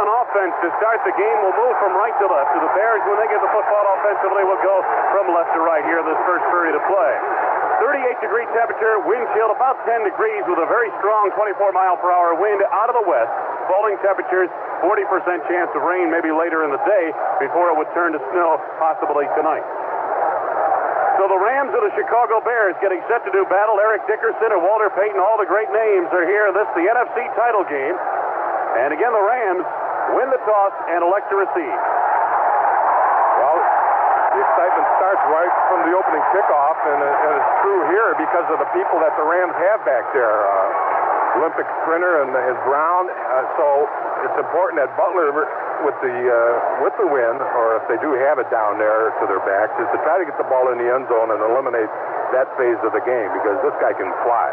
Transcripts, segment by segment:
on offense to start the game will move from right to left. So the Bears, when they get the football offensively, will go from left to right here in this first period of play. 38-degree temperature, wind chill about 10 degrees with a very strong 24-mile-per-hour wind out of the west. Falling temperatures, 40% chance of rain maybe later in the day before it would turn to snow possibly tonight. So the Rams of the Chicago Bears getting set to do battle. Eric Dickerson and Walter Payton, all the great names are here in the NFC title game. And again, the Rams win the toss and elect to receive. Well, the excitement starts right from the opening kickoff, and it's true here because of the people that the Rams have back there. Olympic sprinter and Brown. So it's important that Butler, with the win, or if they do have it down there to their backs, is to try to get the ball in the end zone and eliminate that phase of the game because this guy can fly.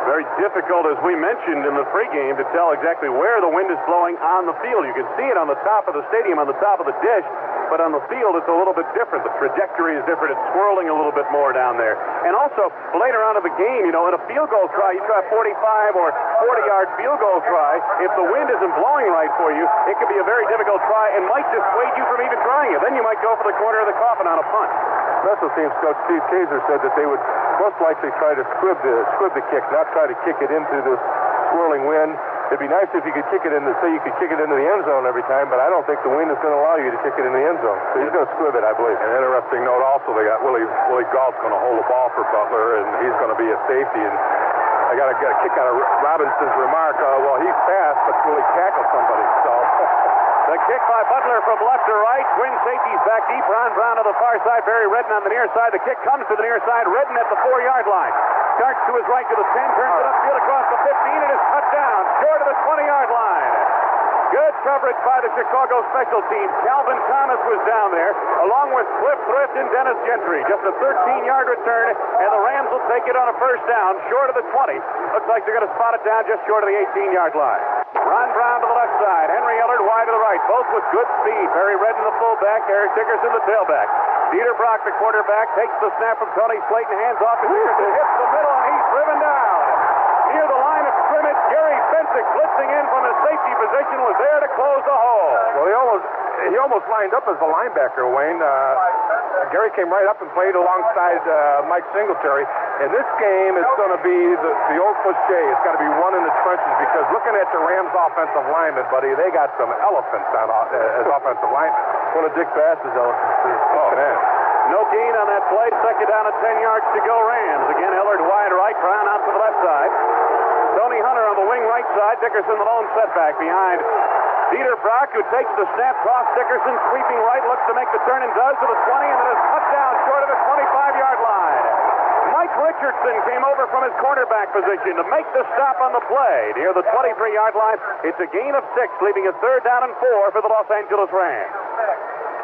Very difficult, as we mentioned in the pregame, to tell exactly where the wind is blowing on the field. You can see it on the top of the stadium, on the top of the dish, but on the field it's a little bit different. The trajectory is different. It's swirling a little bit more down there. And also, later on in the game, in a field goal try, you try a 45 or 40-yard field goal try. If the wind isn't blowing right for you, it could be a very difficult try and might dissuade you from even trying it. Then you might go for the corner of the coffin on a punt. Special teams coach Steve Kaiser said that they would most likely try to squib the kick, not try to kick it into this swirling wind. It'd be nice if you could kick it into the end zone every time, but I don't think the wind is going to allow you to kick it in the end zone. So he's going to squib it, I believe. An interesting note also, they got Willie Gault's going to hold the ball for Butler, and he's going to be a safety. And I got to get a kick out of Robinson's remark. Well, he's fast, but will he tackle somebody? So the kick by Butler from left to right. Twin safeties back deep. Ron Brown to the far side. Barry Redden on the near side. The kick comes to the near side. Redden at the 4-yard line. Starts to his right to the 10. Turns it upfield across the 15. And is cut down short of the 20-yard line. Good coverage by the Chicago special teams. Calvin Thomas was down there, along with Cliff Thrift and Dennis Gentry. Just a 13-yard return, and the Rams will take it on a first down, short of the 20. Looks like they're going to spot it down just short of the 18-yard line. Ron Brown to the left side. Henry Ellard wide to the right, both with good speed. Barry Redden, the fullback. Eric Dickerson, the tailback. Dieter Brock, the quarterback, takes the snap from Tony Slayton, hands off to Dickerson, hits the middle, and he's driven down. Near the line of scrimmage, Gary Fensick, blitzing in from his safety position, was there to close the hole. Well, he almost lined up as a linebacker, Wayne. Gary came right up and played alongside Mike Singletary. In this game, it's going to be the old cliche. It's got to be one in the trenches because looking at the Rams' offensive linemen, buddy, they got some elephants as offensive linemen. One of Dick Bass's elephants. Oh, man. No gain on that play. Second down at 10 yards to go, Rams. Again, Ellard wide right, Brown out to the left side. Tony Hunter on the wing right side. Dickerson the lone setback behind Dieter Brock, who takes the snap, cross Dickerson, sweeping right, looks to make the turn and does to the 20, and then is cut down short of the 25-yard line. Mike Richardson came over from his cornerback position to make the stop on the play near the 23-yard line. It's a gain of 6, leaving a third down and 4 for the Los Angeles Rams.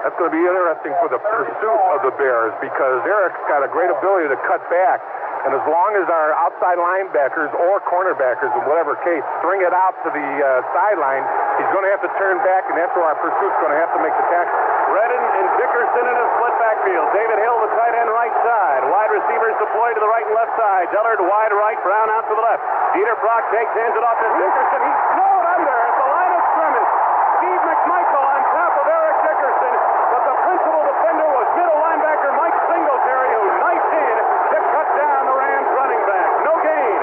That's going to be interesting for the pursuit of the Bears because Eric's got a great ability to cut back. And as long as our outside linebackers or cornerbackers, in whatever case, string it out to the sideline, he's going to have to turn back, and that's where our pursuit's going to have to make the tackle. Redden and Dickerson in a split backfield. David Hill, the tight end, right side. Wide receivers deployed to the right and left side. Ellard wide right, Brown out to the left. Dieter Brock takes, hands it off to Dickerson. He's snowed under at the line of scrimmage. Steve McMichael on top of Eric Dickerson, but the principal defender was middle linebacker Mike Singletary, who knifed in to cut down the Rams running back. No gain.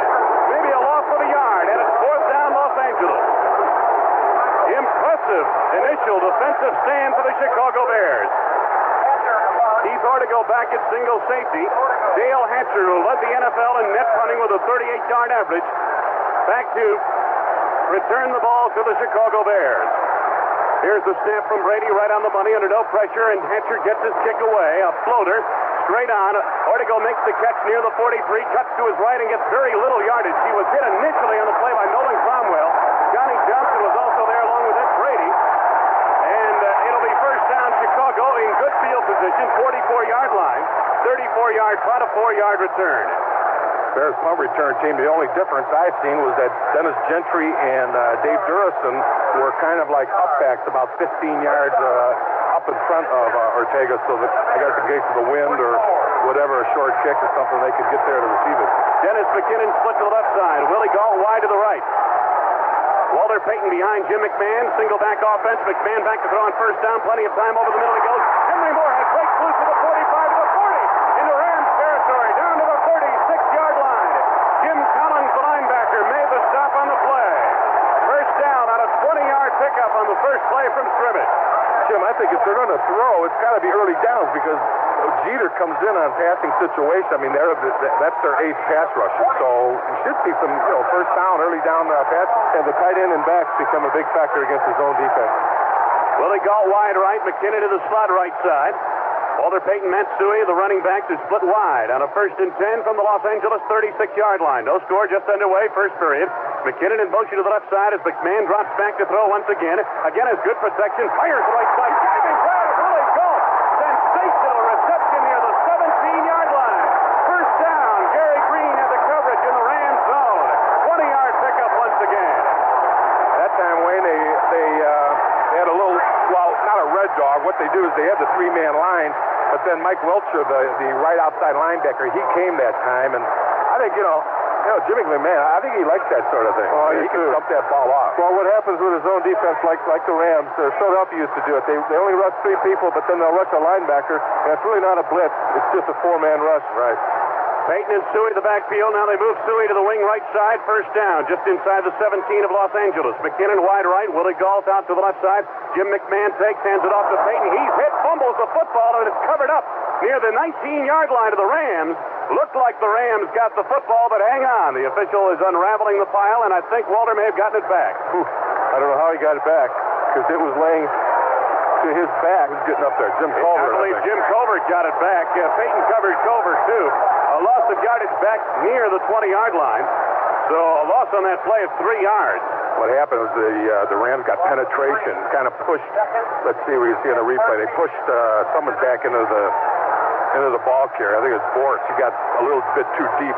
Maybe a loss of a yard, and it's fourth down Los Angeles. Impressive initial defensive stand for the Chicago Bears. Keith Ortego back at single safety. Dale Hatcher, who led the NFL in net punting with a 38-yard average, back to return the ball to the Chicago Bears. Here's the snap from Brady right on the money under no pressure, and Hatcher gets his kick away. A floater straight on. Ortego makes the catch near the 43, cuts to his right and gets very little yardage. He was hit initially on the play by Nolan Cromwell. Johnny Johnson was also there along with Ed Brady. And it'll be first down Chicago in good field position, 44-yard line, 34-yard punt, a 4-yard return. Bears punt return team, the only difference I've seen was that Dennis Gentry and Dave Durison were kind of like upbacks about 15 yards up in front of Ortega, so that I guess in case of the wind or whatever, a short kick or something, they could get there to receive it. Dennis McKinnon split to the left side. Willie Gault wide to the right. Walter Payton behind Jim McMahon. Single back offense. McMahon back to throw on first down. Plenty of time over the middle he goes. Henry Moorhead breaks loose to the 45 to the 40. Into Rams territory. Down to the 36-yard line. Jim Collins, the linebacker, made the stop on the play. First down on a 20-yard pickup on the first play from scrimmage. Jim, I think if they're going to throw, it's got to be early downs because Jeter comes in on passing situation. I mean, that's their ace pass rusher. So you should see some, first down, early down pass. And the tight end and backs become a big factor against his own defense. Willie Gault wide right, McKinnon to the slot right side. Walter Payton, Matsui, the running backs, are split wide on a 1st and 10 from the Los Angeles 36-yard line. No score, just underway, first period. McKinnon in motion to the left side as McMahon drops back to throw once again. Again has good protection, fires right side. Diving grab of Willie Gault. Sensational reception near the 17-yard line. First down, Gary Green had the coverage in the Rams zone. 20-yard pickup once again. That time, Wayne, they had a little, not a red dog. What they do is they had the three-man line, but then Mike Welcher, the right outside linebacker, he came that time, and I think, Jimmy McMahon, I think he likes that sort of thing. Oh, he can dump that ball off. Well, what happens with his own defense, like the Rams, Philadelphia used to do it. They only rush three people, but then they'll rush a linebacker, and it's really not a blitz. It's just a four-man rush. Right. Payton and Suey the backfield. Now they move Suey to the wing right side. First down, just inside the 17 of Los Angeles. McKinnon wide right. Willie Gault out to the left side. Jim McMahon takes, hands it off to Payton. He's hit, fumbles the football, and it's covered up near the 19-yard line of the Rams. Looked like the Rams got the football, but hang on. The official is unraveling the pile, and I think Walter may have gotten it back. I don't know how he got it back, because it was laying to his back. Who's getting up there? Jim Culver. I believe Jim Culver got it back. Payton covered Culver, too. A loss of yardage back near the 20-yard line. So a loss on that play of 3 yards. What happened was the Rams got penetration, kind of pushed. Let's see what you see in the replay. They pushed someone back into the ball carrier. I think it's Boris. He got a little bit too deep.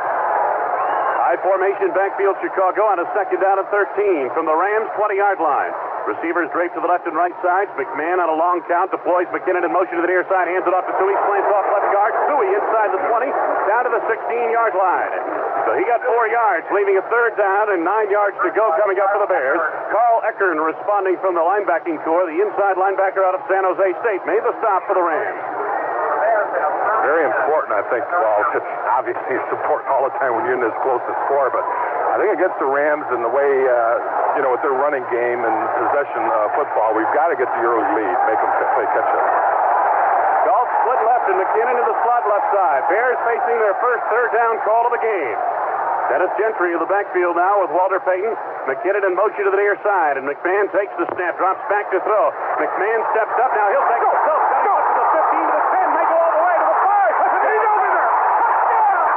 High formation backfield Chicago on a 2nd down and 13 from the Rams 20-yard line. Receivers draped to the left and right sides. McMahon on a long count deploys McKinnon in motion to the near side. Hands it off to Suey. Slants off left guard. Suey inside the 20 down to the 16-yard line. So he got 4 yards, leaving a 3rd down and 9 yards to go coming up for the Bears. Carl Eckern responding from the linebacking corps. The inside linebacker out of San Jose State made the stop for the Rams. Very important, I think. Well, it's obviously it's important all the time when you're in this close to score, but I think against the Rams and the way, with their running game and possession football, we've got to get the early lead, make them play catch-up. Gault split left and McKinnon in the slot left side. Bears facing their first 3rd down call of the game. Dennis Gentry in the backfield now with Walter Payton. McKinnon in motion to the near side, and McMahon takes the snap, drops back to throw. McMahon steps up. Now he'll take it himself. Got to go to the 15 to the 10. May go all the way to the 5. He's over there. Touchdown!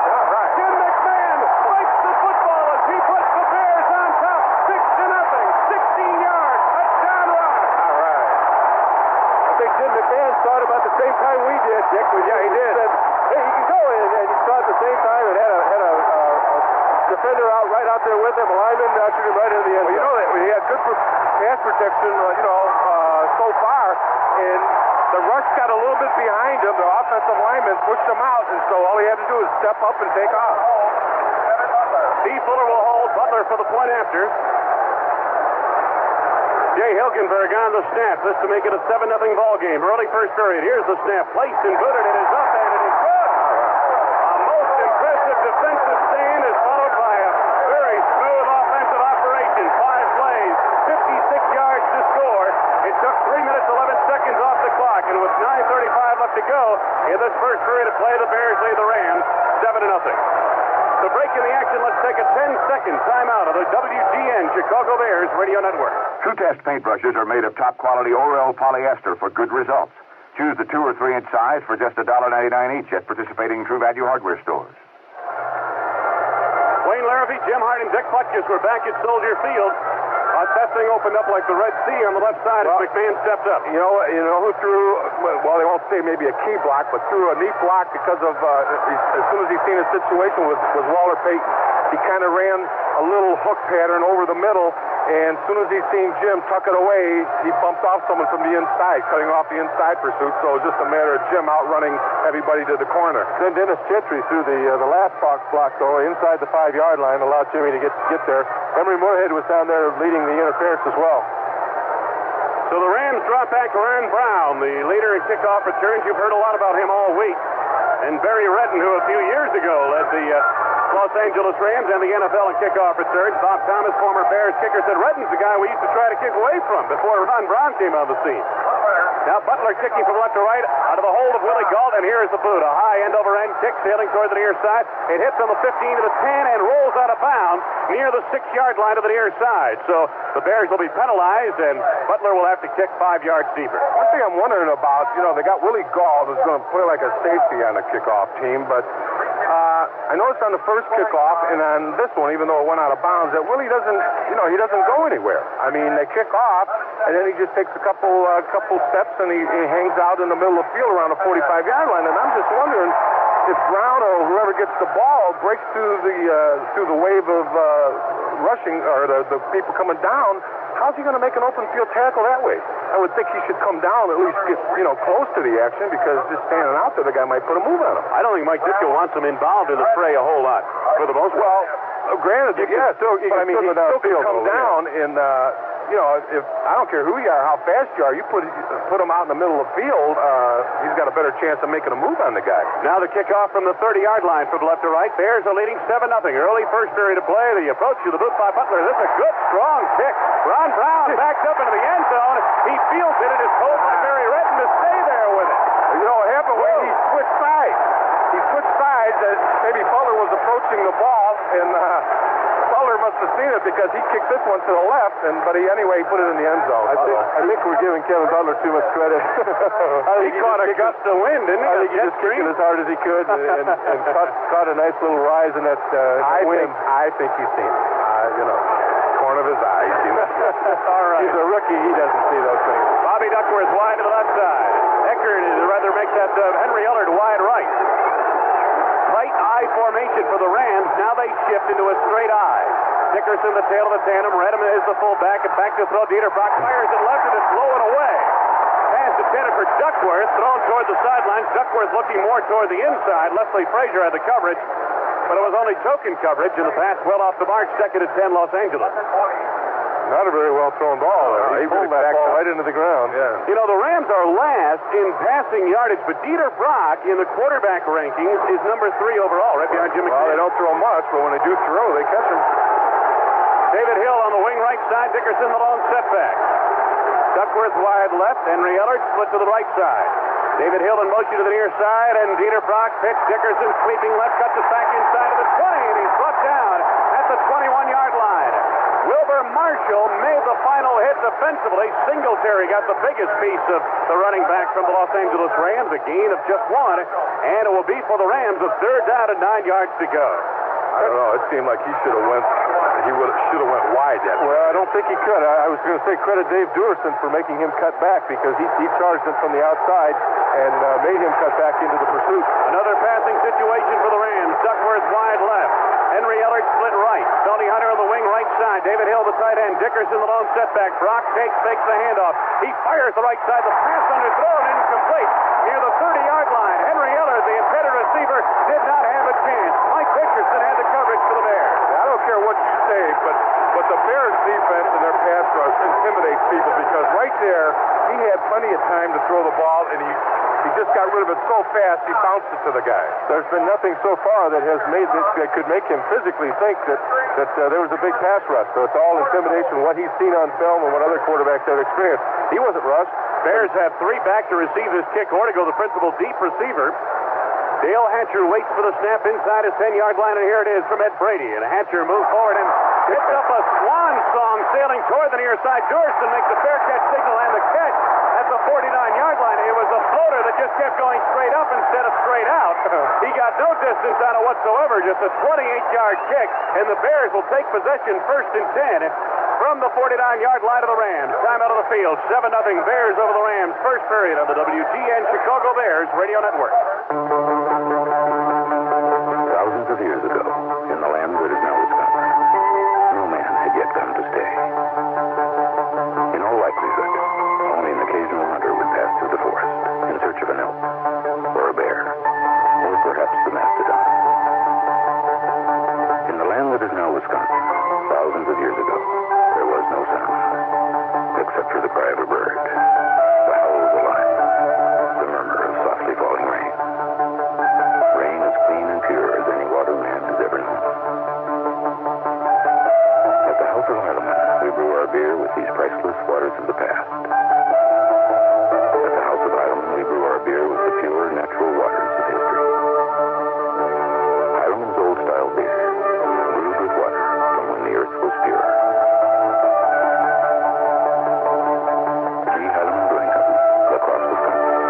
All right. Jim McMahon breaks the football as he puts the Bears on top. 6-0. 16 yards. Touchdown run. All right. I think Jim McMahon saw it about the same time we did, Dick. Yeah, he did. Said, hey, you can go in, and he saw it at the same time and had a defender right out there with him. A lineman ushered him right into the end. Well, he had good pass protection, so far, and the rush got a little bit behind him. The offensive lineman pushed him out, and so all he had to do was step up and take off. Steve Fuller will hold Butler for the point after. Jay Hilgenberg on the snap. This to make it a 7-0 ball game. Early first period. Here's the snap. Placed and booted. It is up and it is good. A most impressive defensive stand is followed by a very smooth offensive operation. 5 plays, 56 yards to score. It took 3 minutes, 11 seconds off the clock. And with 9:35 left to go in this first period of play, the Bears lead the Rams 7-0. To break in the action, let's take a 10-second timeout of the WGN Chicago Bears Radio Network. True Test paintbrushes are made of top-quality Orel polyester for good results. Choose the 2 or 3 inch size for just $1.99 each at participating True Value hardware stores. Wayne Larrabee, Jim Hart, and Dick Butkus were back at Soldier Field. That thing opened up like the Red Sea on the left side as McMahon stepped up. You know who threw, well, they won't say maybe a key block, but threw a neat block because of, as soon as he seen his situation was Walter Payton. He kind of ran a little hook pattern over the middle, And as soon as he seen Jim tuck it away, he bumped off someone from the inside, cutting off the inside pursuit. So it was just a matter of Jim outrunning everybody to the corner. Then Dennis Gentry threw the last box block, though, inside the 5-yard line, allowed Jimmy to get there. Emery Moorhead was down there leading the interference as well. So the Rams drop back Ron Brown, the leader in kickoff returns. You've heard a lot about him all week. And Barry Redden, who a few years ago led the Los Angeles Rams and the NFL in kickoff returns. Bob Thomas, former Bears kicker, said Redden's the guy we used to try to kick away from before Ron Brown came on the scene. Now Butler kicking from left to right out of the hold of Willie Gault, and here is the boot. A high end-over-end kick sailing toward the near side. It hits on the 15 to the 10 and rolls out of bounds near the 6-yard line to the near side. So the Bears will be penalized, and Butler will have to kick 5 yards deeper. One thing I'm wondering about, they got Willie Gault who's going to play like a safety on the kickoff team, but I noticed on the first kickoff and on this one, even though it went out of bounds, that Willie doesn't, he doesn't go anywhere. I mean, they kick off, and then he just takes a couple steps, and he hangs out in the middle of the field around the 45-yard line. And I'm just wondering if Brown or whoever gets the ball breaks through the wave of rushing or the people coming down. How's he going to make an open field tackle that way? I would think he should come down, at least get close to the action, because just standing out there, the guy might put a move on him. I don't think Mike Ditka wants him involved in the fray a whole lot, for the most part. Well, granted, he still come down in. If I don't care who you are, how fast you are, you put him out in the middle of the field, he's got a better chance of making a move on the guy. Now the kickoff from the 30-yard line from left to right. Bears are leading 7-0. Early first period of play. The approach to the boot by Butler. This is a good, strong kick. Ron Brown backed up into the end zone. He feels it and is told by Barry Redden to stay there with it. What happened when he switched sides? He switched sides, and maybe Butler was approaching the ball, and Butler must have seen it because he kicked this one to the left, but he put it in the end zone. I think we're giving Kevin Butler too much credit. He caught a gust of wind, didn't he? I think he just kicked it as hard as he could and caught a nice little rise in that wind. I think he's seen it. Corner of his eye, he's seen it. All right. He's a rookie. He doesn't see those things. Bobby Duckworth wide to the left side. Eckert makes that Henry Ellard wide right. Tight eye formation for the Rams. Now they shift into a straight eye. Dickerson, the tail of the tandem. Redham is the fullback, and back to throw. Dieter Brock fires it left, and it's blowing away. Pass intended for Duckworth, thrown toward the sidelines. Duckworth looking more toward the inside. Leslie Frazier had the coverage, but it was only token coverage, and the pass well off the mark. 2nd and 10, Los Angeles. Not a very well thrown ball. He pulled that ball right into the ground. Yeah. The Rams are last in passing yardage, but Dieter Brock in the quarterback rankings is number 3 overall, right behind Jim McMahon. Well, they don't throw much, but when they do throw, they catch him. David Hill on the wing right side. Dickerson the lone setback. Duckworth wide left. Henry Ellard split to the right side. David Hill in motion to the near side, and Dieter Brock pitch. Dickerson sweeping left, cuts it back inside of the 20, and he's brought down at the 21-yard line. Wilbur Marshall made the final hit defensively. Singletary got the biggest piece of the running back from the Los Angeles Rams, a gain of just 1, and it will be for the Rams a 3rd down and 9 yards to go. I don't know. It seemed like he should have went wide that way. Well, I don't think he could. I was going to say credit Dave Duerson for making him cut back, because he charged him from the outside and made him cut back into the pursuit. Another passing situation for the Rams. Duckworth wide left. Henry Ellard split right. Tony Hunter on the wing right side. David Hill the tight end. Dickerson the lone setback. Brock fakes the handoff. He fires the right side. The pass underthrown and incomplete near the 30-yard line. Henry Ellard, the intended receiver, did not have a chance. Mike Richardson had the coverage for the Bears. I don't care what you say, but the Bears defense and their pass rush intimidates people, because right there he had plenty of time to throw the ball, and he just got rid of it so fast he bounced it to the guy. There's been nothing so far that could make him physically think that there was a big pass rush. So it's all intimidation, what he's seen on film and what other quarterbacks have experienced. He wasn't rushed. Bears have 3 back to receive this kick. Ortego, the principal deep receiver. Dale Hatcher waits for the snap inside his 10-yard line, and here it is from Ed Brady. And Hatcher moves forward and hits up a swan song sailing toward the near side. Duerson makes the fair catch signal, and the catch at the 49-yard line. It was a floater that just kept going straight up instead of straight out. He got no distance on it whatsoever, just a 28-yard kick, and the Bears will take possession 1st and 10 from the 49-yard line of the Rams. Time out of the field, 7-0 Bears over the Rams. First period of the WGN Chicago Bears Radio Network. Thousands of years ago, in the land that is now Wisconsin, no man had yet come to stay. beer with these priceless waters of the past. At the House of Highland, we brew our beer with the pure, natural waters of history. Highland's old-style beer, brewed with water from when the earth was pure. Highland Brewing Company, across Wisconsin.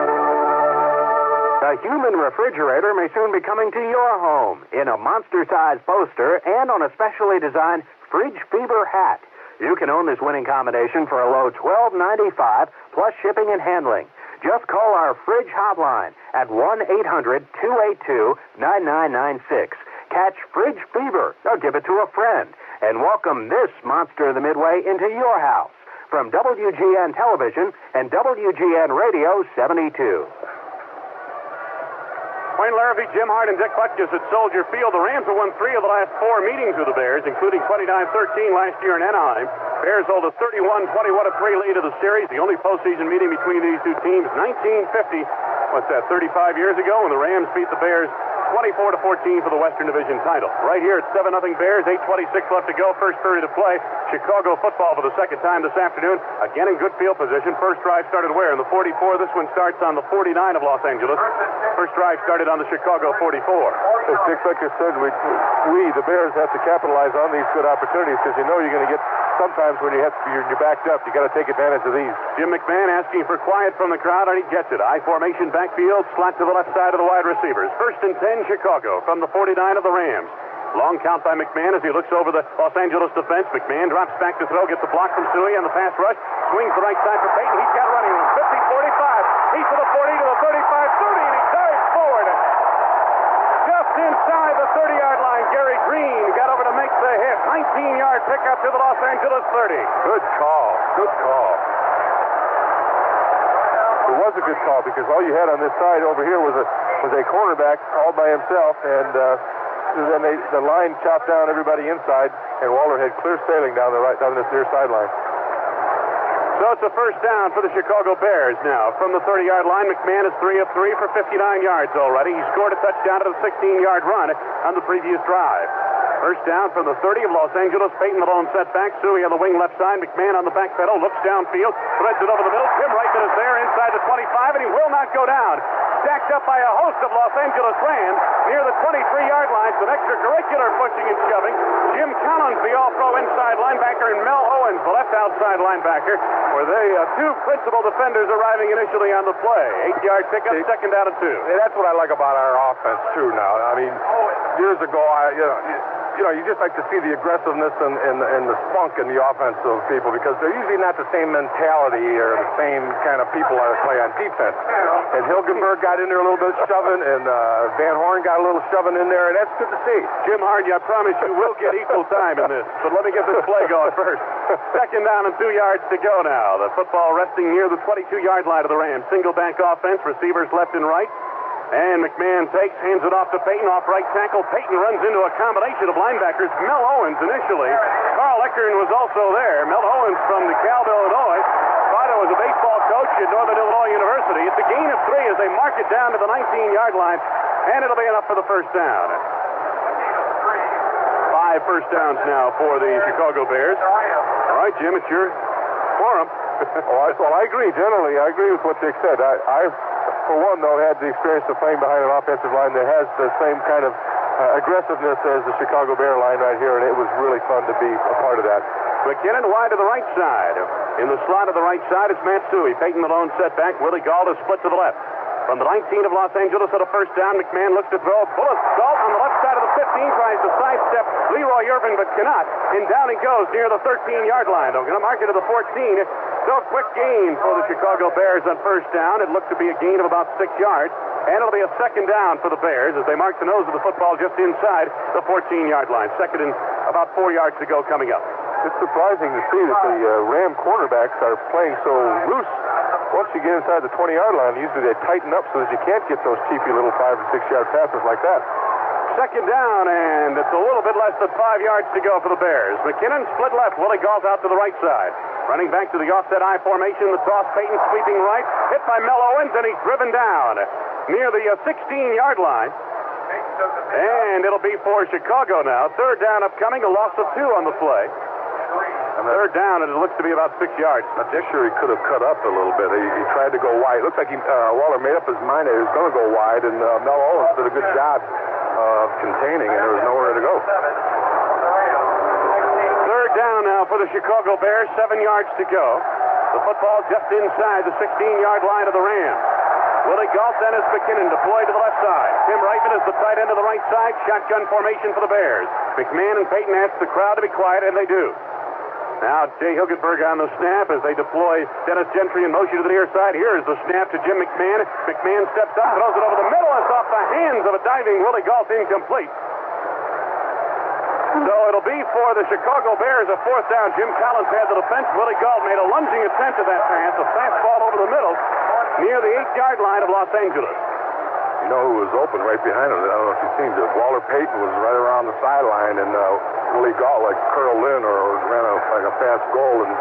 The human refrigerator may soon be coming to your home in a monster-sized poster and on a specially designed Fridge Fever hat. You can own this winning combination for a low $12.95 plus shipping and handling. Just call our fridge hotline at 1-800-282-9996. Catch Fridge Fever or give it to a friend and welcome this monster of the Midway into your house. From WGN Television and WGN Radio 72. Wayne Larrabee, Jim Hart, and Dick Butkus at Soldier Field. The Rams have won 3 of the last 4 meetings with the Bears, including 29-13 last year in Anaheim. Bears hold a 31-21-3 lead of the series. The only postseason meeting between these two teams, 1950. What's that, 35 years ago, when the Rams beat the Bears 24-14 for the Western Division title. Right here at 7-0 Bears, 8:26 left to go, first period of play. Chicago football for the second time this afternoon. Again in good field position. First drive started where? In the 44. This one starts on the 49 of Los Angeles. First drive started on the Chicago 44. As Dick Becker said, we, the Bears, have to capitalize on these good opportunities because you know you're going to get sometimes when you're backed up, you got to take advantage of these. Jim McMahon asking for quiet from the crowd, and he gets it. I formation backfield, slot to the left side of the wide receivers. First and 10, Chicago from the 49 of the Rams. Long count by McMahon as he looks over the Los Angeles defense. McMahon drops back to throw, gets the block from Suey on the pass rush. Swings the right side for Peyton. He's got running room. 50-45. He's to the 40, to the 35-30, and he dives forward. Just inside the 30-yard line, Gary Green got over to make the hit. 19-yard pickup to the Los Angeles 30. Good call. Good call. It was a good call because all you had on this side over here was a cornerback all by himself, and then the line chopped down everybody inside, and Waller had clear sailing down this near sideline. So it's a first down for the Chicago Bears now. From the 30-yard line, McMahon is 3 of 3 for 59 yards already. He scored a touchdown at a 16-yard run on the previous drive. First down from the 30 of Los Angeles. Peyton the lone setback. Suey on the wing left side. McMahon on the back pedal. Looks downfield. Threads it over the middle. Tim Reichman is there inside the 25, and he will not go down. Stacked up by a host of Los Angeles Rams near the 23-yard line. Some extracurricular pushing and shoving. Jim Collins, the all-pro inside linebacker, and Mel Owens, the left outside linebacker, were the two principal defenders arriving initially on the play. 8-yard pickup, second down and 2. Hey, that's what I like about our offense, too, now. I mean, years ago, you just like to see the aggressiveness and the spunk in the offense of people because they're usually not the same mentality or the same kind of people that play on defense. And Hilgenberg got in there a little bit shoving, and Van Horn got a little shoving in there, and that's good to see. Jim Hardy, I promise you will get equal time in this, but let me get this play going first. Second down and 2 yards to go now. The football resting near the 22-yard line of the Rams. Single back offense, receivers left and right. And McMahon takes, hands it off to Peyton, off right tackle. Peyton runs into a combination of linebackers. Mel Owens initially. Carl Eckern was also there. Mel Owens from DeKalb, Illinois. Father was a baseball coach at Northern Illinois University. It's a gain of 3 as they mark it down to the 19-yard line, and it'll be enough for the first down. 5 first downs now for the Chicago Bears. All right, Jim, it's your forum. Well, I agree. Generally, I agree with what Dick said. I for one, though, had the experience of playing behind an offensive line that has the same kind of aggressiveness as the Chicago Bear line right here, and it was really fun to be a part of that. McKinnon wide to the right side. In the slot of the right side, it's Matt Suey. Peyton the lone setback. Willie Gault is split to the left. From the 19 of Los Angeles at a first down, McMahon looks to throw. Bullet Gault on the left side of the 15 tries to sidestep Leroy Irvin, but cannot. And down he goes near the 13-yard line. They're going to mark it to the 14. So quick gain for the Chicago Bears on first down. It looked to be a gain of about 6 yards. And it'll be a second down for the Bears as they mark the nose of the football just inside the 14-yard line. Second and about 4 yards to go coming up. It's surprising to see that the Ram cornerbacks are playing so loose. Once you get inside the 20-yard line, usually they tighten up so that you can't get those cheapy little 5- and 6-yard passes like that. Second down, and it's a little bit less than 5 yards to go for the Bears. McKinnon split left. Willie Gault out to the right side. Running back to the offset I formation. The toss, Peyton sweeping right. Hit by Mel Owens, and he's driven down near the 16-yard line. And it'll be for Chicago now. Third down upcoming, a loss of 2 on the play. Third down, and it looks to be about 6 yards. I'm not sure he could have cut up a little bit. He tried to go wide. It looks like Waller made up his mind that he was going to go wide, and Mel Owens did a good job of containing, and there was nowhere to go. Third down now for the Chicago Bears, 7 yards to go. The football just inside the 16-yard line of the Rams. Willie Gault, Dennis McKinnon deployed to the left side. Tim Reitman is the tight end to the right side. Shotgun formation for the Bears. McMahon and Payton ask the crowd to be quiet, and they do. Now Jay Hilgenberg on the snap as they deploy Dennis Gentry in motion to the near side. Here is the snap to Jim McMahon. McMahon steps up, throws it over the middle. It's off the hands of a diving Willie Gault, incomplete. So it'll be for the Chicago Bears a fourth down. Jim Collins had the defense. Willie Gault made a lunging attempt at that pass. A fastball over the middle near the 8-yard line of Los Angeles. You know who was open right behind him? I don't know if you've seen it. Walter Payton was right around the sideline, and Willie Gault curled in or ran a fast goal, and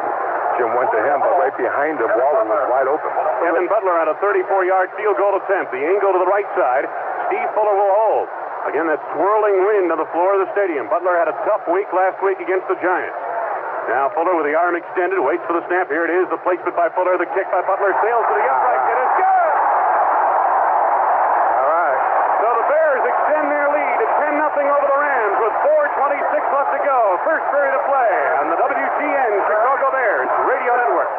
Jim went to him, but right behind him, Walter was wide open. Kevin Butler had a 34-yard field goal attempt. The angle to the right side. Steve Fuller will hold. Again, that swirling wind on the floor of the stadium. Butler had a tough week last week against the Giants. Now Fuller with the arm extended, waits for the snap. Here it is, the placement by Fuller, the kick by Butler, sails to the upright. It is good! All right. So the Bears extend their lead at 10-0 over the Rams with 4:26 left to go. First period of play on the WGN Chicago Bears Radio Network.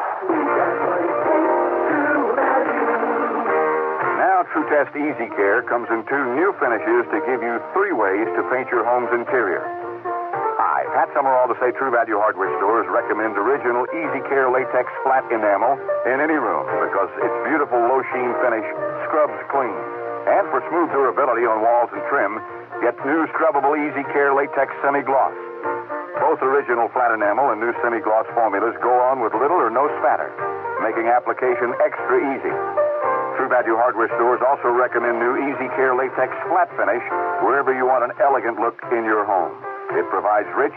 Now True Test Easy Care comes in 2 new finishes to give you 3 ways to paint your home's interior. Hi, Pat Summerall to say True Value Hardware Stores recommends original Easy Care latex flat enamel in any room because its beautiful low sheen finish scrubs clean. And for smooth durability on walls and trim, get new scrubbable Easy Care latex semi-gloss. Both original flat enamel and new semi-gloss formulas go on with little or no spatter, making application extra easy. True Value Hardware Stores also recommend new Easy Care latex flat finish wherever you want an elegant look in your home. It provides rich,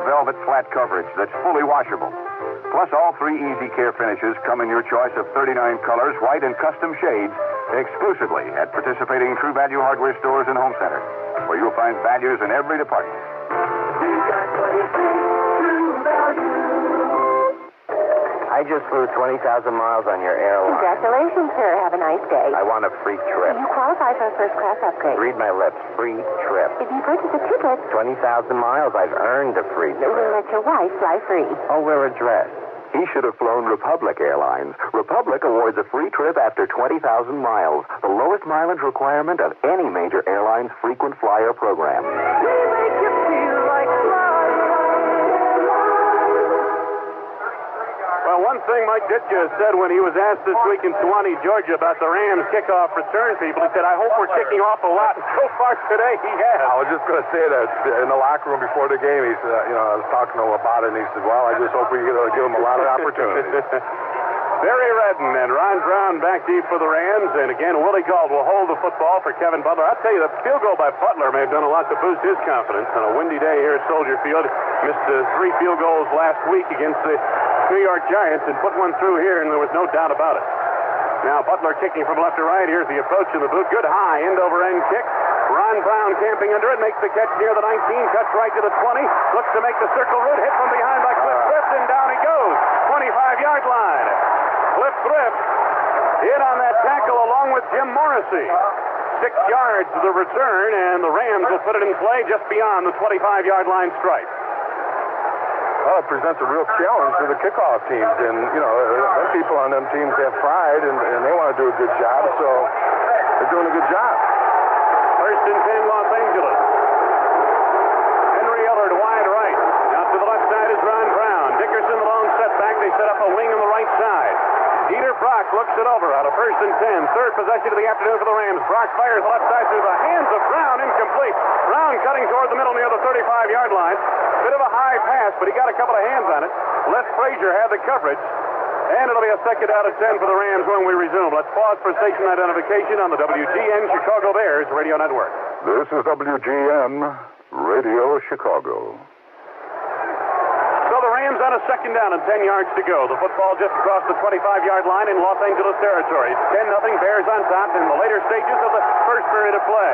velvet flat coverage that's fully washable. Plus, all 3 Easy Care finishes come in your choice of 39 colors, white, and custom shades exclusively at participating True Value Hardware Stores and Home Center, where you'll find values in every department. I just flew 20,000 miles on your airline. Congratulations, sir. Have a nice day. I want a free trip. You qualify for a first-class upgrade. Read my lips. Free trip. If you purchase a ticket, 20,000 miles, I've earned a free trip. we'll let your wife fly free. Oh, we're a dress. He should have flown Republic Airlines. Republic awards a free trip after 20,000 miles, the lowest mileage requirement of any major airline's frequent flyer program. We make you feel like flying. Well, one thing Mike Ditka said when he was asked this week in Sewanee, Georgia, about the Rams kickoff return people, he said, I hope we're kicking off a lot. And so far today, he has. I was just going to say that in the locker room before the game, he said, I was talking to him about it, and he said, well, I just hope we give him a lot of opportunities. Barry Redden and Ron Brown back deep for the Rams, and again, Willie Gault will hold the football for Kevin Butler. I'll tell you, the field goal by Butler may have done a lot to boost his confidence on a windy day here at Soldier Field. Missed 3 field goals last week against the New York Giants and put one through here, and there was no doubt about it. Now Butler kicking from left to right. Here's the approach in the boot. Good high end-over-end kick. Ron Brown camping under it, makes the catch near the 19, cuts right to the 20, looks to make the circle route, hit from behind by Cliff Thrift, and down he goes, 25-yard line. Cliff Thrift in on that tackle along with Jim Morrissey. 6 yards to the return, and the Rams will put it in play just beyond the 25-yard line stripe. Well, it presents a real challenge to the kickoff teams, and, them people on them teams have pride, and they want to do a good job, so they're doing a good job. First and 10, Los Angeles. Henry Ellard wide right. Out to the left side is Ron Brown. Dickerson, the long setback. They set up a wing on the right side. Dieter Brock looks it over out of first and 10. Third possession of the afternoon for the Rams. Brock fires the left side through the hands of Brown. Incomplete. Brown cutting toward the middle near the 35-yard line. Bit of a high pass, but he got a couple of hands on it. Les Frazier had the coverage. And it'll be a second out of 10 for the Rams when we resume. Let's pause for station identification on the WGN Chicago Bears Radio Network. This is WGN Radio Chicago. So the Rams on a second down and 10 yards to go. The football just across the 25-yard line in Los Angeles territory. It's 10-0, Bears on top in the later stages of the first period of play.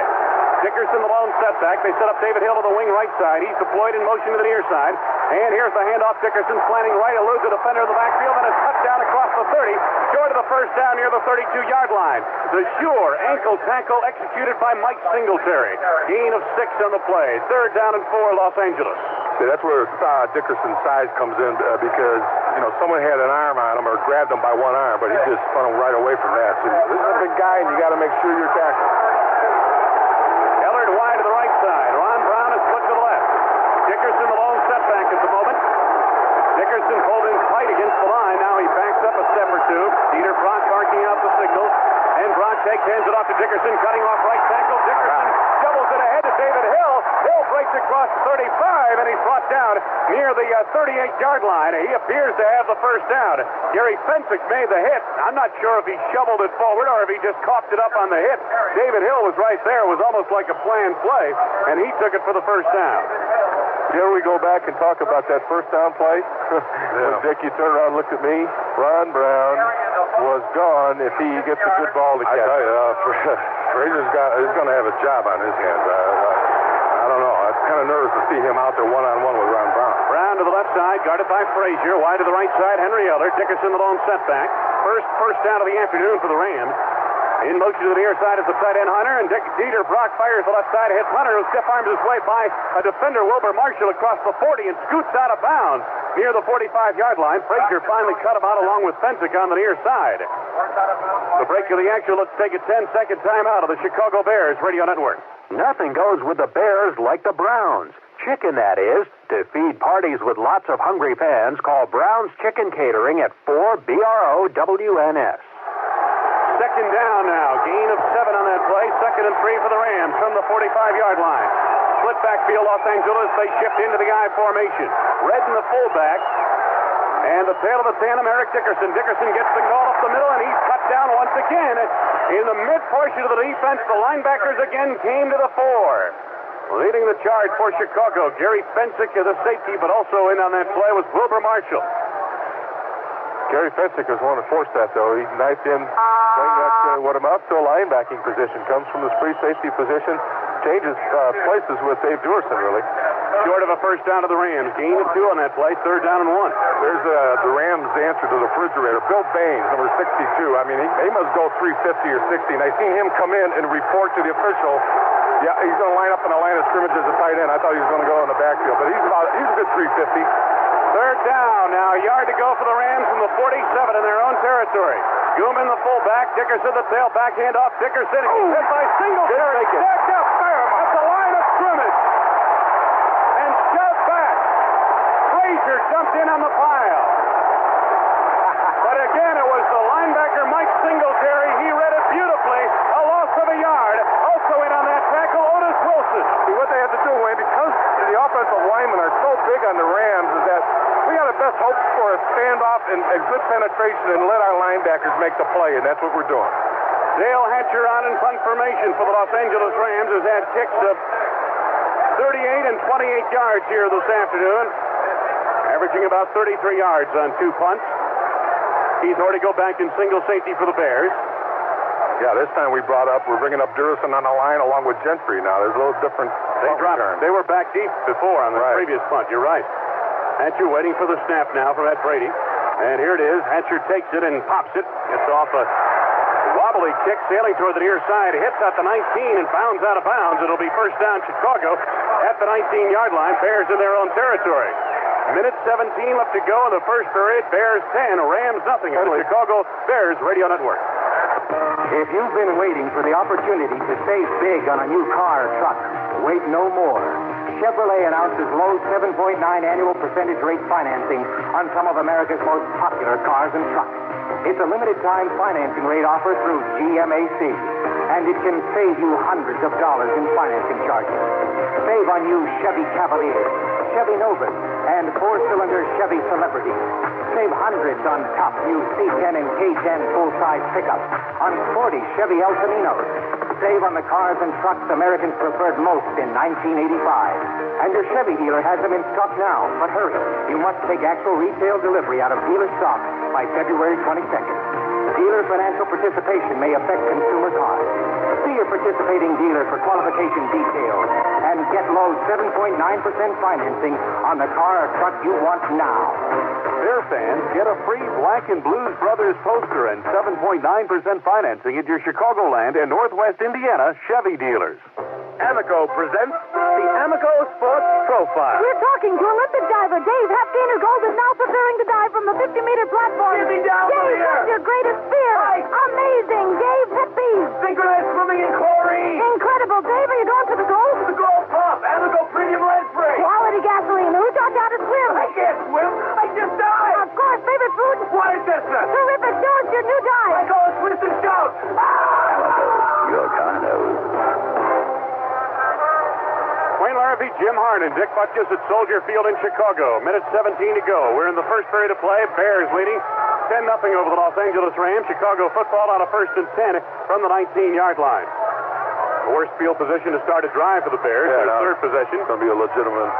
Dickerson, the lone setback. They set up David Hill to the wing right side. He's deployed in motion to the near side. And here's the handoff. Dickerson slanting right, eludes the defender in the backfield, and it's cut down across the 30, short of the first down near the 32-yard line. The sure ankle tackle executed by Mike Singletary. Gain of 6 on the play. 3rd down and 4, Los Angeles. See, that's where Dickerson's size comes in because, someone had an arm on him or grabbed him by one arm, but he just spun him right away from that. So this is a big guy, and you got to make sure you're tackling. Ellard wide to the right side. Ron Brown is split to the left. Dickerson, the lone setback at the moment. Dickerson pulled in tight against the line. Now he backs up a step or two. Dieter Brock barking out the signal. And Brock hands it off to Dickerson, cutting off right tackle. Dickerson doubles it ahead to David Hill. Hill breaks across 35, and he's brought down near the 38-yard line. He appears to have the first down. Gary Fensick made the hit. I'm not sure if he shoveled it forward or if he just coughed it up on the hit. David Hill was right there. It was almost like a planned play, and he took it for the first down. Here we go back and talk about that first down play. When Dick, you turned around and looked at me. Ron Brown was gone if he gets a good ball to catch. I tell you, Frazier's going to have a job on his hands. I don't know. I'm kind of nervous to see him out there one-on-one with Ron Brown. Brown to the left side, guarded by Frazier. Wide to the right side, Henry Ellard. Dickerson, the lone setback. First down of the afternoon for the Rams. In motion to the near side is the tight end Hunter, and Dieter Brock fires the left side, hits Hunter, who stiff arms his way by a defender, Wilbur Marshall, across the 40 and scoots out of bounds near the 45-yard line. Frazier finally cut him out along with Fensick on the near side. The break of the action. Let's take a 10-second timeout of the Chicago Bears Radio Network. Nothing goes with the Bears like the Browns. Chicken, that is. To feed parties with lots of hungry fans, call Brown's Chicken Catering at 4 BROWNS. Second down now. Gain of 7 on that play. 2nd and 3 for the Rams from the 45-yard line. Split backfield, Los Angeles. They shift into the I formation. Redden the fullback. And the tail of the tandem, Eric Dickerson. Dickerson gets the call up the middle, and he's cut down once again. In the mid-portion of the defense, the linebackers again came to the fore. Leading the charge for Chicago, Gary Fensick is a safety, but also in on that play was Wilbur Marshall. Gary Fensick was one to force that, though. He knifed in, what amounts to a linebacking position. Comes from his free safety position. Changes places with Dave Duerson, really. Short of a first down to the Rams. Gain of 2 on that play. 3rd down and 1. There's the Rams' answer to the refrigerator. Bill Baines, number 62. I mean, he must go 350 or 60. And I seen him come in and report to the official. Yeah, he's going to line up in the line of scrimmage as a tight end. I thought he was going to go in the backfield. But he's a good 350. 3rd down. Now a yard to go for the Rams from the 47 in their own territory. Gooman, the fullback. Dickerson, the tailback. Hand off Dickerson. Hit by Singletary. Stacked up. At the line of scrimmage. And shoved back. Frazier jumped in on the pile. But again, it was the linebacker, Mike Singletary. He read it beautifully. A loss of a yard. Also in on that tackle, Otis Wilson. See, what they had to do, Wayne, because the offensive linemen are so big on the Rams, is that we got our best hopes for a standoff and good penetration and let our linebackers make the play, and that's what we're doing. Dale Hatcher on in punt formation for the Los Angeles Rams has had kicks of 38 and 28 yards here this afternoon, averaging about 33 yards on 2 punts. Keith Hortigo back in single safety for the Bears. Yeah, this time we're bringing up Durison on the line along with Gentry. Now, there's a little different return. They were back deep before on the previous punt. You're right. Hatcher waiting for the snap now from Ed Brady. And here it is. Hatcher takes it and pops it. Gets off a wobbly kick, sailing toward the near side. Hits at the 19 and bounds out of bounds. It'll be first down Chicago at the 19-yard line. Bears in their own territory. Minute 17 left to go in the first period. Bears 10, Rams nothing on the Chicago Bears Radio Network. If you've been waiting for the opportunity to save big on a new car or truck, wait no more. Chevrolet announces low 7.9 annual percentage rate financing on some of America's most popular cars and trucks. It's a limited time financing rate offer through GMAC, and it can save you hundreds of dollars in financing charges. Save on new Chevy Cavaliers, Chevy Novas, and 4-cylinder Chevy Celebrity. Save hundreds on top new C10 and K10 full-size pickups, on 40 Chevy El Caminos. Save on the cars and trucks Americans preferred most in 1985. And your Chevy dealer has them in stock now. But hurry, you must take actual retail delivery out of dealer stock by February 22nd. Dealer financial participation may affect consumers' hearts. See your participating dealer for qualification details and get low 7.9% financing on the car or truck you want now. Bear fans, get a free Black and Blues Brothers poster and 7.9% financing at your Chicagoland and Northwest Indiana Chevy dealers. Amoco presents the Amoco Sports Profile. We're talking to Olympic diver Dave Hepgainer Gold is now preparing to dive from the 50-meter platform. Get me down from Dave, here. that's your greatest fear. Right. Amazing, Dave Hepbees. Synchronized swimming in chlorine. Incredible, Dave. Are you going for the gold? The Gold Pump. Amoco Premium Lead Free. Quality gasoline. Who taught you how to swim? I can't swim. I just died. Of course, favorite food? What is this? Terrific. Show us your new dive. I call it twist and shout. Your car knows. Wayne Larrabee, Jim Harden, Dick Butkus at Soldier Field in Chicago. Minute 17 to go. We're in the first period of play. Bears leading 10-0 over the Los Angeles Rams. Chicago football on a 1st and 10 from the 19-yard line. The worst field position to start a drive for the Bears. Yeah, Their third possession. It's going to be a legitimate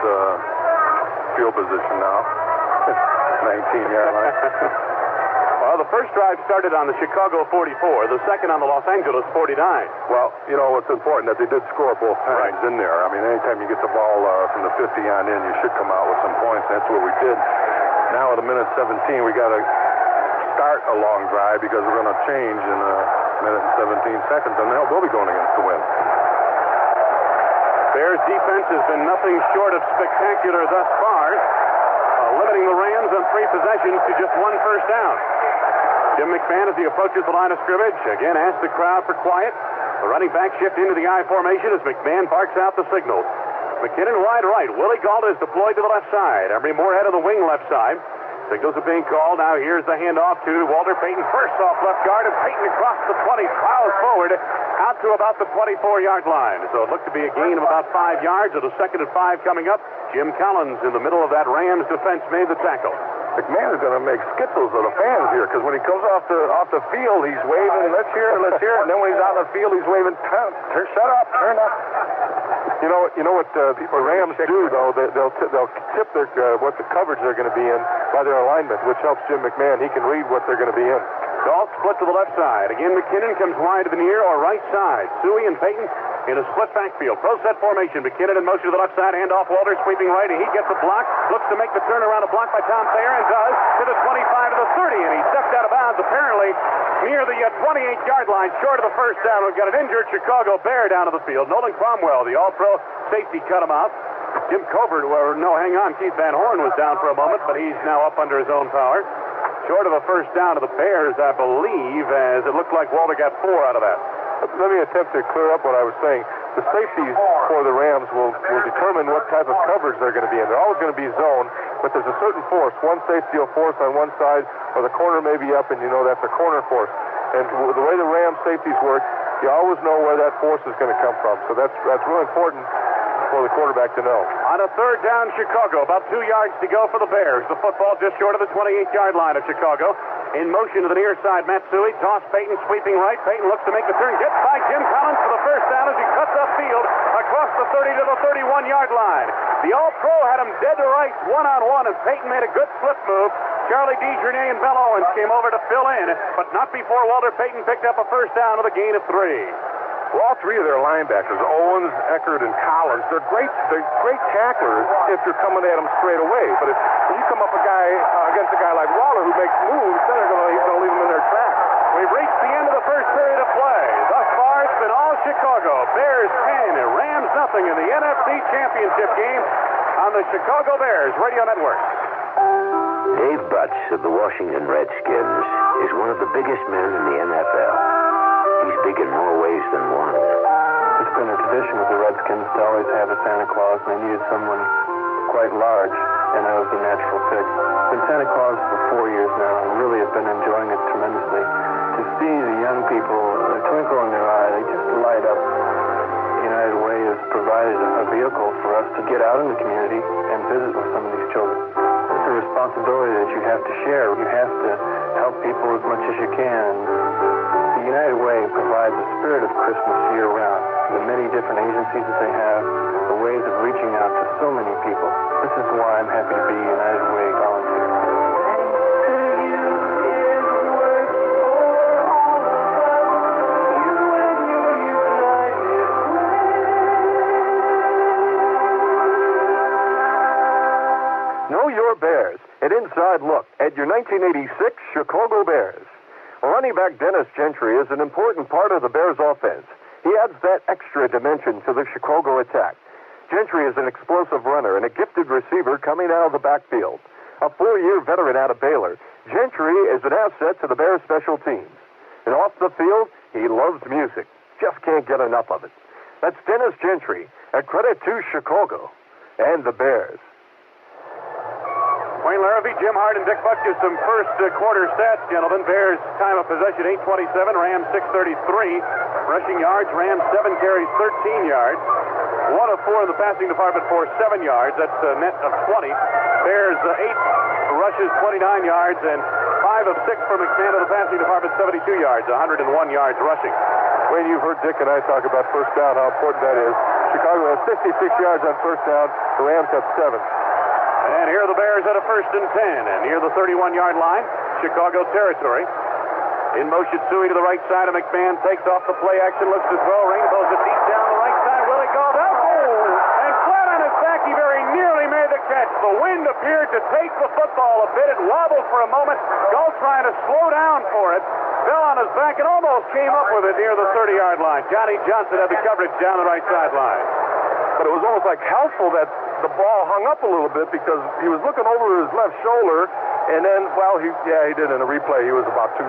field position now. 19-yard line. Well, the first drive started on the Chicago 44, the second on the Los Angeles 49. Well, you know, what's important that they did score both times in there. I mean, anytime you get the ball from the 50 on in, you should come out with some points. That's what we did. Now at a minute 17, we got to start a long drive because we're going to change in a minute and 17 seconds, and we'll be going against the wind. Bears defense has been nothing short of spectacular thus far, limiting the Rams on 3 possessions to just 1 first down. Jim McMahon, as he approaches the line of scrimmage, again asks the crowd for quiet. The running back shift into the I formation as McMahon barks out the signal. McKinnon wide right. Willie Gault is deployed to the left side. Emery Moorhead of the wing left side. Signals are being called. Now here's the handoff to Walter Payton. First off left guard, and Payton across the 20, plows forward out to about the 24-yard line. So it looked to be a gain of about 5 yards. With a 2nd and 5 coming up, Jim Collins in the middle of that Rams defense made the tackle. McMahon is going to make skittles of the fans here because when he comes off the field, he's waving, let's hear it, and then when he's out in the field, he's waving, shut up, turn up. You know what the Rams do, though? They'll tip their what the coverage they're going to be in by their alignment, which helps Jim McMahon. He can read what they're going to be in. Gault split to the left side. Again, McKinnon comes wide to the near or right side. Suey and Payton in a split backfield. Pro set formation. McKinnon in motion to the left side. Handoff. Walter sweeping right, and he gets a block. Looks to make the turnaround. A block by Tom Thayer, and does to the 25 to the 30, and he stepped out of bounds apparently near the 28-yard line, short of the first down. We've got an injured Chicago Bear down to the field. Nolan Cromwell, the All-Pro safety, cut him out. Jim Covert, Keith Van Horn was down for a moment, but he's now up under his own power. Short of a first down to the Bears, I believe, as it looked like Walter got 4 out of that. Let me attempt to clear up what I was saying. The safeties for the Rams will determine what type of coverage they're going to be in. They're always going to be zone, but there's a certain force. One safety will force on one side, or the corner may be up, and you know that's a corner force. And the way the Rams safeties work, you always know where that force is going to come from. So that's really important for the quarterback to know. On a 3rd down, Chicago, about 2 yards to go for the Bears. The football just short of the 28-yard line of Chicago. In motion to the near side, Matsui. Toss Payton, sweeping right. Payton looks to make the turn. Gets by Jim Collins for the first down as he cuts upfield across the 30 to the 31-yard line. The All-Pro had him dead to rights, one-on-one, and Payton made a good slip move. Charlie DeJournay and Bell Owens came over to fill in, but not before Walter Payton picked up a first down with a gain of 3. Well, all 3 of their linebackers, Owens, Eckert, and Collins, they're great tacklers if you're coming at them straight away. But if you come up against a guy like Waller who makes moves, then he's going to leave them in their tracks. We've reached the end of the first period of play. Thus far, it's been all Chicago. Bears 10 and Rams nothing in the NFC Championship Game on the Chicago Bears Radio Network. Dave Butts of the Washington Redskins is one of the biggest men in the NFL. He's big in more ways than one. It's been a tradition with the Redskins to always have a Santa Claus, and they needed someone quite large, and I was a natural pick. Been Santa Claus for 4 years now, and really have been enjoying it tremendously. To see the young people, the twinkle in their eye, they just light up. United Way has provided a vehicle for us to get out in the community and visit with some of these children. It's a responsibility that you have to share. You have to help people as much as you can. The United Way provides the spirit of Christmas year-round. The many different agencies that they have, the ways of reaching out to so many people. This is why I'm happy to be a United Way volunteer. inside look at your 1986 Chicago Bears. Running back Dennis Gentry is an important part of the Bears offense. He adds that extra dimension to the Chicago attack. Gentry is an explosive runner and a gifted receiver coming out of the backfield. A 4-year veteran out of Baylor, Gentry is an asset to the Bears special teams. And off the field, he loves music. Just can't get enough of it. That's Dennis Gentry, a credit to Chicago and the Bears. Wayne Larrabee, Jim Hart, and Dick Butkus, some first quarter stats, gentlemen. Bears time of possession, 8:27. Rams, 6:33. Rushing yards, Rams, 7 carries, 13 yards. 1 of 4 in the passing department for 7 yards. That's a net of 20. Bears, 8 rushes, 29 yards, and 5 of 6 for McMahon in the passing department, 72 yards, 101 yards rushing. Wayne, you've heard Dick and I talk about first down, how important that is. Chicago has 56 yards on first down. The Rams have 7. And here are the Bears at a 1st and 10, and near the 31-yard line, Chicago territory. In motion, Suey to the right side of McMahon, takes off the play action, looks to throw, rainbows it deep down the right side. Will he go down? Oh! And flat on his back, he very nearly made the catch. The wind appeared to take the football a bit. It wobbled for a moment. Gull trying to slow down for it. Fell on his back and almost came up with it near the 30-yard line. Johnny Johnson had the coverage down the right sideline. But it was almost like helpful that the ball hung up a little bit because he was looking over his left shoulder, and then, well, he did in a replay. He was about two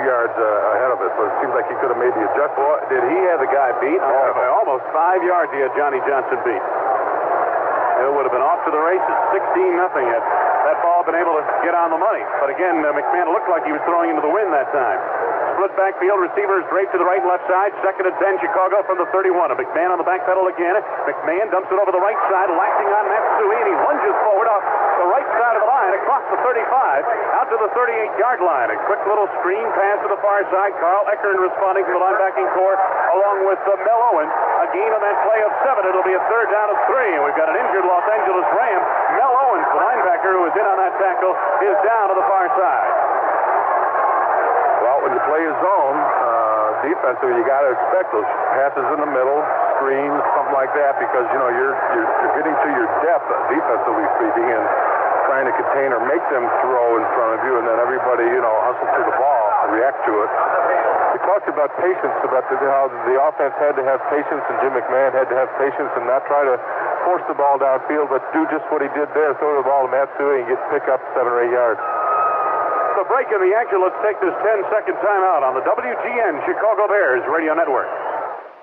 yards ahead of it, so it seems like he could have made the adjustment. Boy, did he have the guy beat? Yeah. By almost 5 yards he had Johnny Johnson beat. It would have been off to the races, 16-0 had that ball been able to get on the money. But again, McMahon looked like he was throwing into the wind that time. Split backfield, receivers draped to the right and left side. 2nd and 10, Chicago from the 31. McMahon on the back pedal again. McMahon dumps it over the right side, latching on Matsui, and he lunges forward off the right side of the line, across the 35, out to the 38-yard line. A quick little screen pass to the far side. Carl Eckern responding from the linebacking core, along with Mel Owen. A gain on that play of 7. It'll be a 3rd down and 3, and we've got an injured Los Angeles Ram. Mel Owens, the linebacker who was in on that tackle, is down to the far side. Well, when you play a zone defensive, you got to expect those passes in the middle, screens, something like that, because you're getting to your depth defensively speaking, and trying to contain or make them throw in front of you, and then everybody hustles to the ball and react to it. We talked about patience, about how the offense had to have patience, and Jim McMahon had to have patience and not try to force the ball downfield, but do just what he did there, throw the ball to Matsui and pick up 7 or 8 yards. The break in the action. Let's take this 10-second timeout on the WGN Chicago Bears Radio Network.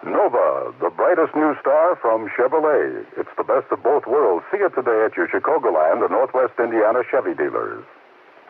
Nova, the brightest new star from Chevrolet. It's the best of both worlds. See it today at your Chicagoland or Northwest Indiana Chevy dealers.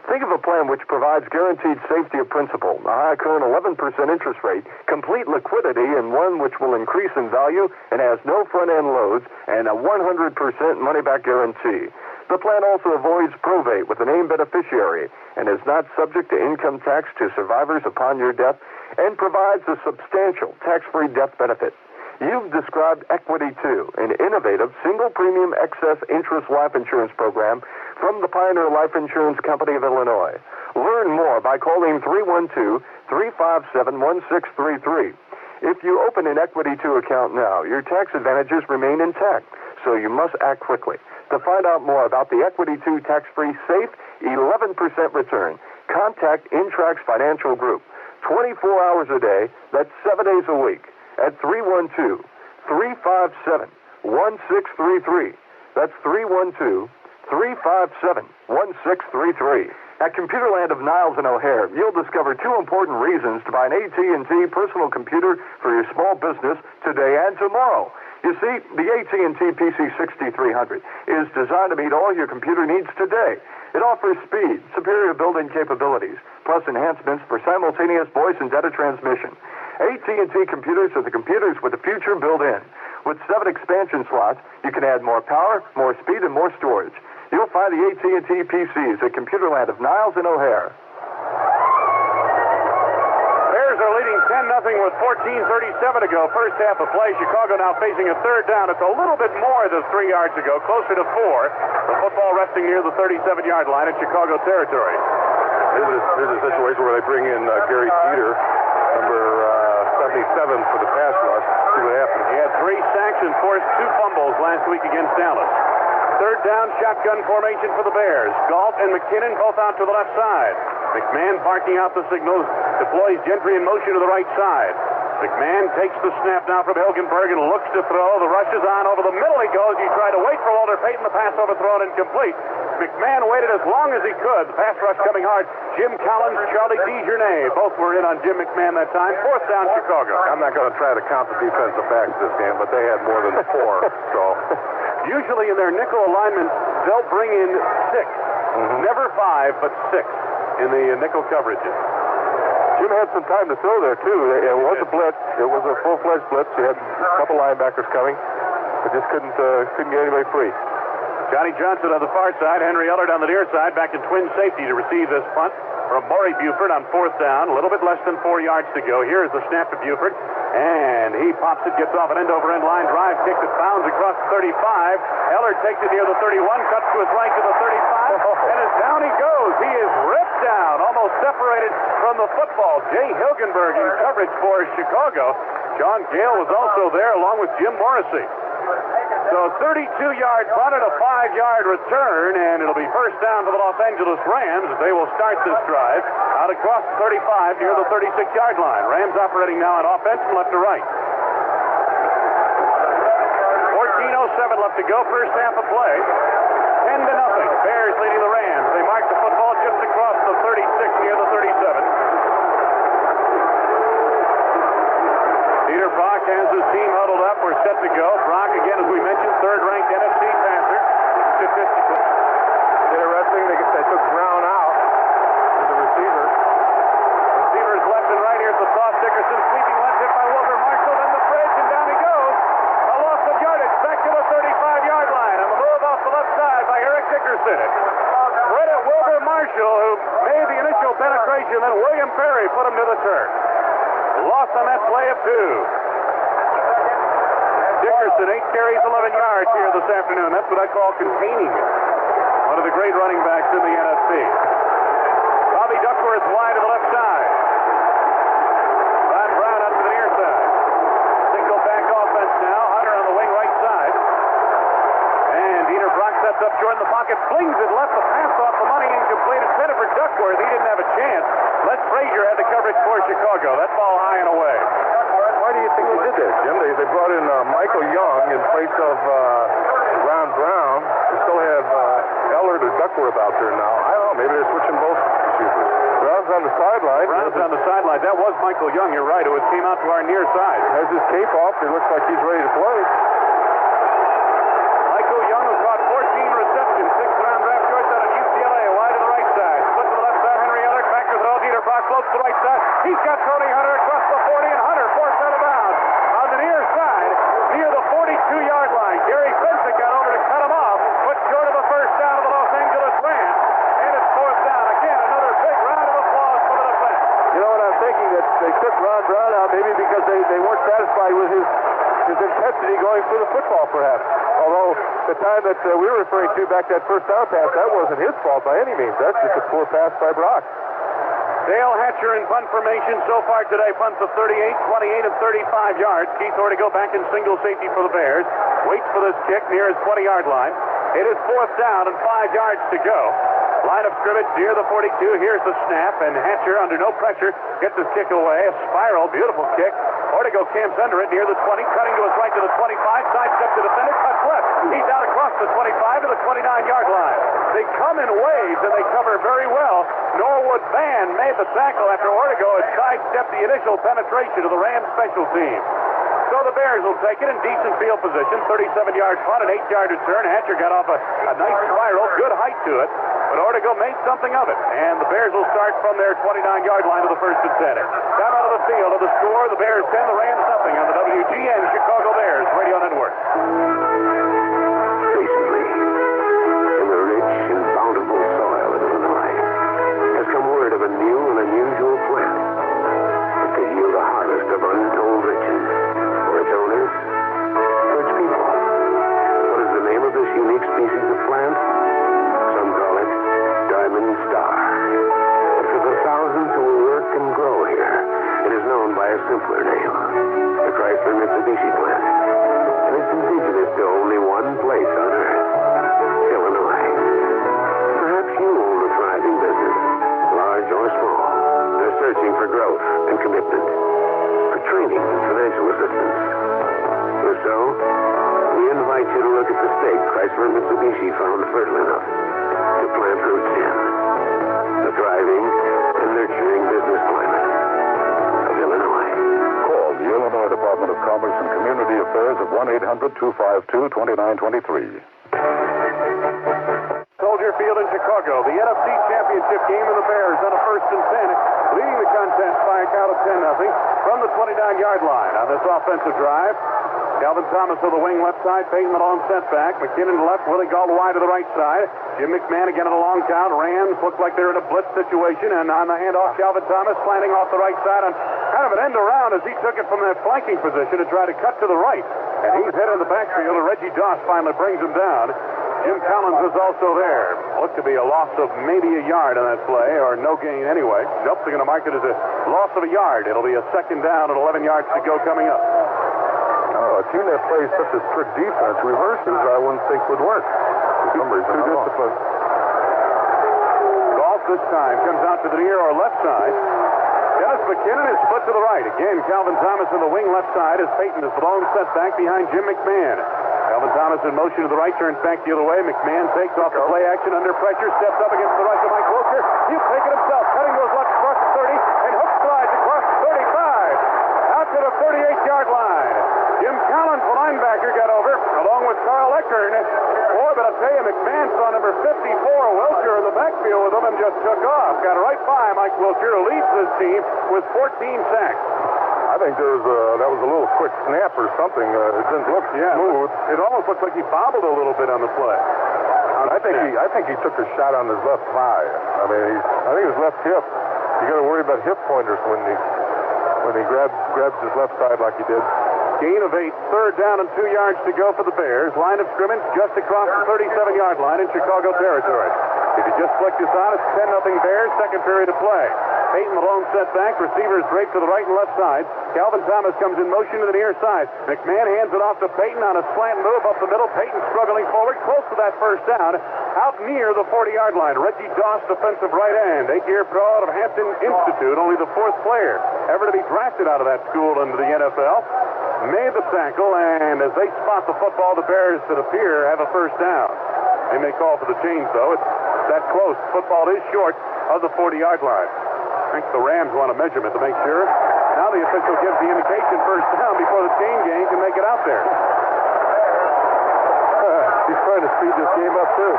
Think of a plan which provides guaranteed safety of principal, a high current 11% interest rate, complete liquidity, and one which will increase in value and has no front-end loads, and a 100% money-back guarantee. The plan also avoids probate with a named beneficiary and is not subject to income tax to survivors upon your death, and provides a substantial tax-free death benefit. You've described Equity 2, an innovative single-premium excess interest life insurance program from the Pioneer Life Insurance Company of Illinois. Learn more by calling 312-357-1633. If you open an Equity 2 account now, your tax advantages remain intact, so you must act quickly. To find out more about the Equity 2 tax-free, safe, 11% return, contact Intrax Financial Group. 24 hours a day, that's 7 days a week, at 312-357-1633. That's 312-357-1633. At Computerland of Niles and O'Hare, you'll discover 2 important reasons to buy an AT&T personal computer for your small business today and tomorrow. You see, the AT&T PC6300 is designed to meet all your computer needs today. It offers speed, superior built-in capabilities, plus enhancements for simultaneous voice and data transmission. AT&T computers are the computers with the future built in. With 7 expansion slots, you can add more power, more speed, and more storage. You'll find the AT&T PCs at Computerland of Niles and O'Hare. Bears are leading 10-0 with 14:37 to go. First half of play. Chicago now facing a 3rd down. It's a little bit more than 3 yards ago, closer to 4. The football resting near the 37-yard line in Chicago territory. Here's a situation where they bring in Gary Jeter, number 77 for the pass rush. See what happens. He had 3 sacks and forced 2 fumbles last week against Dallas. Third down shotgun formation for the Bears. Galt and McKinnon both out to the left side. McMahon barking out the signals, deploys Gentry in motion to the right side. McMahon takes the snap now from Hilgenberg and looks to throw. The rush is on. Over the middle he goes. He tried to wait for Walter Payton. The pass overthrown and incomplete. McMahon waited as long as he could. The pass rush coming hard. Jim Collins, Charlie DeJournay, both were in on Jim McMahon that time. Fourth down, Chicago. I'm not going to try to count the defensive backs this game, but they had more than 4. So usually in their nickel alignment, they'll bring in 6. Never 5, but 6 in the nickel coverages. Jim had some time to throw there, too. It was a blitz. It was a full-fledged blitz. He had a couple linebackers coming, but just couldn't get anybody free. Johnny Johnson on the far side. Henry Ellard on the near side. Back in twin safety to receive this punt from Maury Buford on fourth down. A little bit less than 4 yards to go. Here is the snap to Buford. And he pops it, gets off an end-over-end line drive, kick that bounds across the 35. Ellard takes it near the 31, cuts to his right to the 35, and as down he goes. He is ripped down, almost separated from the football. Jay Hilgenberg in coverage for Chicago. John Gale was also there along with Jim Morrissey. So 32-yard punt and a 5-yard return, and it'll be first down for the Los Angeles Rams as they will start this drive out across the 35 near the 36-yard line. Rams operating now on offense from left to right. 14:07 left to go, first half of play. 10-0. Bears leading the Rams. They mark the football just across the 36 near the 37. Peter Brock has his team huddled up. We're set to go. Brock, again, as we mentioned, third-ranked NFC passer, statistically. Interesting, they took Brown out as a receiver. Receivers left and right. Here's the toss. Dickerson sweeping left, hit by Wilbur Marshall. Then the bridge, and down he goes. A loss of yardage back to the 35-yard line. And the move off the left side by Eric Dickerson. Credit Wilbur Marshall, who made the initial penetration, then William Perry put him to the turf. Loss on that play of 2. Dickerson, 8 carries, 11 yards here this afternoon. That's what I call containing it. One of the great running backs in the NFC. Bobby Duckworth wide to the left side. Ron Brown out to the near side. Single back offense now. Hunter on the wing right side. And Dieter Brock sets up short in the pocket. Flings it left. The pass off the money incomplete. Intended for Duckworth. He didn't have a chance. Les Frazier had the coverage for Chicago. That ball high and away. Why do you think they did that, Jim? They brought in Michael Young in place of Ron Brown. They still have Ellard or Duckworth out there now. I don't know. Maybe they're switching both receivers. Brown's on the sideline. Brown's on the sideline. That was Michael Young. You're right. It came out to our near side. Has his cape off. It looks like he's ready to play. Michael Young has caught 14 receptions. 6th-round draft choice out of UCLA. Wide to the right side. Split to the left side. Henry Ellard back to throw. Dieter Brock floats to the right side. He's got Tony Hunter across the 40, and Hunter forced out of bounds. On the near side, near the 42-yard line. Gary Fensick got over to cut him off, but short of a first down of the Los Angeles Rams. And it's fourth down. Again, another big round of applause for the defense. You know what I'm thinking? That they took Ron Brown out maybe because they weren't satisfied with his intensity going for the football, perhaps. Although the time that we were referring to back that first down pass, that wasn't his fault by any means. That's just a poor pass by Brock. Dale Hatcher in punt formation so far today. Punts of 38, 28, and 35 yards. Keith Ortego back in single safety for the Bears. Waits for this kick near his 20-yard line. It is fourth down and 5 yards to go. Line of scrimmage near the 42. Here's the snap, and Hatcher, under no pressure, gets his kick away. A spiral, beautiful kick. Ortego camps under it near the 20, cutting to his right to the 25, sidestep to the defender, cuts left. He's out across the 25 to the 29-yard line. They come in waves, and they cover very well. Norwood Van made the tackle after Ortego had sidestepped the initial penetration of the Rams special team. So the Bears will take it in decent field position. 37-yard punt, an 8-yard return. Hatcher got off a nice spiral, good height to it. But Ortego made something of it. And the Bears will start from their 29-yard line to the first and 10. Down out of the field of the score, the Bears 10, the Rams nothing on the WGN Chicago Bears Radio Network. Recently, in the rich and bountiful soil of Illinois, has come word of a new and unusual plant that could yield a harvest of untold riches for its owners, for its people. What is the name of this unique species of plant? Some call it Diamond Star. But for the thousands who will work and grow here, it is known by a simpler name, the Chrysler Mitsubishi plant. And it's indigenous to only one place on Earth. 1-800-252-2923. Soldier Field in Chicago. The NFC Championship Game, and the Bears on a 1st and 10, leading the contest by a count of 10-0 from the 29-yard line on this offensive drive. Calvin Thomas to the wing left side, Peyton Malone setback, McKinnon to left, Willie Gault wide to the right side. Jim McMahon again at a long count. Rams look like they're in a blitz situation, and on the handoff, Calvin Thomas slanting off the right side on kind of an end around as he took it from that flanking position to try to cut to the right. And he's headed in the backfield, and Reggie Doss finally brings him down. Jim Collins was also there. Looked to be a loss of maybe a yard on that play, or no gain anyway. Nope, they're going to mark it as a loss of a yard. It'll be a 2nd down and 11 yards to go coming up. Oh, a team that plays such a strict defense, reverses, I wouldn't think would work. For some reason, too disciplined. Golf this time comes out to the near or left side. Dennis McKinnon is split to the right. Again, Calvin Thomas in the wing left side as Peyton is blown set back behind Jim McMahon. Calvin Thomas in motion to the right, turns back the other way. McMahon takes off the play action under pressure, steps up against the right of Mike Wilcher. He'll take it himself, cutting those left across the 30, and hook slides across the 35. Out to the 38-yard line. Jim Collins, the linebacker, got over, along with Carl Eckern. Boy, but I'll tell you, McMahon saw number 54, Wilcher, in the backfield with him and just took off. Got right by Mike Wilcher, who leads this team with 14 sacks. I think that was a little quick snap or something. It didn't look smooth. It almost looks like he bobbled a little bit on the play. I think he took a shot on his left thigh. I think his left hip. You got to worry about hip pointers when he grabs his left side like he did. Gain of 8, 3rd down and 2 yards to go for the Bears. Line of scrimmage just across the 37-yard line in Chicago territory. If you just flick this on, it's 10-0 Bears, 2nd period of play. Peyton Malone set back, receivers draped to the right and left side. Calvin Thomas comes in motion to the near side. McMahon hands it off to Peyton on a slant move up the middle. Peyton struggling forward, close to that 1st down, out near the 40-yard line. Reggie Doss, defensive right end, 8-year pro out of Hampton Institute, only the 4th player ever to be drafted out of that school into the NFL. Made the tackle, and as they spot the football, the Bears, it appear, have a 1st down. They may call for the change, though. It's that close. Football is short of the 40-yard line. I think the Rams want a measurement to make sure. Now the official gives the indication 1st down before the chain gang can make it out there. He's trying to speed this game up, too.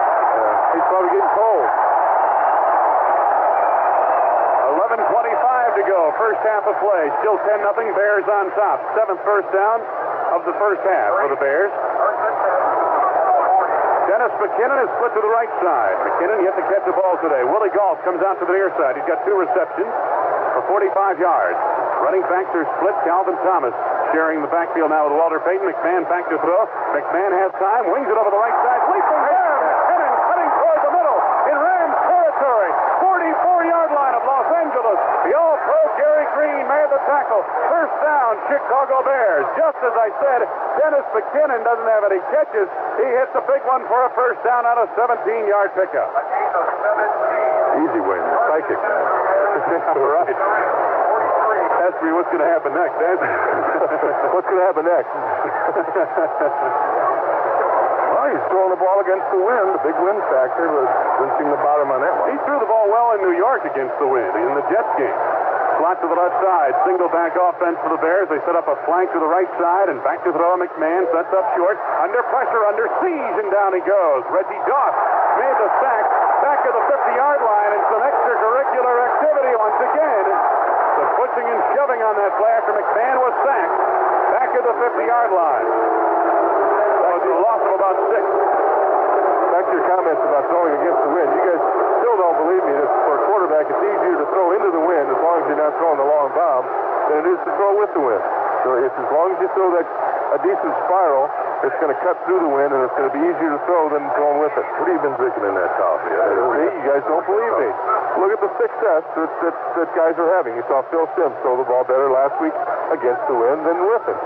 He's probably getting cold. 11:25 to go. 1st half of play. Still 10-0. Bears on top. 7th 1st down of the 1st half for the Bears. Dennis McKinnon is split to the right side. McKinnon yet to catch the ball today. Willie Gault comes out to the near side. He's got 2 receptions for 45 yards. Running backs are split. Calvin Thomas sharing the backfield now with Walter Payton. McMahon back to throw. McMahon has time. Wings it over the right side. Leaping there. McKinnon cutting toward the middle in Rams territory. 44-yard line of Los Angeles. The All-Pro Gary Green made the tackle. 1st down, Chicago Bears. Just as I said, Dennis McKinnon doesn't have any catches. He hits a big one for a 1st down on a 17-yard pickup. Easy win. Psychic. Right. Ask me what's going to happen next, Ed. What's going to happen next? Well, he's throwing the ball against the wind. The big wind factor was wrenching the bottom on that one. He threw the ball well in New York against the wind in the Jets game. Slot to the left side. Single back offense for the Bears. They set up a flank to the right side and back to throw. McMahon sets up short. Under pressure, under siege, and down he goes. Reggie Doss made the sack back to the 50-yard line, and some extracurricular activity once again. The pushing and shoving on that play after McMahon was sacked back to the 50-yard line. That was a loss of about 6. Back to your comments about throwing against the wind. You guys still don't believe me that for a quarterback it's easier to throw into the wind as long as you're not throwing the long bomb than it is to throw with the wind. So it's as long as you throw that a decent spiral, it's going to cut through the wind and it's going to be easier to throw than throwing with it. What have you been drinking in that coffee? See, you guys don't believe me. Look at the success that guys are having. You saw Phil Simms throw the ball better last week against the wind than with it.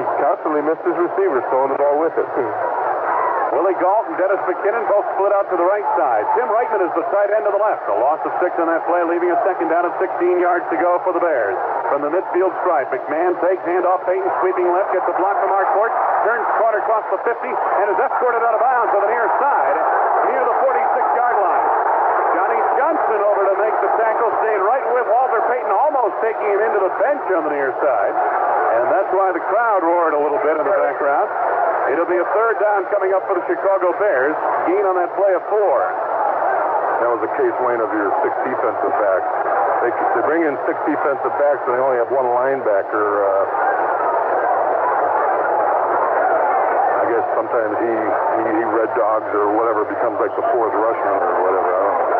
He constantly missed his receivers throwing the ball with it. Willie Gault and Dennis McKinnon both split out to the right side. Tim Reitman is the tight end to the left. A loss of 6 on that play, leaving a 2nd down and 16 yards to go for the Bears. From the midfield stripe, McMahon takes handoff. Peyton sweeping left, gets a block from Harcourt, turns corner across the 50, and is escorted out of bounds to the near side, near the 46-yard line. Johnny Johnson over to make the tackle, stayed right with Walter Payton, almost taking him into the bench on the near side. And that's why the crowd roared a little bit in the background. It'll be a third down coming up for the Chicago Bears. Gain on that play of 4. That was the case, Wayne, of your 6 defensive backs. They bring in 6 defensive backs, and they only have 1 linebacker. I guess sometimes he red dogs or whatever, becomes like the 4th rushman or whatever. I don't know.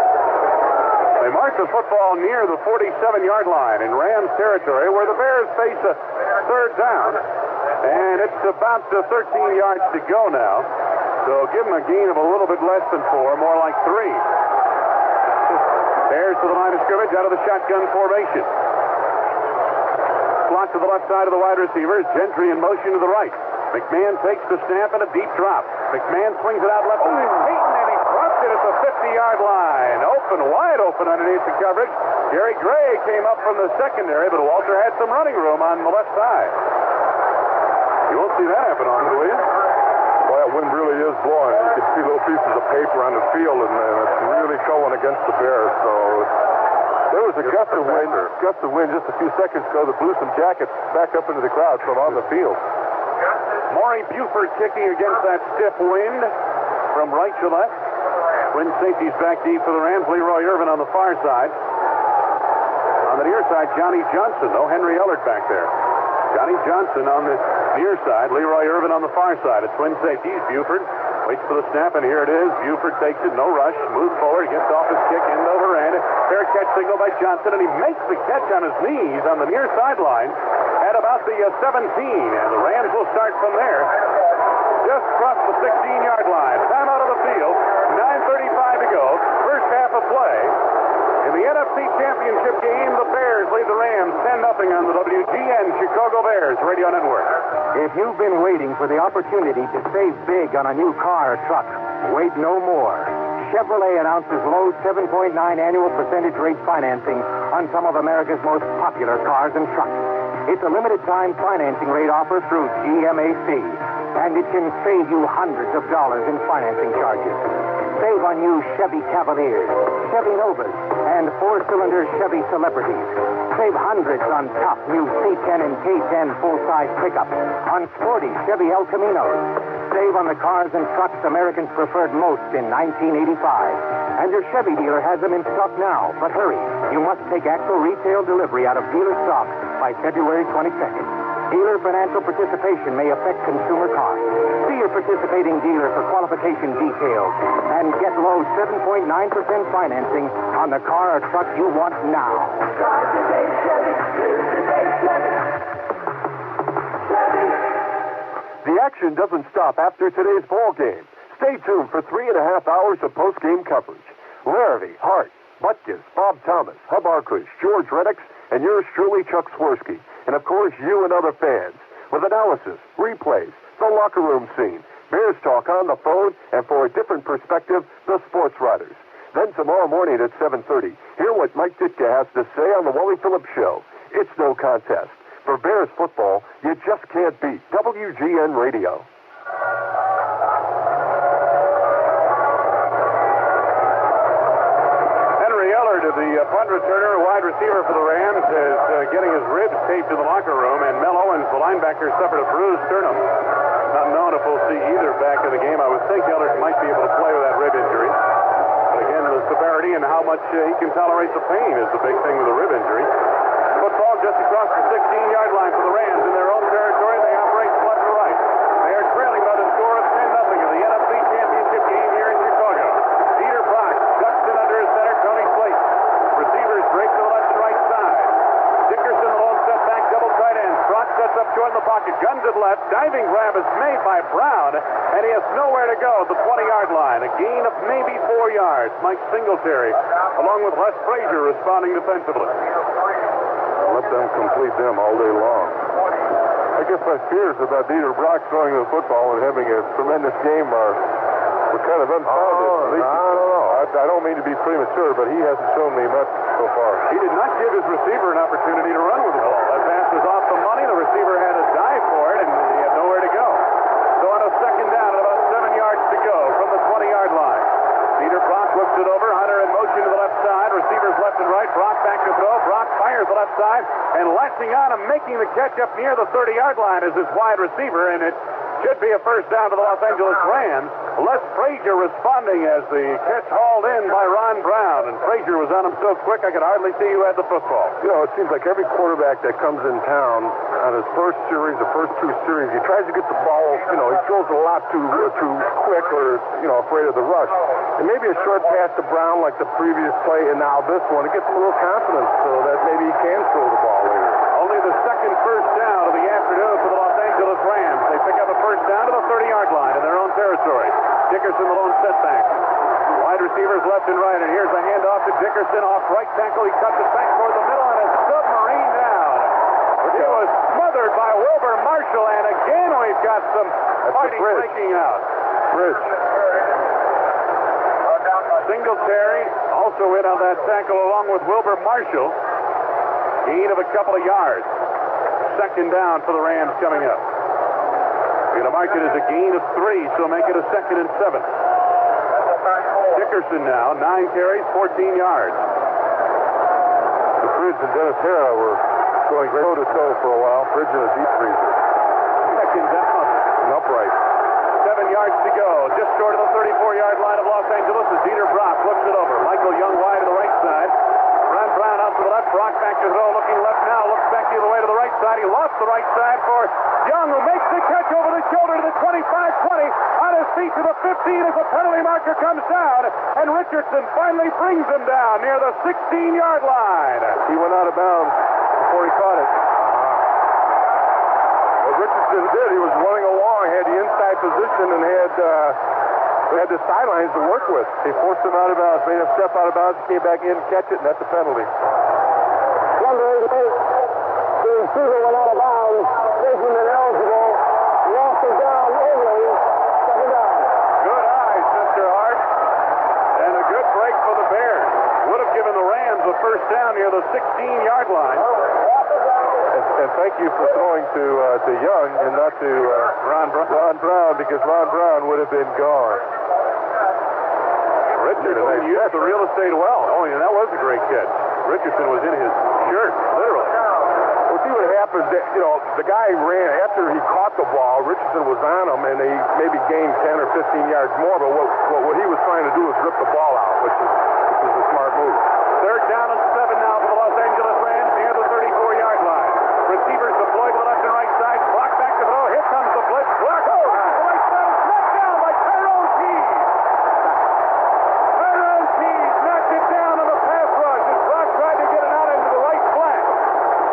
They mark the football near the 47-yard line in Rams territory, where the Bears face a third down. And it's about 13 yards to go now. So give them a gain of a little bit less than 4, more like 3. Bears to the line of scrimmage out of the shotgun formation. Slot to the left side of the wide receivers. Gentry in motion to the right. McMahon takes the snap and a deep drop. McMahon swings it out left to Peyton, and he drops it at the 50-yard line. Wide open underneath the coverage. Gary Gray came up from the secondary, but Walter had some running room on the left side. You won't see that happen on, will you? Boy, that wind really is blowing. You can see little pieces of paper on the field, and it's really going against the Bears. So there was a gust of wind just a few seconds ago that blew some jackets back up into the crowd from on the field. Maury Buford kicking against that stiff wind from right to left. Twin safeties back deep for the Rams. Leroy Irvin on the far side. On the near side, Johnny Johnson. No Henry Ellard back there. Johnny Johnson on the near side. Leroy Irvin on the far side. At twin safeties, Buford waits for the snap, and here it is. Buford takes it, no rush. Moves forward, gets off his kick, end over end. Fair catch signal by Johnson, and he makes the catch on his knees on the near sideline at about the 17, and the Rams will start from there. Just crossed the 16-yard line. Time out of the field. 9:35 to go. First half of play. In the NFC Championship Game, the Bears lead the Rams 10-0 on the WGN Chicago Bears Radio Network. If you've been waiting for the opportunity to save big on a new car or truck, wait no more. Chevrolet announces low 7.9 annual percentage rate financing on some of America's most popular cars and trucks. It's a limited-time financing rate offer through GMAC, and it can save you hundreds of dollars in financing charges. Save on new Chevy Cavaliers, Chevy Novas, and 4-cylinder Chevy Celebrities. Save hundreds on top new C10 and K10 full-size pickups, on sporty Chevy El Caminos. Save on the cars and trucks Americans preferred most in 1985. And your Chevy dealer has them in stock now. But hurry, you must take actual retail delivery out of dealer stock by February 22nd. Dealer financial participation may affect consumer costs. See your participating dealer for qualification details and get low 7.9% financing on the car or truck you want now. The action doesn't stop after today's ball game. Stay tuned for 3.5 hours of post-game coverage. Larrabee, Hart, Butkus, Bob Thomas, Hub Arkush, George Reddix, and yours truly, Chuck Swirsky. And, of course, you and other fans. With analysis, replays, the locker room scene, Bears talk on the phone, and for a different perspective, the sports writers. Then tomorrow morning at 7:30, hear what Mike Ditka has to say on the Wally Phillips Show. It's no contest. For Bears football, you just can't beat WGN Radio. The punt returner, wide receiver for the Rams, is getting his ribs taped in the locker room, and Mel Owens, the linebacker, suffered a bruised sternum. Not known if we'll see either back in the game. I would think Ellert might be able to play with that rib injury. But again, the severity and how much he can tolerate the pain is the big thing with a rib injury. Football just across the 16-yard line for the Rams in their own territory. They operate left to right. They are trailing by the score of 10-0 in the NFC Championship Game here in Chicago. Peter Brock ducks in under his center, Tony Slate. Receivers break to the left and right side. Dickerson, the lone setback, double tight end. Brock sets up short in the pocket, guns it left. Diving grab is made by Brown, and he has nowhere to go at the 20-yard line. A gain of maybe 4 yards. Mike Singletary, along with Les Frazier, responding defensively. Let them complete them all day long. I guess my fears about Dieter Brock throwing the football and having a tremendous game are kind of unfounded. I don't know. I don't mean to be premature, but he hasn't shown me much so far. He did not give his receiver an opportunity to run with the ball. That pass was off the money. The receiver had to dive for it, and he had nowhere to go. So on a second down, at about 7 yards to go from the 20-yard line, Leader Brock looks it over. Hunter in motion to the left side. Receivers left and right. Brock back to throw. Brock fires the left side. And latching on and making the catch up near the 30-yard line is his wide receiver. And it should be a first down to the Los Angeles Rams. Les Frazier responding as the catch hauled in by Ron Brown. And Frazier was on him so quick I could hardly see who had the football. You know, it seems like every quarterback that comes in town on his first series, the first two series, he tries to get the ball, you know, he throws a lot too quick or, you know, afraid of the rush. And maybe a short pass to Brown like the previous play and now this one, it gets him a little confidence so that maybe he can throw the ball later. Only the second first down of the afternoon for the Los Angeles Rams. They pick up a first down to the 30-yard line in their own territory. Dickerson, the lone setback. Wide receivers left and right, and here's a handoff to Dickerson off right tackle. He cuts it back toward the middle, and a submarine down. He was smothered by Wilbur Marshall, and again we've got some fighting breaking out. Bridge. Singletary also in on that tackle along with Wilbur Marshall. Gain of a couple of yards. Second down for the Rams coming up. We're going to mark it as a gain of 3, so make it a 2nd and 7. Dickerson now, 9 carries, 14 yards. The Bridge and Dennis Hara were going toe-to-toe for a while. Bridge in a deep freezer. Second down. An upright. 7 yards to go. Just short of the 34-yard line of Los Angeles as Dieter Brock looks it over. Michael Young wide to the right side. Ron Brown out to the left. Brock back to throw, looking left now. Looks back the other way to the right side. He lost the right side for Young, who makes the catch over the shoulder to the 25-20. On his feet to the 15 as the penalty marker comes down. And Richardson finally brings him down near the 16-yard line. He went out of bounds before he caught it. What Richardson did, he was running along, had the inside position, and had the sidelines to work with. They forced him out of bounds, made him step out of bounds, came back in, catch it, and that's a penalty. Number 88, the receiver went out of bounds, making it eligible. Lost it down early. Second down. Good eyes, Mr. Hart. And a good break for the Bears. Would have given the Rams a first down near the 16-yard line. And thank you for throwing to Young and not to Ron Brown, because Ron Brown would have been gone. Richardson used the real estate well. Oh, yeah, that was a great catch. Richardson was in his shirt, literally. Well, see what happens, you know, the guy ran, after he caught the ball, Richardson was on him, and they maybe gained 10 or 15 yards more, but what he was trying to do was rip the ball out, which is a smart move. Third down and 7 now for the Los Angeles Rams near the 34-yard line. Receivers deployed to the left and right side. Brock back to throw. Here comes the blitz. Brock over the right side is knocked down by Tyrone Keys. Tyrone Keys knocked it down on the pass rush as Brock tried to get it out into the right flat.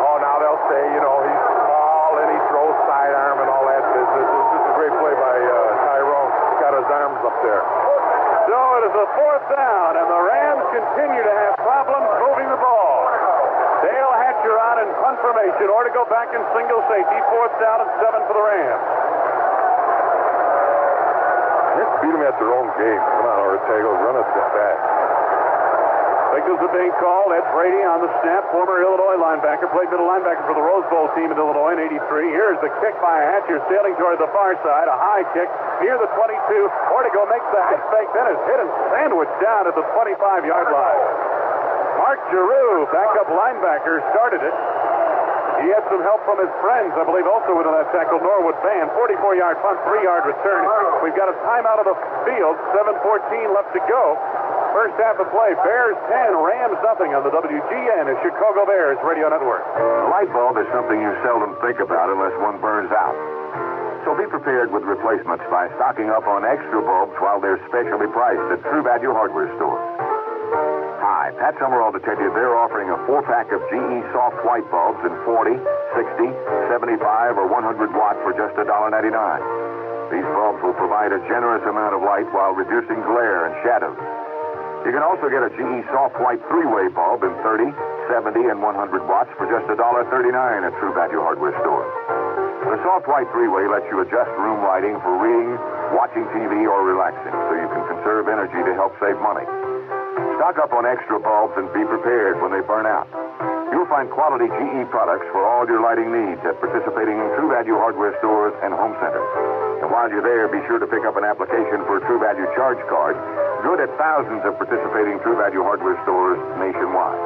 Oh, now they'll say, you know, he's small and he throws sidearm and all that business. It was just a great play by Tyrone. He got his arms up there. So it is a 4th down, and the Rams continue to have problems moving the ball. Dale Hatcher out in punt formation, or to go back in single safety. 4th down and 7 for the Rams. Let's beat them at their own game. Come on, Ortega, run us back. Signals are being called. Ed Brady on the snap, former Illinois linebacker, played middle linebacker for the Rose Bowl team in Illinois in '83. Here's the kick by Hatcher, sailing toward the far side, a high kick near the 22. Ortega makes the half fake, then is hit and sandwiched down at the 25-yard line. Mark Giroux, backup linebacker, started it. He had some help from his friends, I believe, also with that tackle, Norwood Band. 44-yard punt, 3-yard return. We've got a timeout of the field, 7:14 left to go. First half of play, Bears 10, Rams nothing on the WGN and Chicago Bears Radio Network. A light bulb is something you seldom think about unless one burns out. So be prepared with replacements by stocking up on extra bulbs while they're specially priced at True Value Hardware stores. Hi, Pat Summerall to tell you they're offering a 4-pack of GE soft white bulbs in 40, 60, 75, or 100 watt for just $1.99. These bulbs will provide a generous amount of light while reducing glare and shadows. You can also get a GE soft white 3-way bulb in 30, 70, and 100 watts for just $1.39 at True Value Hardware stores. The soft white 3-way lets you adjust room lighting for reading, watching TV, or relaxing, so you can conserve energy to help save money. Stock up on extra bulbs and be prepared when they burn out. You'll find quality GE products for all your lighting needs at participating True Value Hardware stores and home centers. And while you're there, be sure to pick up an application for a True Value charge card. Good at thousands of participating True Value hardware stores nationwide.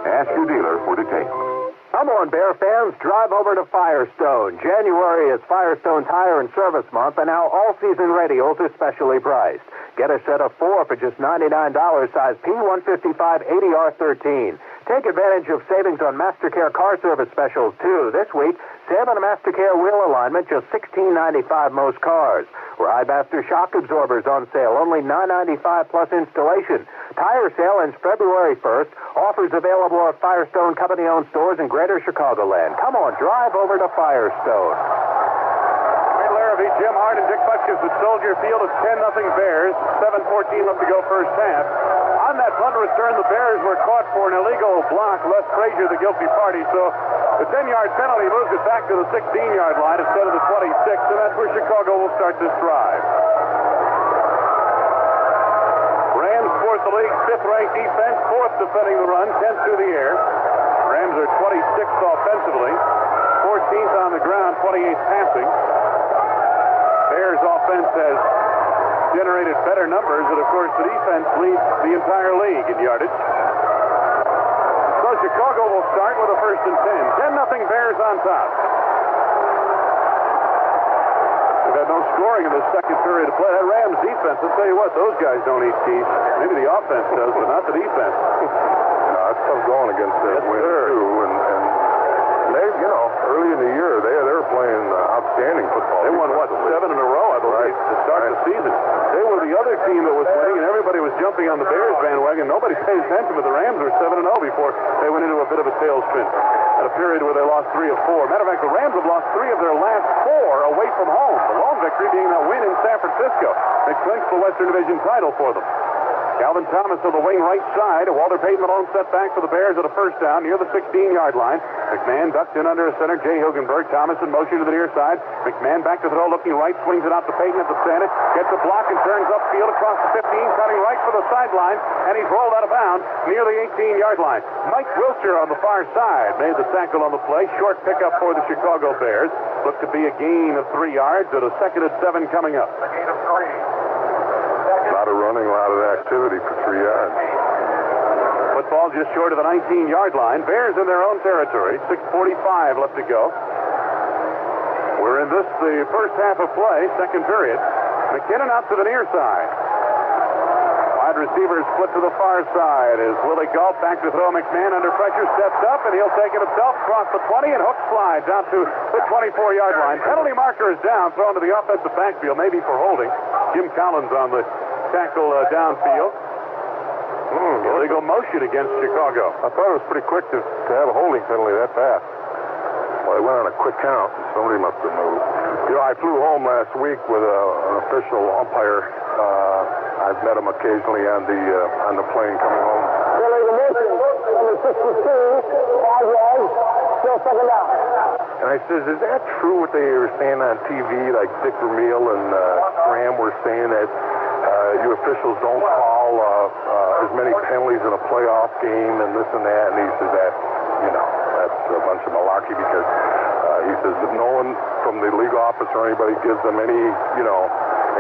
Ask your dealer for details. Come on, Bear fans, drive over to Firestone. January is Firestone Tire and Service Month, and now all-season radials are specially priced. Get a set of 4 for just $99, size P155 ADR13. Take advantage of savings on MasterCare car service specials, too. This week, save on a MasterCare wheel alignment, just $16.95 most cars. Ridebuster shock absorbers on sale, only $9.95 plus installation. Tire sale ends February 1st. Offers available at Firestone company-owned stores in Greater Chicagoland. Come on, drive over to Firestone. Wayne Larrabee, Jim Hart, and Dick Butkus at Soldier Field. It's 10-0 Bears. 7:14 left to go first half. On that punt return, the Bears were caught for an illegal block. Les Frazier, the guilty party. So the 10-yard penalty moves it back to the 16-yard line instead of the 26, and that's where Chicago will start this drive. Rams fourth the league, fifth-ranked defense, fourth defending the run, 10th through the air. Rams are 26th offensively, 14th on the ground, 28th passing. Bears offense has generated better numbers, and of course the defense leads the entire league in yardage. So Chicago will start with a 1st and 10. 10-0 Bears on top. We've had no scoring in the second period of play. That Rams defense, I'll tell you what, those guys don't eat cheese. Maybe the offense does, but not the defense. No, it's tough going against that win, too. And they, early in the year, they were playing outstanding football. They won, 7 in a row, I believe, to start the season. They were the other team that was winning, and everybody was jumping on the Bears bandwagon. Nobody paid attention, but the Rams were 7-0 before they went into a bit of a tailspin at a period where they lost 3 of 4. Matter of fact, the Rams have lost 3 of their last 4 away from home. The lone victory being that win in San Francisco. They clinched the Western Division title for them. Calvin Thomas to the wing right side. Walter Payton Malone set back for the Bears at a first down near the 16-yard line. McMahon ducked in under a center. Jay Hugenberg. Thomas in motion to the near side. McMahon back to throw, looking right, swings it out to Payton at the center. Gets a block and turns upfield across the 15, cutting right for the sideline, and he's rolled out of bounds near the 18-yard line. Mike Wiltshire on the far side made the tackle on the play. Short pickup for the Chicago Bears. Looked to be a gain of 3 yards at a 2nd and 7 coming up. A lot of running, a lot of activity for 3 yards. Football just short of the 19-yard line. Bears in their own territory. 6:45 left to go. We're in the first half of play, second period. McKinnon out to the near side. Wide receivers split to the far side as Willie Galt back to throw. McMahon under pressure, steps up, and he'll take it himself across the 20 and hook slides out to the 24-yard line. Penalty marker is down, thrown to the offensive backfield, maybe for holding. Jim Collins on the tackle downfield. Illegal motion against Chicago. I thought it was pretty quick to have a holding penalty that fast. Well, they went on a quick count. Somebody must have moved. I flew home last week with an official umpire. I've met him occasionally on the plane coming home. Illegal motion, number 62, 5 yards, still second down. And I says, is that true what they were saying on TV? Like Dick Vermeil and Graham were saying that you officials don't call as many penalties in a playoff game and this and that. And he says that's a bunch of malarkey because he says that no one from the league office or anybody gives them any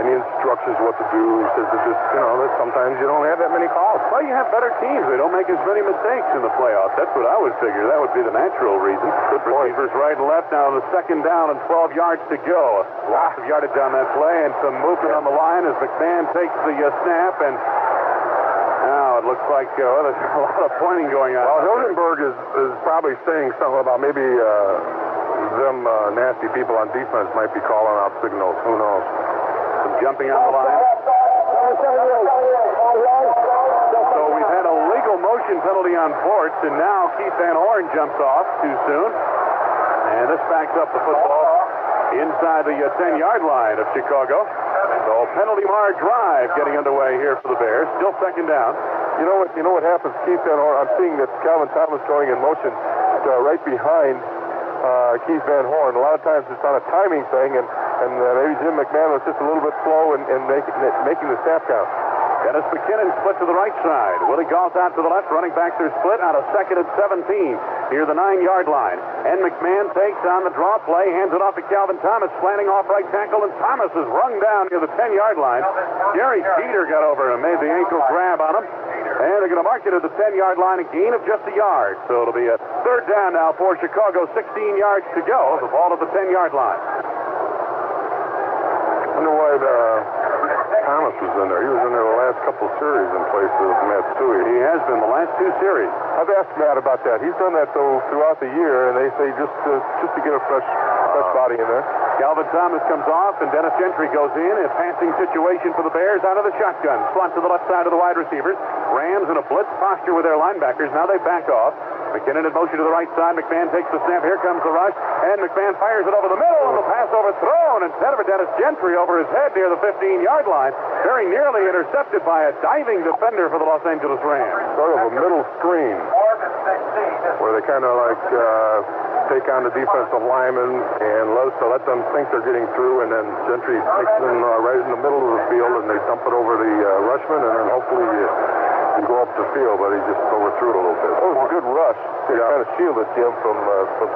instructions what to do. He says that just, that sometimes you don't have that many calls. Well, you have better teams. They don't make as many mistakes in the playoffs. That's what I would figure. That would be the natural reason. Good receivers right and left now on the 2nd down and 12 yards to go. Lots of yardage on that play and some movement on the line as McMahon takes the snap, and now it looks like there's a lot of pointing going on. Well, Hildenberg is probably saying something about maybe them nasty people on defense might be calling out signals. Who knows? Some jumping on the line. So we've had a legal motion penalty on Bortz, and now Keith Van Horn jumps off too soon. And this backs up the football inside the 10-yard line of Chicago. So penalty mark drive getting underway here for the Bears. Still 2nd down. You know what happens, Keith Van Horn? I'm seeing that Calvin Thomas going in motion right behind Keith Van Horn. A lot of times it's on a timing thing, and maybe Jim McMahon was just a little bit slow in making the snap count. Dennis McKinnon split to the right side. Willie Galt out to the left. Running backs are split out of second and 17 near the 9-yard line. And McMahon takes on the draw play, hands it off to Calvin Thomas, slanting off right tackle, and Thomas is rung down near the 10-yard line. Gary Jeter got over and made the ankle grab on him. And they're going to mark it at the 10-yard line, a gain of just a yard. So it'll be a third down now for Chicago, 16 yards to go. The ball at the 10-yard line. I wonder why Thomas was in there. He was in there the last couple of series in place of Matsui. He has been the last 2 series. I've asked Matt about that. He's done that, though, throughout the year, and they say just to get a fresh body in there. Calvin Thomas comes off, and Dennis Gentry goes in. A passing situation for the Bears out of the shotgun. Slot to the left side of the wide receivers. Rams in a blitz posture with their linebackers. Now they back off. McKinnon in motion to the right side. McMahon takes the snap. Here comes the rush. And McMahon fires it over the middle, and the pass overthrown. Instead of a Dennis Gentry over his head near the 15-yard line. Very nearly intercepted by a diving defender for the Los Angeles Rams. Sort of a middle screen where they kind of like take on the defensive linemen and let them think they're getting through, and then Gentry takes them right in the middle of the field, and they dump it over the rushman, and then hopefully you go up the field, but he just overthrew it a little bit. That was a good rush. It kind of shielded him from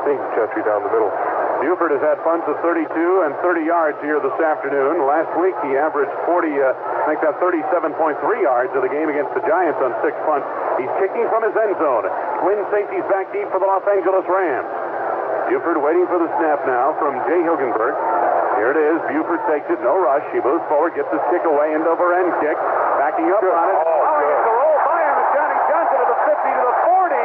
seeing Gentry down the middle. Buford has had punts of 32 and 30 yards here this afternoon. Last week he averaged 37.3 yards of the game against the Giants on 6 punts. He's kicking from his end zone. Twin safeties back deep for the Los Angeles Rams. Buford waiting for the snap now from Jay Hilgenberg. Here it is. Buford takes it. No rush. He moves forward, gets his kick away, end-over-end kick. Backing up on it. It's a roll by him. It's Johnny Johnson to the 50 to the 40.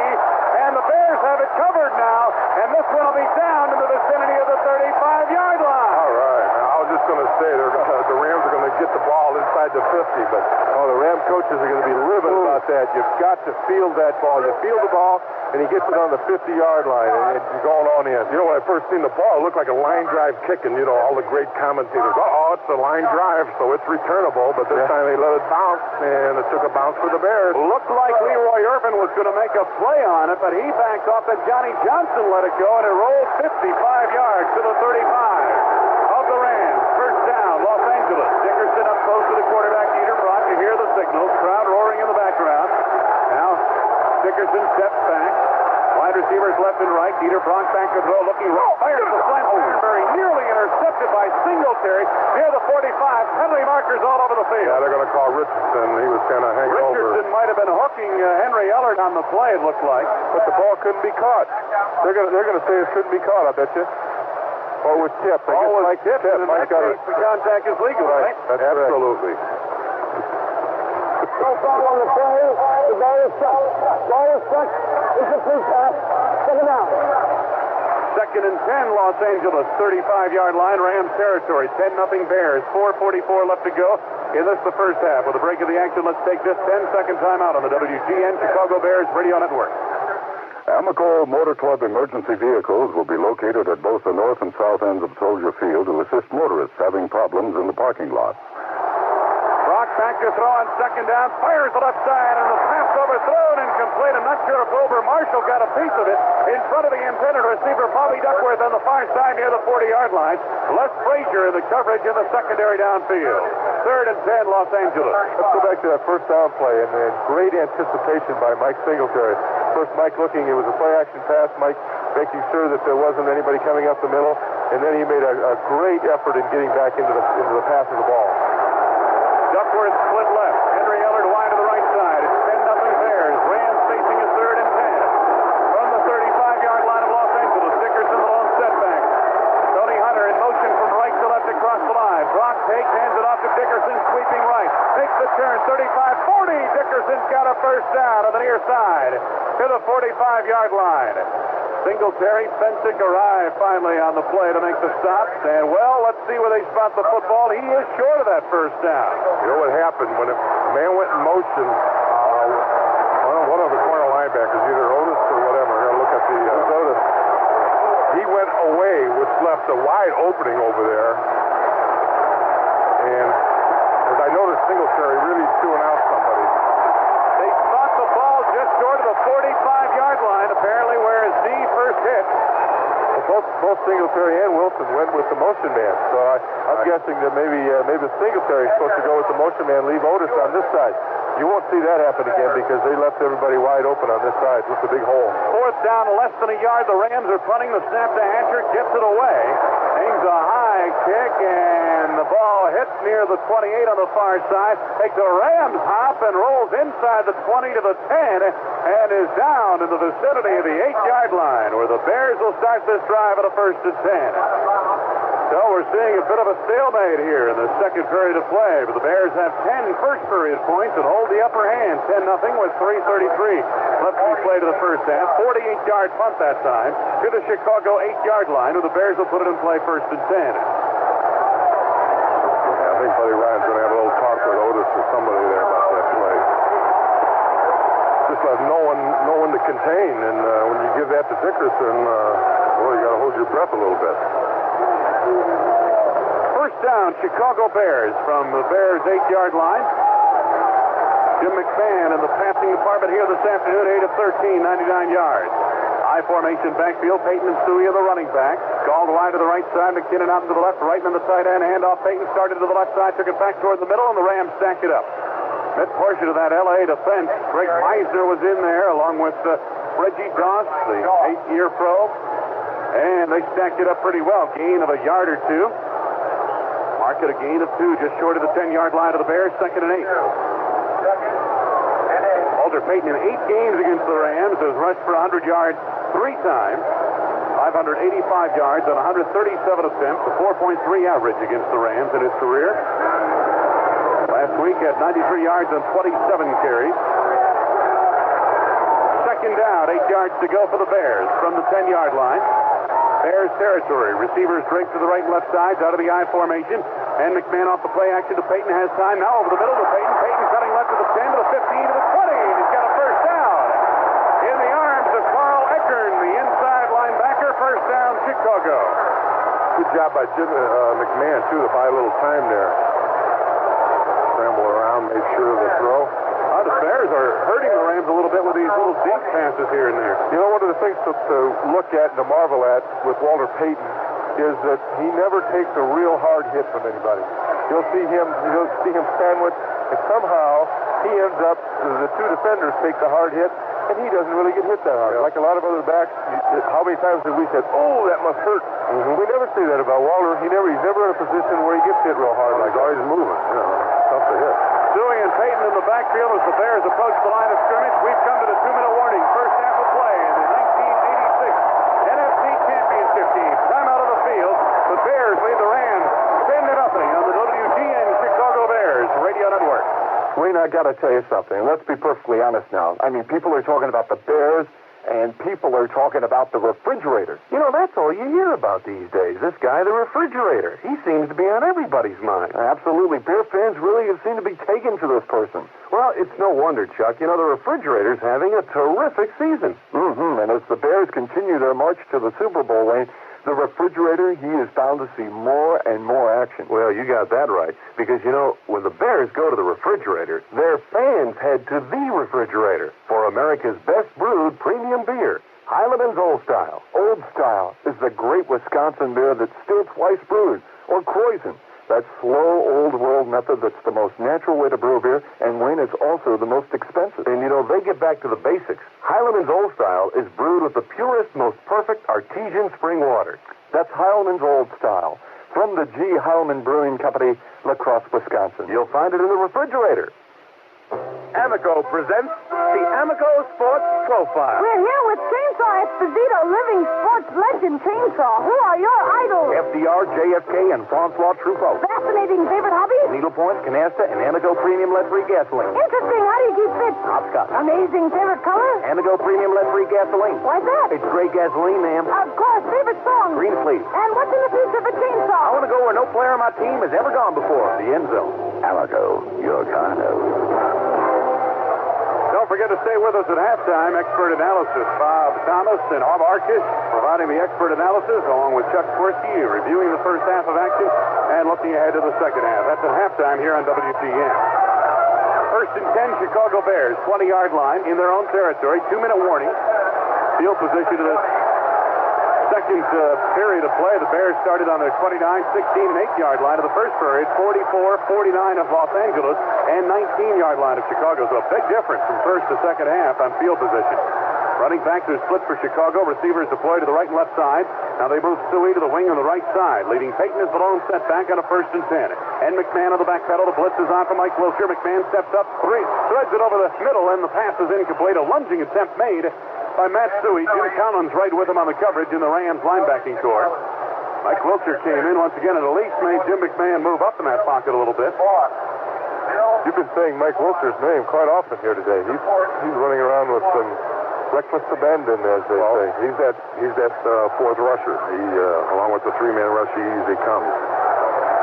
And the Bears have it covered now. And this one will be down in the vicinity of the 35-yard line. All right. Now, I was just going to say the Rams are going to get the ball inside the 50, but the Ram coaches are going to be livid about that. You've got to field that ball. You field the ball, and he gets it on the 50-yard line, and it's going on in. You know, when I first seen the ball, it looked like a line drive kick, and, you know, all the great commentators, it's a line drive, so it's returnable, but this time they let it bounce, and it took a bounce for the Bears. Looked like Leroy Irvin was going to make a play on it, but he backed off, and Johnny Johnson let it go, and it rolled 55 yards to the 35 of the Rams. First down, Los Angeles. Dickerson up close to the quarterback, Dieter Brock. You hear the signals, crowd roaring in the background. Now, Dickerson steps back. Wide receivers left and right. Dieter Brock back to throw, looking right. Fires the slant very nearly intercepted by Singletary near the 45. Penalty markers all over the field. Yeah, they're going to call Richardson. He was kind of hanging over. Richardson might have been hooking Henry Ellard on the play, it looked like. But the ball couldn't be caught. They're going to say it couldn't be caught, I bet you. Or was tipped. Ball was tipped, and in that case, the contact is legal, right? Absolutely. No foul on the play. The ball is struck. Ball is struck. It's a free pass. Second down. Second and 10, Los Angeles, 35-yard line, Rams territory. 10-0 Bears. 4:44 left to go in this the first half. With a break of the action, let's take this 10-second timeout on the WGN Chicago Bears Radio Network. Amoco Motor Club emergency vehicles will be located at both the north and south ends of Soldier Field to assist motorists having problems in the parking lot. Brock back to throw on second down, fires the left side, and the pass overthrown and complete. I'm not sure if Wilbur Marshall got a piece of it in front of the intended receiver, Bobby Duckworth, on the far side near the 40-yard line. Les Frazier in the coverage in the secondary downfield. Third and 10, Los Angeles. Let's go back to that first down play, and great anticipation by Mike Singletary. First, Mike looking, it was a play-action pass. Mike making sure that there wasn't anybody coming up the middle, and then he made a great effort in getting back into the pass of the ball. Duckworth split left. Henry Ellard wide to the right side. It's 10-0 Bears. Rams facing a third and 10. From the 35-yard line of Los Angeles, Dickerson the lone setback. Tony Hunter in motion from right to left across the line. Brock takes, hands it off to Dickerson, sweeping right. Makes the turn, 35-40. Dickerson's got a first down on the near side to the 45-yard line. Singletary, Fensick arrive finally on the play to make the stop. And, well, let's see where they spot the football. He is short of that first down. You know what happened? When the man went in motion, one of the corner linebackers, either Otis or whatever, I'm going to look at the Otis. He went away, which left a wide opening over there. And as I noticed, Singletary really chewing out somebody. They spot the ball just short of the 45-yard line, apparently where his knee first hit. Well, both both Singletary and Wilson went with the motion man. So I'm guessing that maybe Singletary is supposed to go with the motion man, leave Otis on this side. You won't see that happen again because they left everybody wide open on this side with the big hole. Fourth down, less than a yard. The Rams are punting. The snap to Hatcher, gets it away. Aims a high kick, and the ball hits near the 28 on the far side. Takes a Rams hop and rolls inside the 20 to the 10 and is down in the vicinity of the 8-yard line, where the Bears will start this drive at a 1st and 10. So we're seeing a bit of a stalemate here in the second period of play, but the Bears have 10 first period points and hold the upper hand, 10-0 with 3:33 left to be played to the first half. 48-yard punt that time to the Chicago 8-yard line, where the Bears will put it in play 1st and 10. Yeah, I think Buddy Ryan's going to have a little talk with Otis or somebody there about that play. Just left no one to contain, and when you give that to Dickerson, you got to hold your breath a little bit. First down, Chicago Bears from the Bears 8-yard line. Jim McMahon in the passing department here this afternoon, 8 of 13, 99 yards. I formation backfield, Peyton and Suey are the running backs. Called wide to the right side, McKinnon out to the left, right on the tight end, handoff. Peyton started to the left side, took it back toward the middle, and the Rams stacked it up. Mid portion of that L.A. defense, Greg Meisner was in there, along with Reggie Doss, the 8-year pro. And they stacked it up pretty well. Gain of a yard or two. Mark it a gain of 2, just short of the 10-yard line of the Bears, 2nd and 8. Walter Payton in 8 games against the Rams has rushed for 100 yards 3 times, 585 yards on 137 attempts, a 4.3 average against the Rams in his career. Last week had 93 yards on 27 carries. Second down, 8 yards to go for the Bears from the 10-yard line. Bears territory. Receivers draped to the right and left sides out of the I formation. And McMahon off the play action to Peyton. Has time now over the middle to Peyton. Peyton cutting left to the 10 to the 15 to the 20. And he's got a first down. In the arms of Carl Eckern, the inside linebacker. First down, Chicago. Good job by Jim McMahon, too, to buy a little time there. Scramble around, made sure of the throw. The Bears are hurting the Rams a little bit with these little deep passes here and there. You know, one of the things to look at and to marvel at with Walter Payton is that he never takes a real hard hit from anybody. You'll see him sandwich, and somehow he ends up, the 2 defenders take the hard hit, and he doesn't really get hit that hard. Like a lot of other backs, how many times have we said, oh, that must hurt? Mm-hmm. We never say that about Walter. He's never in a position where he gets hit real hard. Like, oh, he's moving. You know, tough to hit. Dewey and Payton in the backfield as the Bears approach the line of scrimmage. We've come to the 2-minute warning. First half of play in the 1986 NFC Championship Game. Time out of the field. The Bears lead the Rams 10-0 on the WGN Chicago Bears Radio Network. Wayne, I got to tell you something. Let's be perfectly honest now. I mean, people are talking about the Bears, and people are talking about the refrigerator. You know, that's all you hear about these days. This guy, the refrigerator. He seems to be on everybody's mind. Absolutely. Bear fans really seem to be taken to this person. Well, it's no wonder, Chuck. You know, the refrigerator's having a terrific season. Mm-hmm. And as the Bears continue their march to the Super Bowl, Wayne, the refrigerator, he is bound to see more and more action. Well, you got that right. Because, you know, when the Bears go to the refrigerator, their fans head to the refrigerator for America's best brewed premium beer, Heileman's Old Style. Old Style is the great Wisconsin beer that's still twice brewed, or Kreuzen. That slow, old-world method that's the most natural way to brew beer, and Wayne, is also the most expensive. And, you know, they get back to the basics. Heileman's Old Style is brewed with the purest, most perfect artesian spring water. That's Heileman's Old Style, from the G. Heileman Brewing Company, La Crosse, Wisconsin. You'll find it in the refrigerator. Amico presents the Amico Sports Profile. We're here with Chainsaw Esposito, living sports legend Chainsaw. Who are your idols? FDR, JFK, and Francois Truffaut. Fascinating favorite hobbies? Needlepoint, canasta, and Amico Premium Lead-Free Gasoline. Interesting. How do you keep fit? Hopscotch. Amazing favorite color? Amico Premium Lead-Free Gasoline. Why's that? It's great gasoline, ma'am. Of course. Favorite song? Green Sleeve. And what's in the future for Chainsaw? I want to go where no player on my team has ever gone before. The end zone. Amico, your kind of. Don't forget to stay with us at halftime. Expert analysis. Bob Thomas and Harv Arkish providing the expert analysis, along with Chuck Swirsky, reviewing the first half of action and looking ahead to the second half. That's at halftime here on WGN. First and 10, Chicago Bears, 20-yard line in their own territory. 2-minute warning. Field position to this Second period of play, the Bears started on their 29, 16, and 8-yard line of the first period, 44, 49 of Los Angeles, and 19-yard line of Chicago. So a big difference from first to second half on field position. Running backs are split for Chicago. Receivers deploy to the right and left side. Now they move Suey to the wing on the right side, leading Peyton as the lone setback on a 1st and 10. And McMahon on the back pedal. The blitz is on for Mike Wilshire. McMahon steps up, threads it over the middle, and the pass is incomplete. A lunging attempt made by Matt Suey. Jim Collins right with him on the coverage in the Rams linebacking corps. Mike Wilshire came in once again and at least made Jim McMahon move up in that pocket a little bit. You've been saying Mike Wilshire's name quite often here today. He's running around with some reckless abandon, as they say. He's that fourth rusher. He, along with the three-man rush, he easily comes.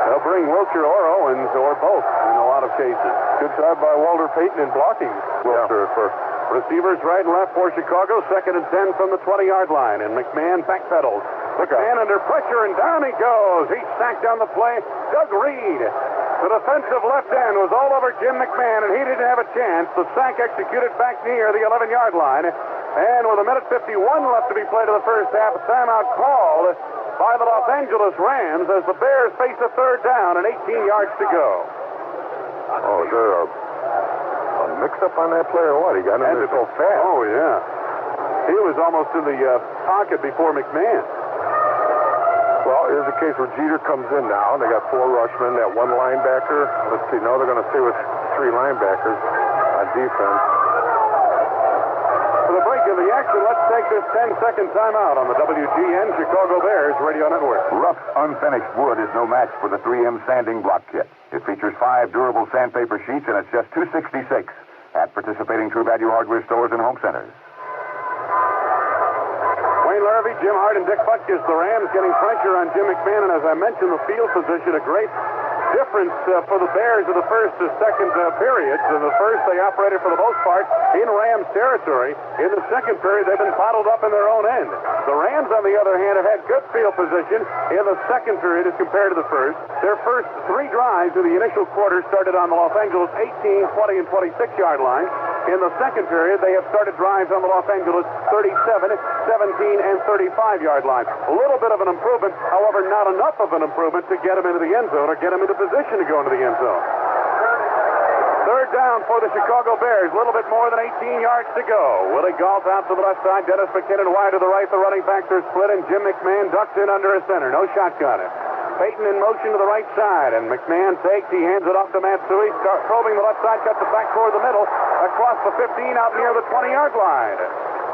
They'll bring Wilshire or Owens or both in a lot of cases. Good job by Walter Payton in blocking Wilshire at first. Receivers right and left for Chicago. 2nd and 10 from the 20-yard line. And McMahon backpedals. McMahon under pressure, and down he goes. He sacked down the play. Doug Reed, the defensive left end, was all over Jim McMahon, and he didn't have a chance. The sack executed back near the 11-yard line. And with 1:51 left to be played in the first half, a timeout called by the Los Angeles Rams as the Bears face a 3rd down and 18 yards to go. Oh, is there a mix-up on that player or what? He got in there so fast. Oh, yeah. He was almost in the pocket before McMahon. Well, here's a case where Jeter comes in now. They got 4 rushmen, that 1 linebacker. Let's see. No, they're going to stay with 3 linebackers on defense. For the break of the action, let's take this 10-second timeout on the WGN Chicago Bears Radio Network. Rough, unfinished wood is no match for the 3M sanding block kit. It features 5 durable sandpaper sheets, and it's just $266 at participating True Value hardware stores and home centers. Wayne Larrabee, Jim Hart, and Dick Butkus, the Rams getting pressure on Jim McMahon, and as I mentioned, the field position, a great difference for the Bears in the first to second periods. In the first, they operated for the most part in Rams territory. In the second period, they've been bottled up in their own end. The Rams, on the other hand, have had good field position in the second period as compared to the first. Their first 3 drives in the initial quarter started on the Los Angeles 18, 20, and 26-yard line. In the second period, they have started drives on the Los Angeles 37, 17, and 35-yard line. A little bit of an improvement, however, not enough of an improvement to get them into the end zone or get them into position to go into the end zone. 3rd down for the Chicago Bears. A little bit more than 18 yards to go. Willie Gault out to the left side. Dennis McKinnon wide to the right. The running backs are split, and Jim McMahon ducks in under a center. No shotgun. Peyton in motion to the right side, and McMahon takes. He hands it off to Matt Suey. Probing the left side, cuts it back toward the middle, across the 15 out near the 20-yard line.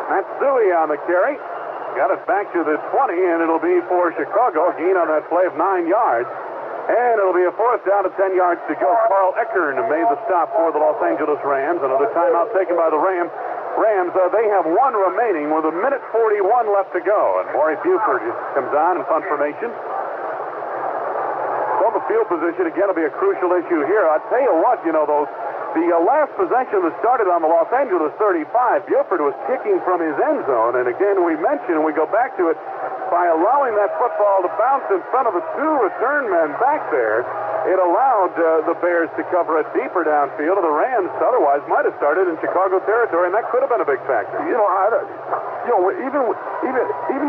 Matt Suey on the carry. Got it back to the 20, and it'll be for Chicago. Gain on that play of 9 yards. And it'll be a 4th down to 10 yards to go. Carl Eckern made the stop for the Los Angeles Rams. Another timeout taken by the Rams. They have 1 remaining with 1:41 left to go. And Maury Buford comes on in punt formation. So the field position, again, will be a crucial issue here. I'll tell you what, the last possession that started on the Los Angeles 35, Buford was kicking from his end zone. And again, we mentioned, and we go back to it, by allowing that football to bounce in front of the 2 return men back there, it allowed the Bears to cover it deeper downfield. The Rams otherwise might have started in Chicago territory, and that could have been a big factor. Even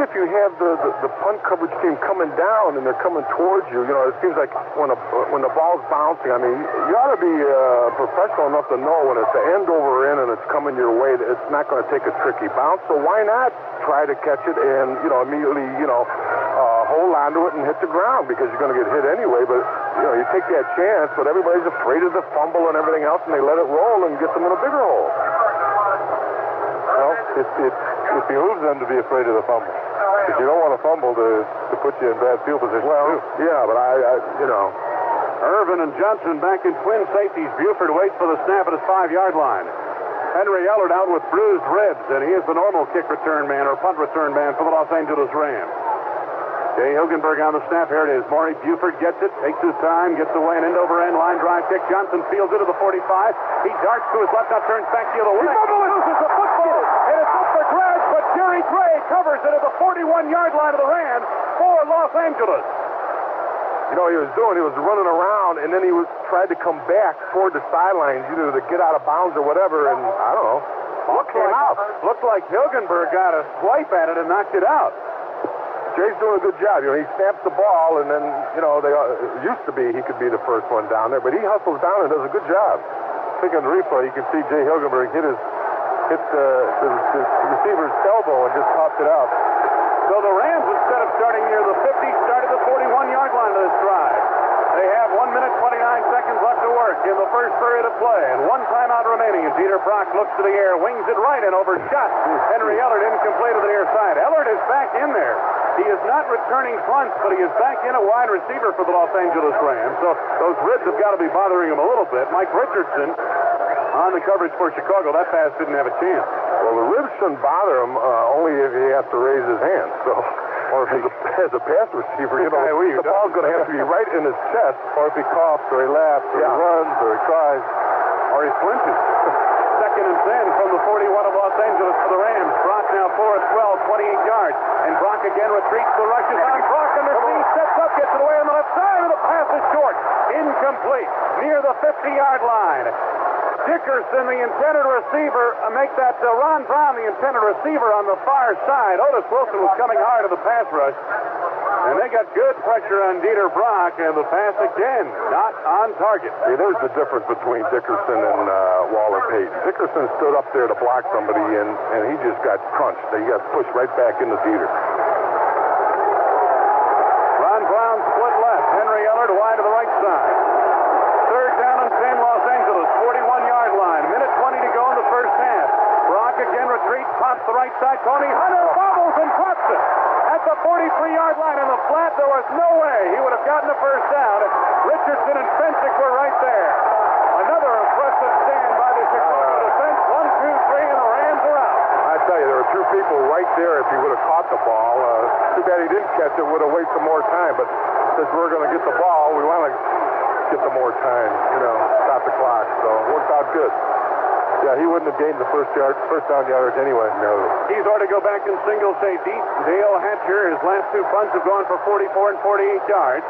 if you have the punt coverage team coming down and they're coming towards you, it seems like when the ball's bouncing, I mean, you ought to be professional enough to know when it's an end over end and it's coming your way that it's not going to take a tricky bounce. So why not try to catch it and immediately hold on to it and hit the ground, because you're going to get hit anyway. But you take that chance, but everybody's afraid of the fumble and everything else, and they let it roll and get them in a bigger hole. Well, it behooves them to be afraid of the fumble, because you don't want a fumble to put you in bad field position. Well, yeah, but Irvin and Johnson back in twin safeties. Buford waits for the snap at his 5-yard line. Henry Ellard out with bruised ribs, and he is the normal kick return man or punt return man for the Los Angeles Rams. Jay Hilgenberg on the snap. Here it is. Maury Buford gets it, takes his time, gets away, an end-over-end line drive kick. Johnson fields it to the 45. He darts to his left, now turns back the other way. He loses the football, and it's up for grabs, but Jerry Gray covers it at the 41-yard line of the Rams for Los Angeles. He was running around, and then he tried to come back toward the sidelines, either to get out of bounds or whatever, and I don't know. Ball came out. Looked like Hilgenberg got a swipe at it and knocked it out. Jay's doing a good job. He snaps the ball, and then, it used to be he could be the first one down there, but he hustles down and does a good job. I think on the replay, you can see Jay Hilgenberg hit the receiver's elbow and just popped it out. So the Rams, instead of starting near the 50, started the 41-yard line of this drive. They have 1 minute, 29 seconds left to work in the first period of play, and one timeout remaining. And Dieter Brock looks to the air, wings it right and overshot. Henry Ellard incomplete to the near side. Ellard is back in there. He is not returning punts, but he is back in a wide receiver for the Los Angeles Rams. So those ribs have got to be bothering him a little bit. Mike Richardson on the coverage for Chicago. That pass didn't have a chance. Well, the ribs shouldn't bother him only if he has to raise his hands. So, or as a pass receiver, the ball's going to have to be right in his chest, or if he coughs, or he laughs, or he runs, or he cries, or he flinches. Second and 10 from the 41 of Los Angeles for the Rams. Brock now 4 of 12, 28 yards. And Brock again retreats the rushes on. Brock under speed, steps up, gets it away on the left side, and the pass is short. Incomplete. Near the 50-yard line. Dickerson, the intended receiver, make that Ron Brown, the intended receiver on the far side. Otis Wilson was coming hard to the pass rush. And they got good pressure on Dieter Brock, and the pass again, not on target. See, there's the difference between Dickerson and Waller Payton. Dickerson stood up there to block somebody, and he just got crunched. He got pushed right back into Dieter. Ron Brown split left. Henry Ellard wide to the right side. Third down and 10, Los Angeles, 41-yard line. Minute 20 to go in the first half. Brock again retreats, pops the right side. Tony Hunter bobbles and drops it. At the 43-yard line in the flat, there was no way he would have gotten the first down. Richardson and Fensick were right there. Another impressive stand by the Chicago defense. 1, 2, 3, and the Rams are out. I tell you, there were two people right there if he would have caught the ball. Too bad he didn't catch it, would have wasted more time. But since we're going to get the ball, we want to get the more time, stop the clock. So it worked out good. Yeah, he wouldn't have gained the first down yardage anyway. No. He's already go back in single safety. Dale Hatcher, his last two punts have gone for 44 and 48 yards.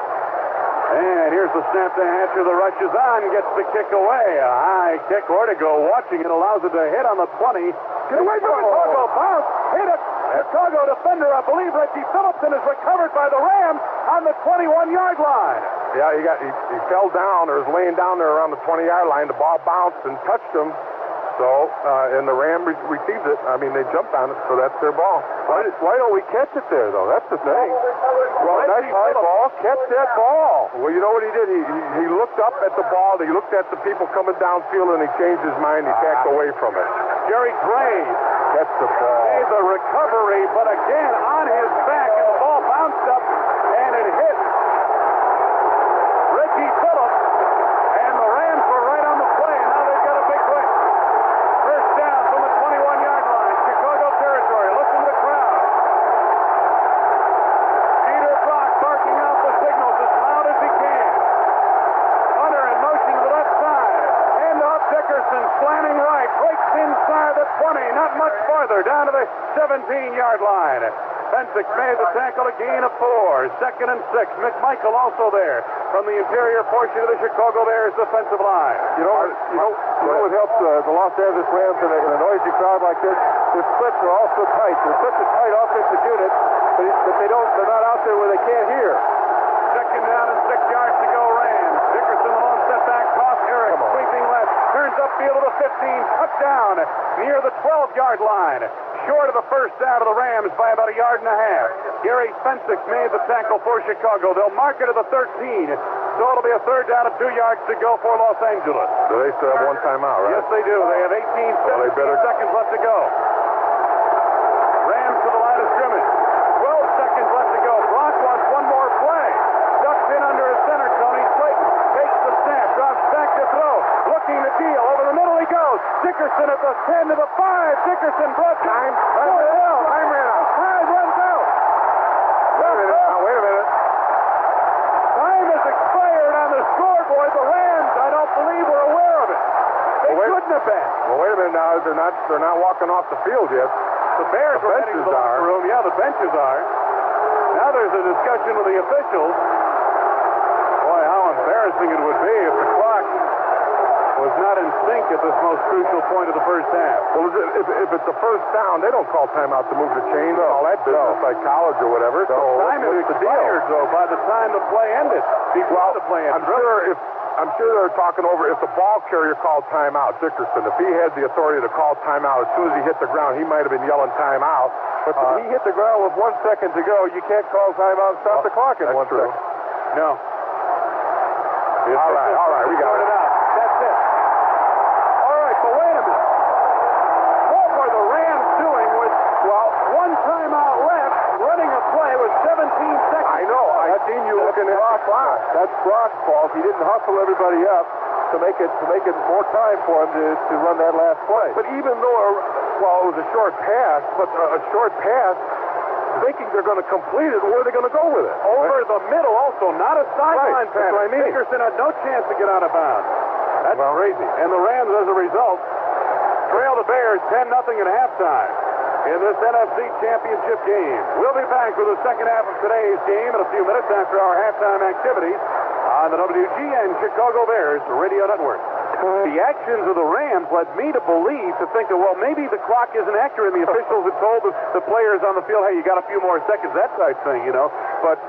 And here's the snap to Hatcher. The rush is on, gets the kick away. A high kick, Ortego watching it, allows it to hit on the 20. Get away from Chicago, bounce, hit it. Chicago defender, I believe Reggie Phillipson, is recovered by the Rams on the 21-yard line. Yeah, he fell down or was laying down there around the 20-yard line. The ball bounced and touched him. So, and the Ram received it. I mean, they jumped on it, so that's their ball. Why don't we catch it there, though? That's the thing. Well, nice high ball. Catch that ball. Well, you know what he did? He looked up at the ball. He looked at the people coming downfield, and he changed his mind. He backed away from it. Jerry Gray gets the ball. Made the recovery, but again on his back, and the ball bounced up, and it hit Reggie Phillips, and the Rams were right on the play. Now they've got a big win. First down from the 21-yard line, Chicago territory. Listen to the crowd. Dieter Brock barking out the signals as loud as he can. Hunter in motion to the left side. Hand off Dickerson, slanting right, breaks inside the 20, not much farther, down to the 17-yard line. Fensick made the tackle, a gain of 4. Second and 6. McMichael also there from the interior portion of the Chicago Bears defensive line. You know what helps the Los Angeles Rams in a noisy crowd like this? Their splits are all so tight. They're such a tight offensive unit that they're not out there where they can't hear. Second down and 6 yards to go, Rams. Dickerson, the lone setback, toss Eric, sweeping left, turns upfield to the 15, touchdown near the 12-yard line. Short of the first down of the Rams by about 1.5 yards. Gary Fensick made the tackle for Chicago. They'll mark it at the 13. So it'll be a third down and 2 yards to go for Los Angeles. Do they still have one timeout, right? Yes, they do. They have seconds left to go. Rams to the line of scrimmage. 12 seconds left to go. Brock wants one more play. Ducks in under his center, Tony Slayton. Takes the snap, drops back to throw. Looking to deal. Over the middle he goes. Dickerson at the 10 to the 5. Dickerson brought time. Time ran out. Time runs out. Wait a minute. Time has expired on the scoreboard. The Rams, I don't believe, were aware of it. They couldn't have been. Well, wait a minute now. They're not walking off the field yet. The Bears are heading to the locker room. Yeah, the benches are. Now there's a discussion with the officials. Boy, how embarrassing it would be if the clock was not in sync at this most crucial point of the first half. Well, if it's a first down, they don't call timeout to move the chains and all that business like college or whatever. So Time is expired, though, by the time the play ended. Before the play ended. I'm sure they're talking over if the ball carrier called timeout, Dickerson. If he had the authority to call timeout as soon as he hit the ground, he might have been yelling timeout. But if he hit the ground with 1 second to go, you can't call timeout and stop the clock in 1 second. No. All right, we got it. That's it. All right, but wait a minute. What were the Rams doing with, one timeout left, running a play with 17 seconds? I know. I've seen you looking at Brock. That's Brock's fault. He didn't hustle everybody up to make it more time for him to run that last play. But even though, it was a short pass, thinking they're going to complete it, where are they going to go with it? Over the middle also, not a sideline pass. That's what I mean. Dickerson had no chance to get out of bounds. That's crazy. And the Rams, as a result, trail the Bears 10-0 at halftime in this NFC Championship game. We'll be back with the second half of today's game in a few minutes after our halftime activities on the WGN Chicago Bears Radio Network. The actions of the Rams led me to think that, maybe the clock isn't accurate. And the officials had told the players on the field, hey, you got a few more seconds, that type thing, But,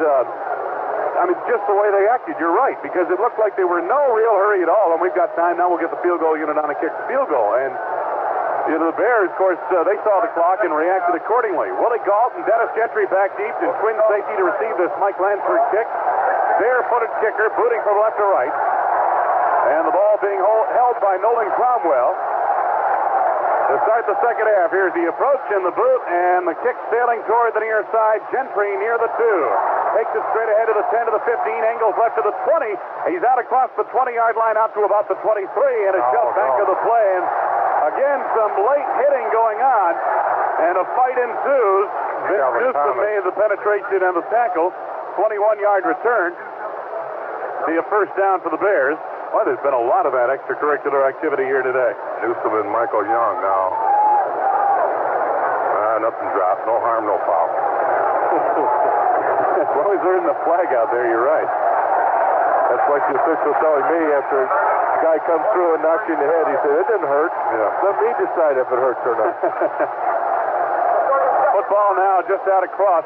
just the way they acted, you're right, because it looked like they were in no real hurry at all. And we've got time now. We'll get the field goal unit on and kick the field goal. And, the Bears, of course, they saw the clock and reacted accordingly. Willie Gault and Dennis Gentry back deep in twin safety to receive this Mike Lansford kick. Bare-footed kicker, booting from left to right. And the ball being held by Nolan Cromwell. To start the second half, here's the approach in the boot, and the kick sailing toward the near side. Gentry near the 2. Takes it straight ahead to the 10 to the 15. Angles left to the 20. He's out across the 20-yard line out to about the 23, and is shoved back to the play. And again, some late hitting going on, and a fight ensues. Vince Newsom made the penetration and the tackle. 21-yard return. Be a first down for the Bears. Well, there's been a lot of that extracurricular activity here today. Newsom and Michael Young now. Nothing dropped. No harm, no foul. As long as they're in the flag out there, you're right. That's like the official telling me after the guy comes through and knocks you in the head. He said, it didn't hurt. Yeah. Let me decide if it hurts or not. Football now just out across.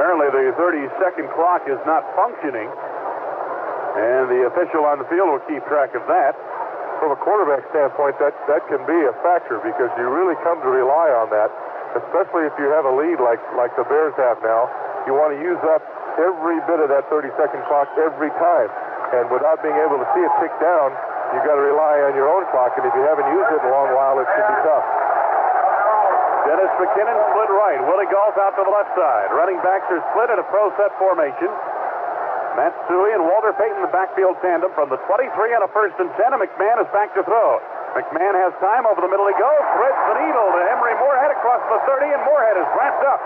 Apparently the 30-second clock is not functioning, and the official on the field will keep track of that. From a quarterback standpoint, that can be a factor because you really come to rely on that, especially if you have a lead like the Bears have now. You want to use up every bit of that 30-second clock every time, and without being able to see it tick down, you've got to rely on your own clock, and if you haven't used it in a long while, it can be tough. Dennis McKinnon split right. Willie Gault out to the left side. Running backs are split in a pro set formation. Matt Suey and Walter Payton, the backfield tandem from the 23 on a 1st and 10, and McMahon is back to throw. McMahon has time over the middle. He goes, threads the needle to Emery Moorhead across the 30, and Moorhead is wrapped up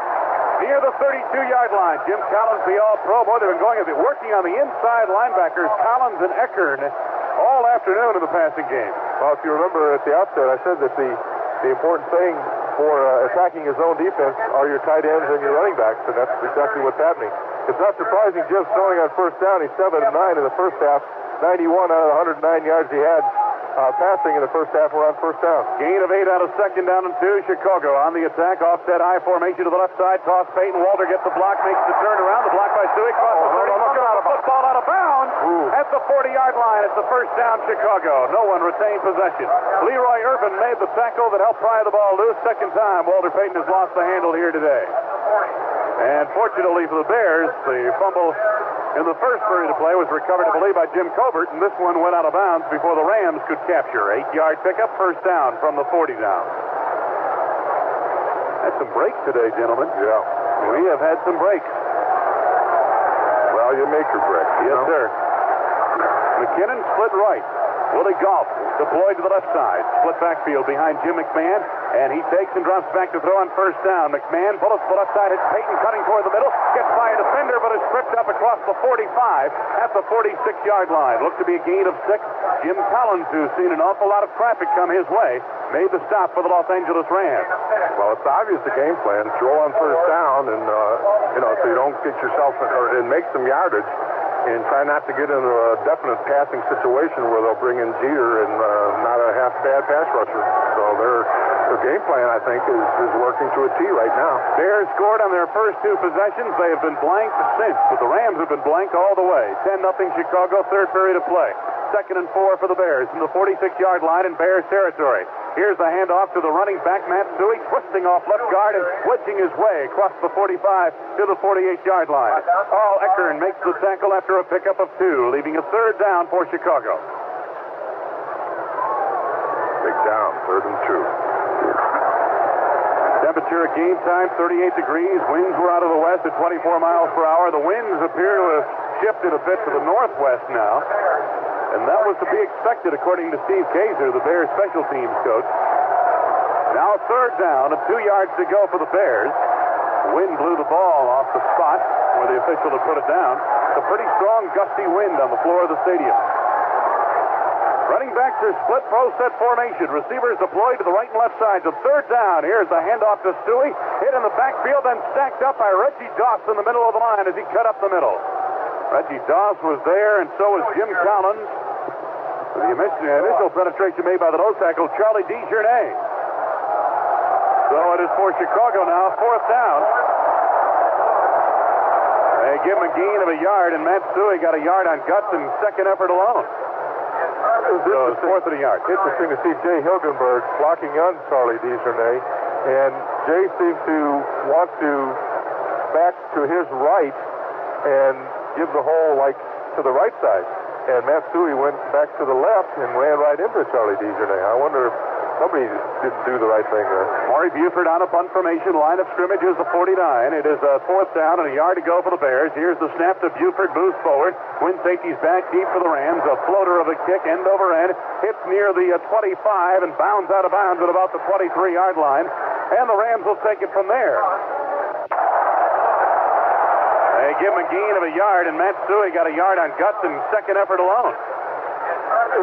near the 32-yard line. Jim Collins, the all-pro. Boy, they've been working on the inside linebackers, Collins and Eckern, all afternoon in the passing game. Well, if you remember at the outset, I said that the important thing for attacking his own defense are your tight ends and your running backs, and that's exactly what's happening. It's not surprising Jim's throwing on first down. He's 7 of 9 in the first half. 91 out of the 109 yards he had passing in the first half were on first down. Gain of 8 out of second down and 2. Chicago on the attack. Offset high formation to the left side. Toss Peyton. Walter gets the block, makes the turn around. The block by Suey. Football out of bounds at the 40-yard line. It's the first down, Chicago. No one retained possession. Leroy Irvin made the tackle that helped pry the ball loose. Second time Walter Payton has lost the handle here today. And fortunately for the Bears, the fumble in the first period of play was recovered, I believe, by Jim Covert, and this one went out of bounds before the Rams could capture. 8-yard pickup, first down from the 40 down. Had some breaks today, gentlemen. Yeah. We have had some breaks. Well, you make your breaks. Yes, sir. McKinnon split right. Willie Golf deployed to the left side. Split backfield behind Jim McMahon. And he takes and drops back to throw on first down. McMahon bullets to the left side. It's Payton cutting toward the middle. Gets by a defender, but is tripped up across the 45 at the 46-yard line. Looked to be a gain of 6. Jim Collins, who's seen an awful lot of traffic come his way, made the stop for the Los Angeles Rams. Well, it's obvious the game plan. Throw on first down, and so you don't get yourself and make some yardage, and try not to get into a definite passing situation where they'll bring in Jeter and not a half bad pass rusher. So their game plan, I think, is working to a T right now. Bears scored on their first 2 possessions. They have been blanked since, but the Rams have been blanked all the way. 10-0 Chicago, third period of play. 2nd and 4 for the Bears from the 46-yard line in Bears territory. Here's the handoff to the running back, Matt Suey, twisting off left guard and wedging his way across the 45 to the 48-yard line. Paul Eckern makes the tackle after a pickup of 2, leaving a 3rd down for Chicago. Big down, 3rd and 2. Temperature at game time, 38 degrees. Winds were out of the west at 24 miles per hour. The winds appear to have shifted a bit to the northwest now. And that was to be expected, according to Steve Kaiser, the Bears special teams coach. Now 3rd down and 2 yards to go for the Bears. The wind blew the ball off the spot where the official had put it down. It's a pretty strong, gusty wind on the floor of the stadium. Running backs are split pro set formation. Receivers deployed to the right and left sides. Of 3rd down, here's the handoff to Stewie. Hit in the backfield, then stacked up by Reggie Doss in the middle of the line as he cut up the middle. Reggie Doss was there, and so was Jim Collins. The initial penetration made by the nose tackle, Charlie DeJournay. So it is for Chicago now, 4th down. They give him a gain of a yard, and Matt Suey got a yard on Guts in 2nd effort alone. So it's 4th of the yard. Interesting to see Jay Hilgenberg blocking on Charlie DeJournay, and Jay seemed to want to back to his right and give the hole to the right side. And Matt Suey went back to the left and ran right into Charlie DeJournay. I wonder if somebody didn't do the right thing there. Maury Buford on a punt formation. Line of scrimmage is the 49. It is a 4th down and a yard to go for the Bears. Here's the snap to Buford. Moves forward. Twin safety's back deep for the Rams. A floater of a kick, end over end. Hits near the 25 and bounds out of bounds at about the 23-yard line. And the Rams will take it from there. They give him a gain of a yard, and Matt Suey got a yard on Guts in 2nd effort alone.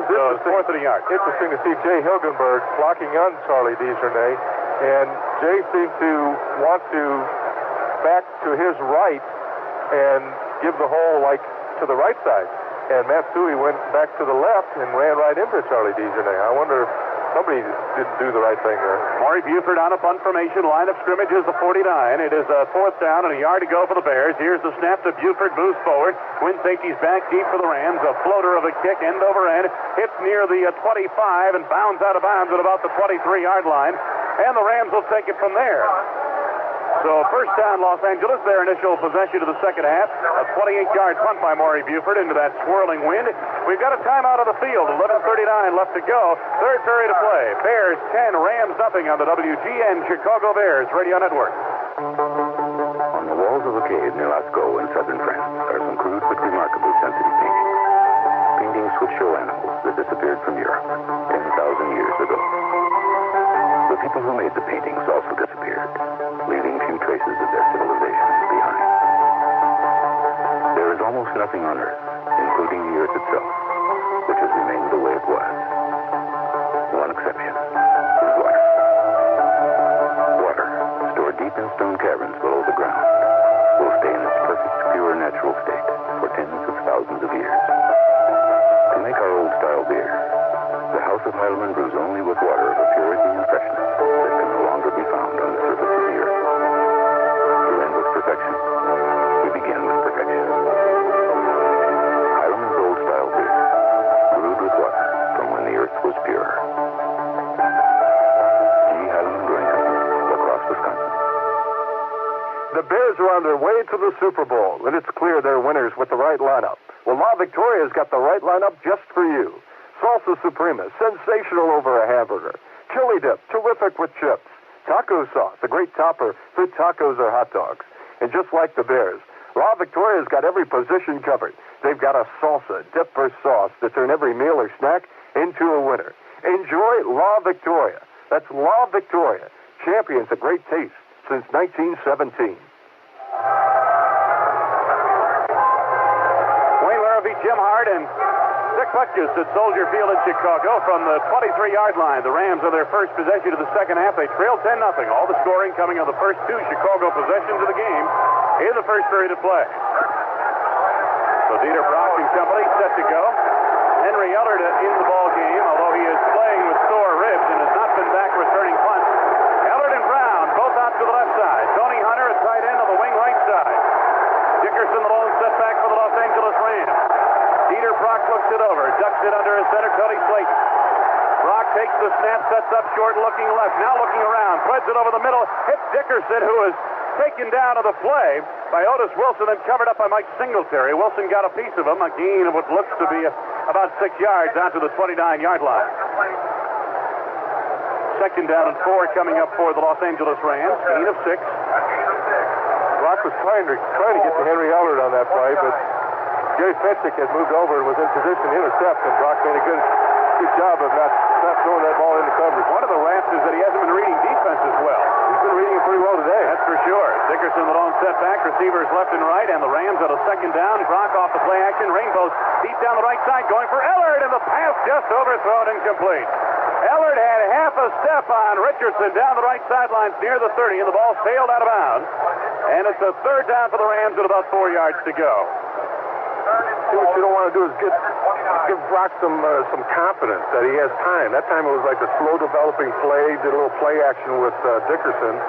So it's 4th of the yard. Interesting to see Jay Hilgenberg blocking on Charlie DeJournay, and Jay seemed to want to back to his right and give the hole to the right side. And Matt Suey went back to the left and ran right into Charlie DeJournay. I wonder if somebody didn't do the right thing there. Maury Buford on a punt formation. Line of scrimmage is the 49. It is a 4th down and a yard to go for the Bears. Here's the snap to Buford. Moves forward. Twin safety's back deep for the Rams. A floater of a kick, end over end. Hits near the 25 and bounds out of bounds at about the 23-yard line. And the Rams will take it from there. So 1st down, Los Angeles, their initial possession of the 2nd half. A 28-yard punt by Maury Buford into that swirling wind. We've got a timeout on the field. 11:39 left to go. 3rd period of play. Bears 10, Rams nothing on the WGN Chicago Bears Radio Network. On the walls of a cave near Lascaux in southern France are some crude but remarkably sensitive paintings. Paintings which show animals that disappeared from Europe 10,000 years ago. The people who made the paintings also disappeared, leaving few traces of their civilization behind. There is almost nothing on Earth, including the Earth itself, which has remained the way it was. One exception is water. Water, stored deep in stone caverns below the ground, will stay in its perfect, pure, natural state for tens of thousands of years. To make our old-style beer, the House of Heidelman brews only with water of a purity and freshness that can no longer be found on the surface of the earth. To end with perfection, we begin with perfection. Heidelman's old-style beer, brewed with water from when the earth was pure. G. Heidelman Brewing Company, La Crosse, Wisconsin. The Bears are on their way to the Super Bowl, and it's clear they're winners with the right lineup. Well, La Victoria's got the right lineup just for you. Salsa Suprema, sensational over a hamburger. Chili dip, terrific with chips. Taco sauce, a great topper for tacos or hot dogs. And just like the Bears, La Victoria's got every position covered. they've got a salsa, dip, or sauce to turn every meal or snack into a winner. Enjoy La Victoria. That's La Victoria. Champions of great taste since 1917. Wayne Larrabee, Jim Hart, and Dick Butkus at Soldier Field in Chicago from the 23-yard line. The Rams are their first possession of the second half. They trail 10-0. All the scoring coming on the first two Chicago possessions of the game in the first period of play. So Dieter Brock and company set to go. Henry Ellard in the ball game, although he is playing with sore ribs and has not been back returning punts. Ellard and Brown both out to the left side. Tony Hunter at tight end on the wing right side. Dickerson the lone setback for the Los Angeles Rams. Dieter Brock looks it over, ducks it under his center, Tony Slayton. Brock takes the snap, sets up short, looking left, now looking around, threads it over the middle, hits Dickerson, who is taken down to the play by Otis Wilson and covered up by Mike Singletary. Wilson got a piece of him, a gain of what looks to be about 6 yards out to the 29-yard line. Second down and 4 coming up for the Los Angeles Rams, gain of 6. Brock was trying to get to Henry Ellard on that play, but Gary Fensick had moved over and was in position to intercept, and Brock made a good job of not throwing that ball into coverage. One of the raps is that he hasn't been reading defense as well. He's been reading it pretty well today. That's for sure. Dickerson the lone setback, receivers left and right, and the Rams at a second down. Brock off the play action. Rainbows deep down the right side, going for Ellard, and the pass just overthrown, incomplete. Ellard had half a step on Richardson down the right sidelines near the 30, and the ball sailed out of bounds. And it's a third down for the Rams with about 4 yards to go. What you don't want to do is give Brock some confidence that he has time. That time it was like a slow developing play, did a little play action with Dickerson,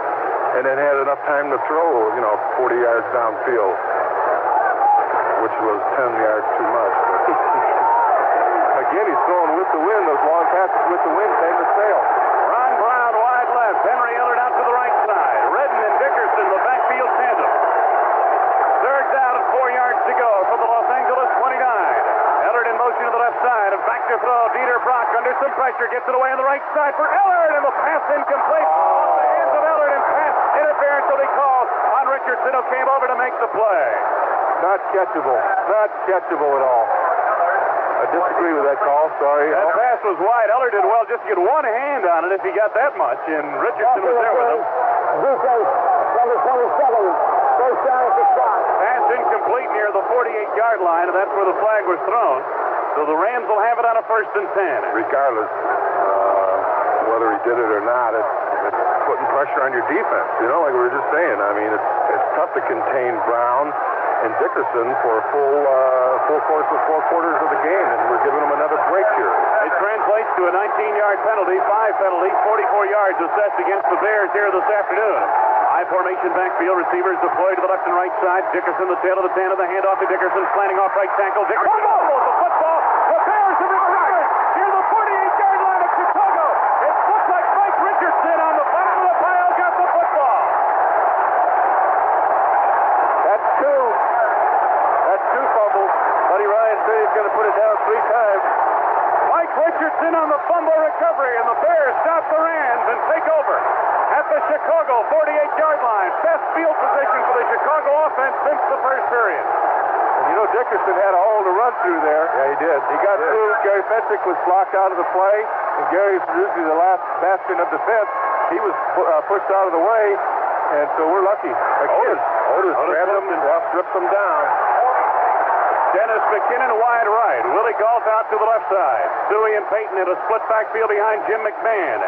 and then had enough time to throw, 40 yards downfield, which was 10 yards too much. But again, he's throwing with the wind. Those long passes with the wind came to sail. Ron Brown wide left. Henry Ellard out to the right side. Redden and Dickerson, the backfield tandem. Third down and 4 yards to go for the Los Angeles 29. Ellard in motion to the left side and back to throw. Dieter Brock under some pressure gets it away on the right side for Ellard, and the pass incomplete. Off the hands of Ellard, and pass interference will be called on Richardson, who came over to make the play. Not catchable. Not catchable at all. I disagree with that call. Sorry. That pass was wide. Ellard did well just to get one hand on it if he got that much, and Richardson was there with him. Defense, number 27. First down at the spot. Pass incomplete near the 48-yard line, and that's where the flag was thrown. So the Rams will have it on a 1st and 10. Regardless, whether he did it or not, it's putting pressure on your defense. Like we were just saying. I mean, it's tough to contain Brown and Dickerson for a full course of 4 quarters of the game, and we're giving them another break here. It translates to a 19-yard penalty, 5 penalties, 44 yards assessed against the Bears here this afternoon. High formation backfield, receivers deployed to the left and right side. Dickerson, the tail of the tandem, the handoff to Dickerson, slanting off right tackle. Dickerson fumbles the football. The Bears have recovered near the 48-yard line of Chicago. It looks like Mike Richardson on the bottom of the pile got the football. That's two fumbles. Buddy Ryan said he's going to put it down 3 times. Mike Richardson on the fumble recovery, and the Bears stop the Rams and take over at the Chicago 48-yard line. Best field position for the Chicago offense since the first period. And Dickerson had a hole to run through there. Yeah, he did. He got through. Gary Fensick was blocked out of the play, and Gary's usually the last bastion of defense. He was pushed out of the way, and so we're lucky. Otis grabbed him and stripped him down. Dennis McKinnon wide right. Willie Galt out to the left side. Stewie and Payton in a split backfield behind Jim McMahon.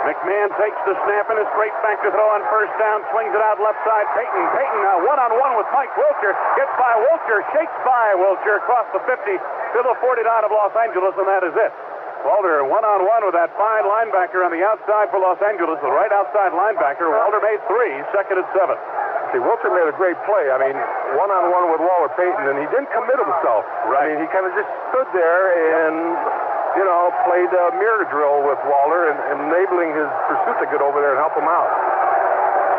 McMahon takes the snap and is straight back to throw on first down. Swings it out left side. Payton now one-on-one with Mike Wilcher. Gets by Wilcher. Shakes by Wilcher across the 50 to the 49 of Los Angeles, and that is it. Walter one-on-one with that fine linebacker on the outside for Los Angeles. The right outside linebacker. Walter made 3. Second and 7. See, Wilcher made a great play. I mean, one-on-one with Waller Payton, and he didn't commit himself. Right. I mean, he kind of just stood there and, played a mirror drill with Waller and enabling his pursuit to get over there and help him out.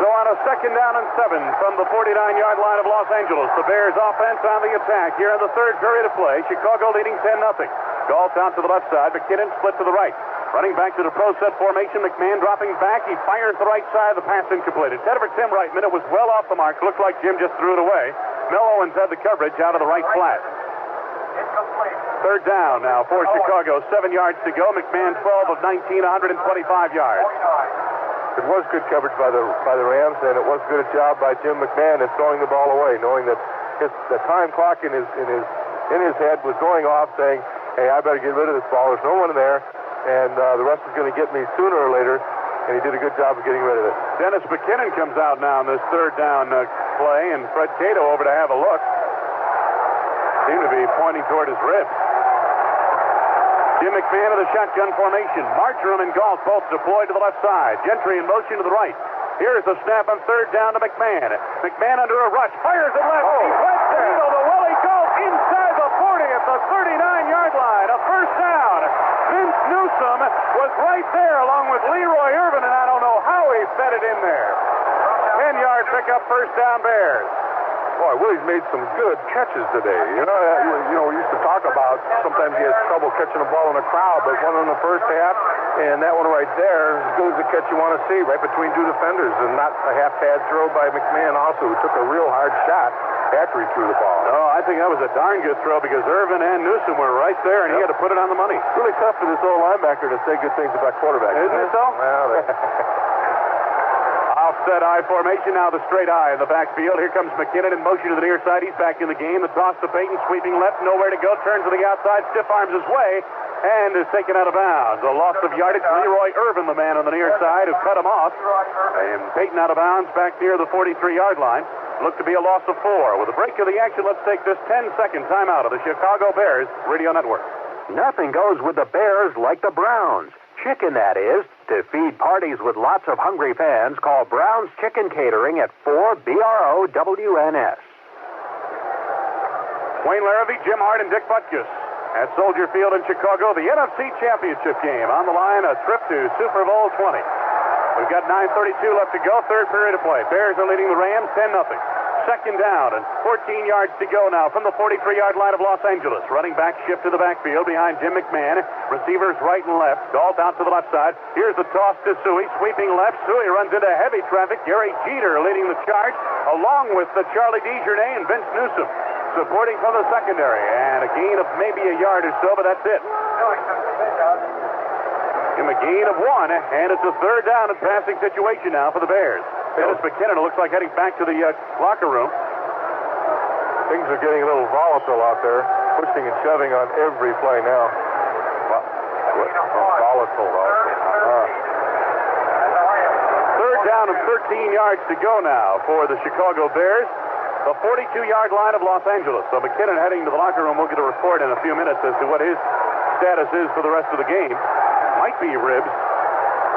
So on a second down and 7 from the 49-yard line of Los Angeles, the Bears offense on the attack here in the third period of play. Chicago leading 10-0. Galt out to the left side. McKinnon split to the right. Running back to the pro set formation. McMahon dropping back. He fires the right side. The pass incomplete. Headed for Tim Reitman. It was well off the mark. Looked like Jim just threw it away. Mel Owens had the coverage out of the right flat. Third down now for Chicago. 7 yards to go. McMahon 12 of 19, 125 yards. It was good coverage by the Rams, and it was a good job by Jim McMahon in throwing the ball away, knowing that the time clock in his head was going off, saying, "Hey, I better get rid of this ball. There's no one in there, and the rest is going to get me sooner or later." And he did a good job of getting rid of it. Dennis McKinnon comes out now in this third down play, and Fred Cato over to have a look. Seemed to be pointing toward his ribs. Jim McMahon of the shotgun formation. Marjoram and Galt both deployed to the left side. Gentry in motion to the right. Here's the snap on third down to McMahon. McMahon under a rush. Fires it left. He flips the needle to Willie Galt inside the 40 at the 39-yard line. A first down. Vince Newsom was right there along with Leroy Irvin, and I don't know how he fed it in there. 10-yard pickup, first down Bears. Boy, Willie's made some good catches today. You know, we used to talk about sometimes he has trouble catching a ball in a crowd, but one in the first half, and that one right there is as good as the catch you want to see, right between two defenders, and not a half-pad throw by McMahon also, who took a real hard shot after he threw the ball. Oh, I think that was a darn good throw because Irvin and Newsom were right there, and he had to put it on the money. Really tough for this old linebacker to say good things about quarterbacks. Isn't it so? Well, offset I formation, now the straight I in the backfield. Here comes McKinnon in motion to the near side. He's back in the game. The toss to Payton, sweeping left, nowhere to go. Turns to the outside, stiff arms his way, and is taken out of bounds. A loss of yardage. Leroy Irvin, the man on the near side, who cut him off. And Payton out of bounds back near the 43-yard line. Looked to be a loss of 4. With a break of the action, let's take this 10-second timeout of the Chicago Bears Radio Network. Nothing goes with the Bears like the Browns. Chicken, that is. To feed parties with lots of hungry fans, call Brown's Chicken Catering at 4 BROWNS. Wayne Larrabee, Jim Hart, and Dick Butkus at Soldier Field in Chicago. The NFC Championship Game on the line, a trip to Super Bowl 20. We've got 9:32 left to go, third period of play. Bears are leading the Rams 10-0. Second down and 14 yards to go now from the 43-yard line of Los Angeles. Running back shift to the backfield behind Jim McMahon. Receivers right and left. Galt out to the left side. Here's the toss to Suey. Sweeping left. Suey runs into heavy traffic. Gary Jeter leading the charge along with the Charlie DeJournay and Vince Newsom supporting from the secondary. And a gain of maybe a yard or so, but that's it. Give him a gain of 1, and it's a third down and passing situation now for the Bears. Dennis McKinnon looks like heading back to the locker room. Things are getting a little volatile out there, pushing and shoving on every play now. Volatile. Third down and 13 yards to go now for the Chicago Bears. The 42-yard line of Los Angeles. So McKinnon heading to the locker room. We'll get a report in a few minutes as to what his status is for the rest of the game. Might be ribs.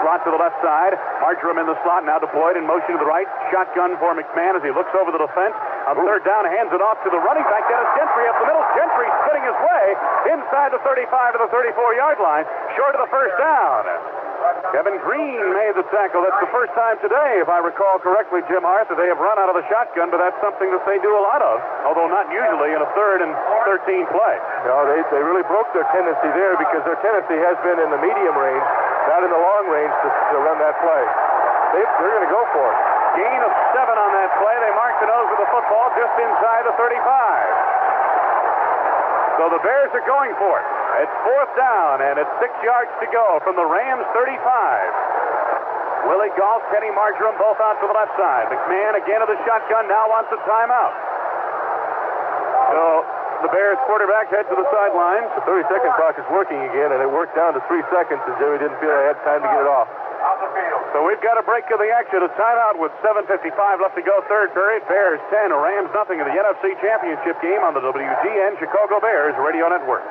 Slot to the left side. Marjoram in the slot, now deployed in motion to the right. Shotgun for McMahon as he looks over the defense. On third down, hands it off to the running back, Dennis Gentry up the middle. Gentry spinning his way inside the 35 to the 34-yard line, short of the first down. Kevin Green made the tackle. That's the first time today, if I recall correctly, Jim Hart, that they have run out of the shotgun, but that's something that they do a lot of, although not usually in a third and 13 play. No, they really broke their tendency there because their tendency has been in the medium range, not in the long range to run that play. They're going to go for it. Gain of 7 on that play. They marked the nose of the football just inside the 35. So the Bears are going for it. It's fourth down, and it's 6 yards to go from the Rams' 35. Willie Galt, Kenny Marjoram, both out to the left side. McMahon again to the shotgun, now wants a timeout. So the Bears quarterback heads to the sidelines. The 30-second clock is working again, and it worked down to 3 seconds, and Jerry didn't feel they had time to get it off. So we've got a break of the action. A timeout with 7:55 left to go. Third period. Bears 10, Rams nothing in the NFC Championship Game on the WGN Chicago Bears Radio Network.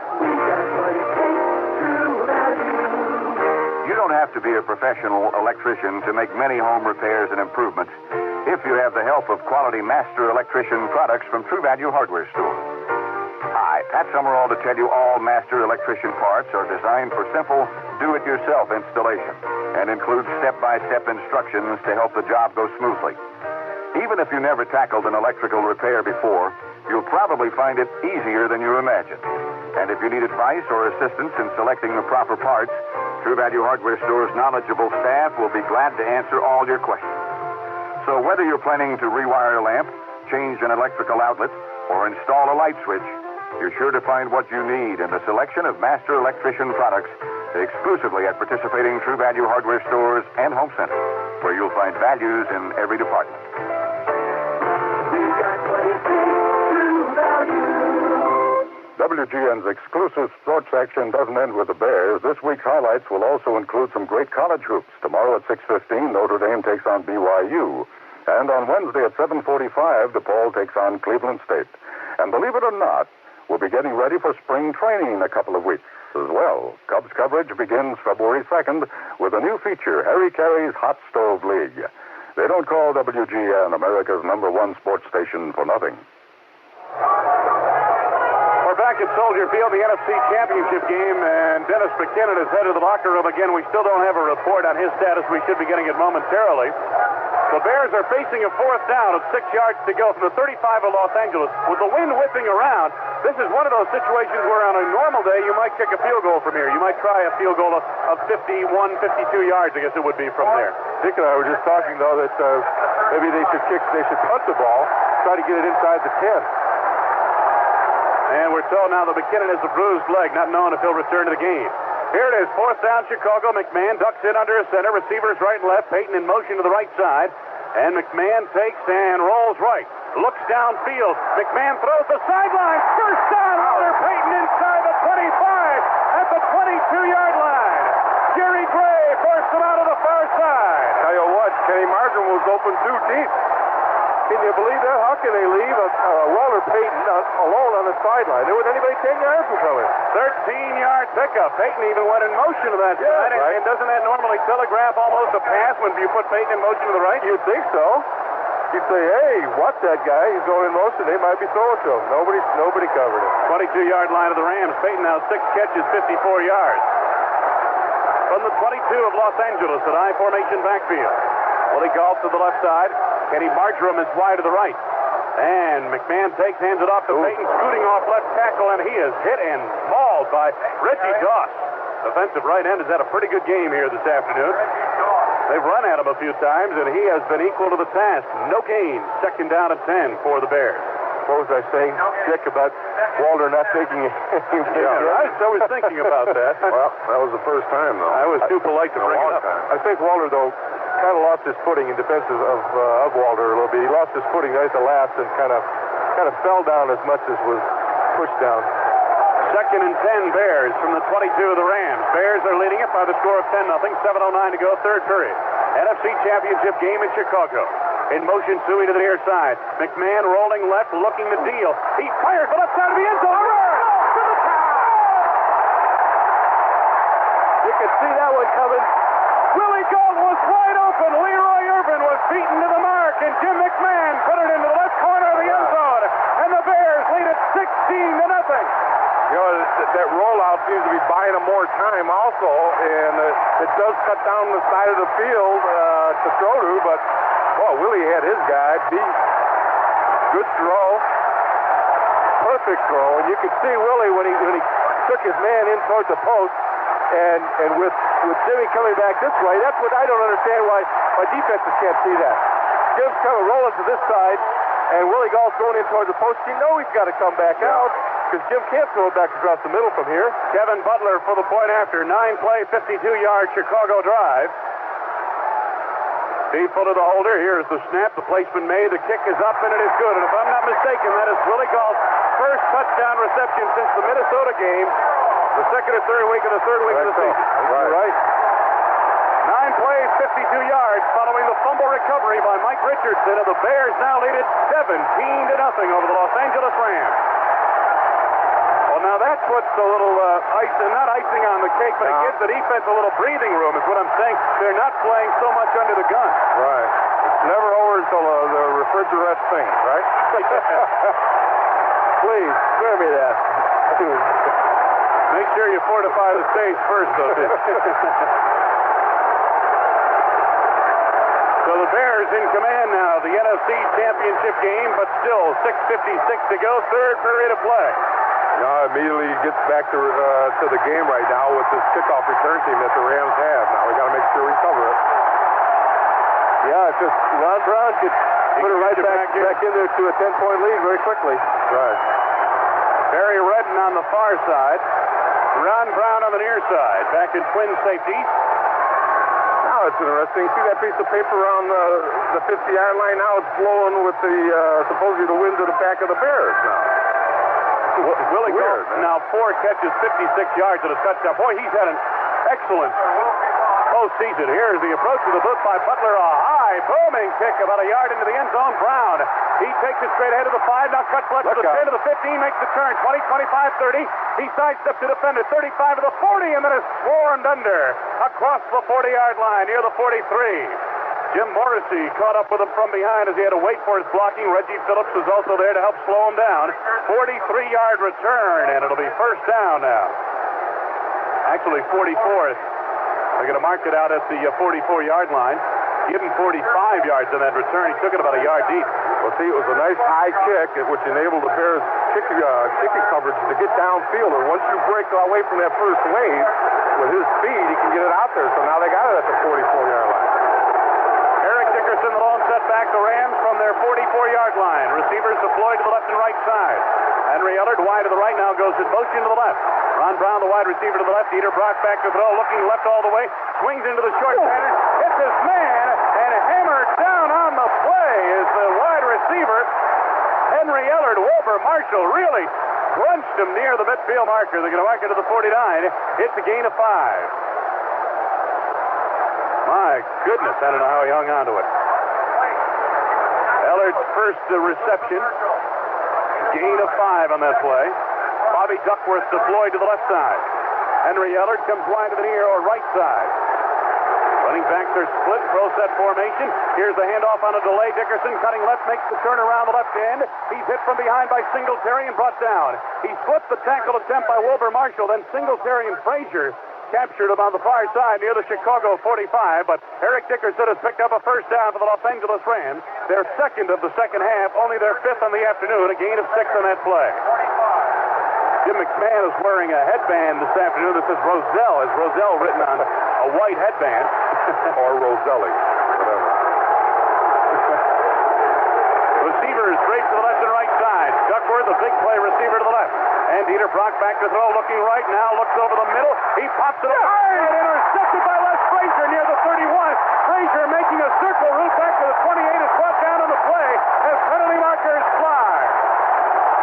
You don't have to be a professional electrician to make many home repairs and improvements if you have the help of quality master electrician products from True Value Hardware Store. Hi, Pat Summerall to tell you all master electrician parts are designed for simple do-it-yourself installation and include step-by-step instructions to help the job go smoothly. Even if you never tackled an electrical repair before, you'll probably find it easier than you imagined. And if you need advice or assistance in selecting the proper parts, True Value Hardware Store's knowledgeable staff will be glad to answer all your questions. So whether you're planning to rewire a lamp, change an electrical outlet, or install a light switch, You're sure to find what you need in the selection of master electrician products exclusively at participating True Value hardware stores and home centers, where you'll find values in every department. WGN's exclusive sports action doesn't end with the Bears. This week's highlights will also include some great college hoops. Tomorrow at 6:15, Notre Dame takes on BYU. And on Wednesday at 7:45, DePaul takes on Cleveland State. And believe it or not, we'll be getting ready for spring training in a couple of weeks as well. Cubs coverage begins February 2nd with a new feature, Harry Carey's Hot Stove League. They don't call WGN America's #1 sports station for nothing. We're back at Soldier Field, the NFC Championship game, and Dennis McKinnon is headed to the locker room again. We still don't have a report on his status. We should be getting it momentarily. The Bears are facing a 4th down with 6 yards to go from the 35 of Los Angeles. With the wind whipping around, this is one of those situations where on a normal day you might kick a field goal from here. You might try a field goal of 51, 52 yards, I guess it would be from there. Dick and I were just talking, though, that maybe they should punt the ball, try to get it inside the 10. And we're told now that McKinnon has a bruised leg, not knowing if he'll return to the game. Here it is, 4th down, Chicago. McMahon ducks in under his center. Receivers right and left. Payton in motion to the right side. And McMahon takes and rolls right. Looks downfield. McMahon throws the sideline. First down, Walter Payton inside the 25 at the 22-yard line. Jerry Gray forced him out of the far side. Tell you what, Kenny Markham was open too deep. Can you believe that? How can they leave Walter Payton alone on the sideline? There was anybody 10 yards from coming. 13-yard pickup. Payton even went in motion to that side. Right. And doesn't that normally telegraph almost a pass when you put Payton in motion to the right? You'd think so. You'd say, hey, watch that guy. He's going in motion. They might be throwing to him. Nobody covered it. 22-yard line of the Rams. Payton now 6 catches, 54 yards. From the 22 of Los Angeles at I-formation backfield. Willie Golf to the left side. Kenny Marjoram is wide to the right. And McMahon takes, hands it off to Payton, scooting off left tackle, and he is hit and mauled by Reggie Doss. Defensive right end has had a pretty good game here this afternoon. They've run at him a few times, and he has been equal to the task. No gain. 2nd down and 10 for the Bears. What was I saying, Dick, about Walter not taking anything? I was thinking about that. Well, that was the first time, though. I was too polite to bring it up. I think Walter, though, kind of lost his footing in defense of Walter a little bit. He lost his footing right at the last and kind of fell down as much as was pushed down. 2nd and 10 Bears from the 22 of the Rams. Bears are leading it by the score of 10-0. 7:09 to go, 3rd period. NFC Championship game in Chicago. In motion, Suey to the near side. McMahon rolling left, looking to deal. He fires the left side of the end zone. You could see that one coming. Willie Gold was wide open. Leroy Irvin was beaten to the mark, and Jim McMahon put it into the left corner of the end zone. And the Bears lead it 16-0. You know, that rollout seems to be buying them more time also, and it does cut down the side of the field to throw to, but, well, Willie had his guy beat. Good throw. Perfect throw, and you could see Willie when he took his man in towards the post, and with Jimmy coming back this way, that's what I don't understand why defenses can't see that. Jim's kind of rolling to this side, and Willie Gall's going in towards the post. You know he's got to come back out, because Jim can't throw it back across the middle from here. Kevin Butler for the point after. 9-play, 52-yard Chicago drive. Deep full of the holder. Here's the snap. The placement made. The kick is up, and it is good. And if I'm not mistaken, that is Willie Gall's first touchdown reception since the Minnesota game, the 2nd or 3rd week of the 3rd week of the season. Right. 9 plays, 52 yards, following the fumble recovery by Mike Richardson, and the Bears now lead it 17-0 over the Los Angeles Rams. Well, now that puts a little not icing on the cake, but it gives the defense a little breathing room, is what I'm saying. They're not playing so much under the gun. Right. It's never over until the refrigerate sings, right? Please, spare me that. Make sure you fortify the stage first, though, Tim. So the Bears in command now, the NFC Championship game, but still 6:56 to go, 3rd period of play. Now immediately gets back to the game right now with this kickoff return team that the Rams have. Now we got to make sure we cover it. Yeah, it's just Ron Brown could put it right back in there to a 10-point lead very quickly. Right. Barry Redden on the far side. Ron Brown on the near side. Back in twin safeties. Now it's interesting. See that piece of paper on the 50-yard line? Now it's blowing with the supposedly the wind to the back of the Bears now. Willie Weird, Gold, now 4 catches, 56 yards and a touchdown. Boy, he's had an excellent postseason. Here's the approach to the booth by Butler. A high, booming kick about a yard into the end zone. Brown, he takes it straight ahead of the 5, now cuts left to the 10 to the 15, makes the turn. 20, 25, 30. He sidesteps the defender. 35 to the 40, and then is swarmed under across the 40-yard line near the 43. Jim Morrissey caught up with him from behind as he had to wait for his blocking. Reggie Phillips was also there to help slow him down. 43-yard return, and it'll be first down now. Actually, 44th. They're going to mark it out at the 44-yard line. Give him 45 yards on that return. He took it about a yard deep. Well, see, it was a nice high kick, which enabled the Bears' kicking coverage to get downfield. And once you break away from that first wave, with his speed, he can get it out there. So now they got it at the 44-yard line. Eric Dickerson, the lone setback. The Rams from their 44-yard line. Receivers deployed to the left and right side. Henry Ellard wide to the right now goes in motion to the left. Ron Brown, the wide receiver to the left. Dieter Brock back to throw, looking left all the way. Swings into the short center. Hits his man, and hammered down on the play is the wide receiver, Henry Ellard. Wilbur Marshall really crunched him near the midfield marker. They're going to mark it to the 49. It's a gain of 5. My goodness, I don't know how he hung on to it. Ellard's first reception. Gain of 5 on that play. Bobby Duckworth deployed to the left side. Henry Ellard comes wide to the near or right side. Running backs are split, pro set formation. Here's the handoff on a delay. Dickerson cutting left, makes the turn around the left end. He's hit from behind by Singletary and brought down. He flipped the tackle attempt by Wilbur Marshall, then Singletary and Frazier captured him on the far side near the Chicago 45, but Eric Dickerson has picked up a first down for the Los Angeles Rams. Their second of the second half, only their 5th on the afternoon, a gain of 6 on that play. Jim McMahon is wearing a headband this afternoon that says Roselle. Is Roselle written on a white headband? Or Roselli, whatever. Receivers straight to the left and right side. Duckworth, a big play receiver to the left. And Dieter Brock back to throw, looking right now, looks over the middle. He pops it up. And intercepted by Les Frazier near the 31. Frazier making a circle route back to the 28 is brought down on the play as penalty markers fly.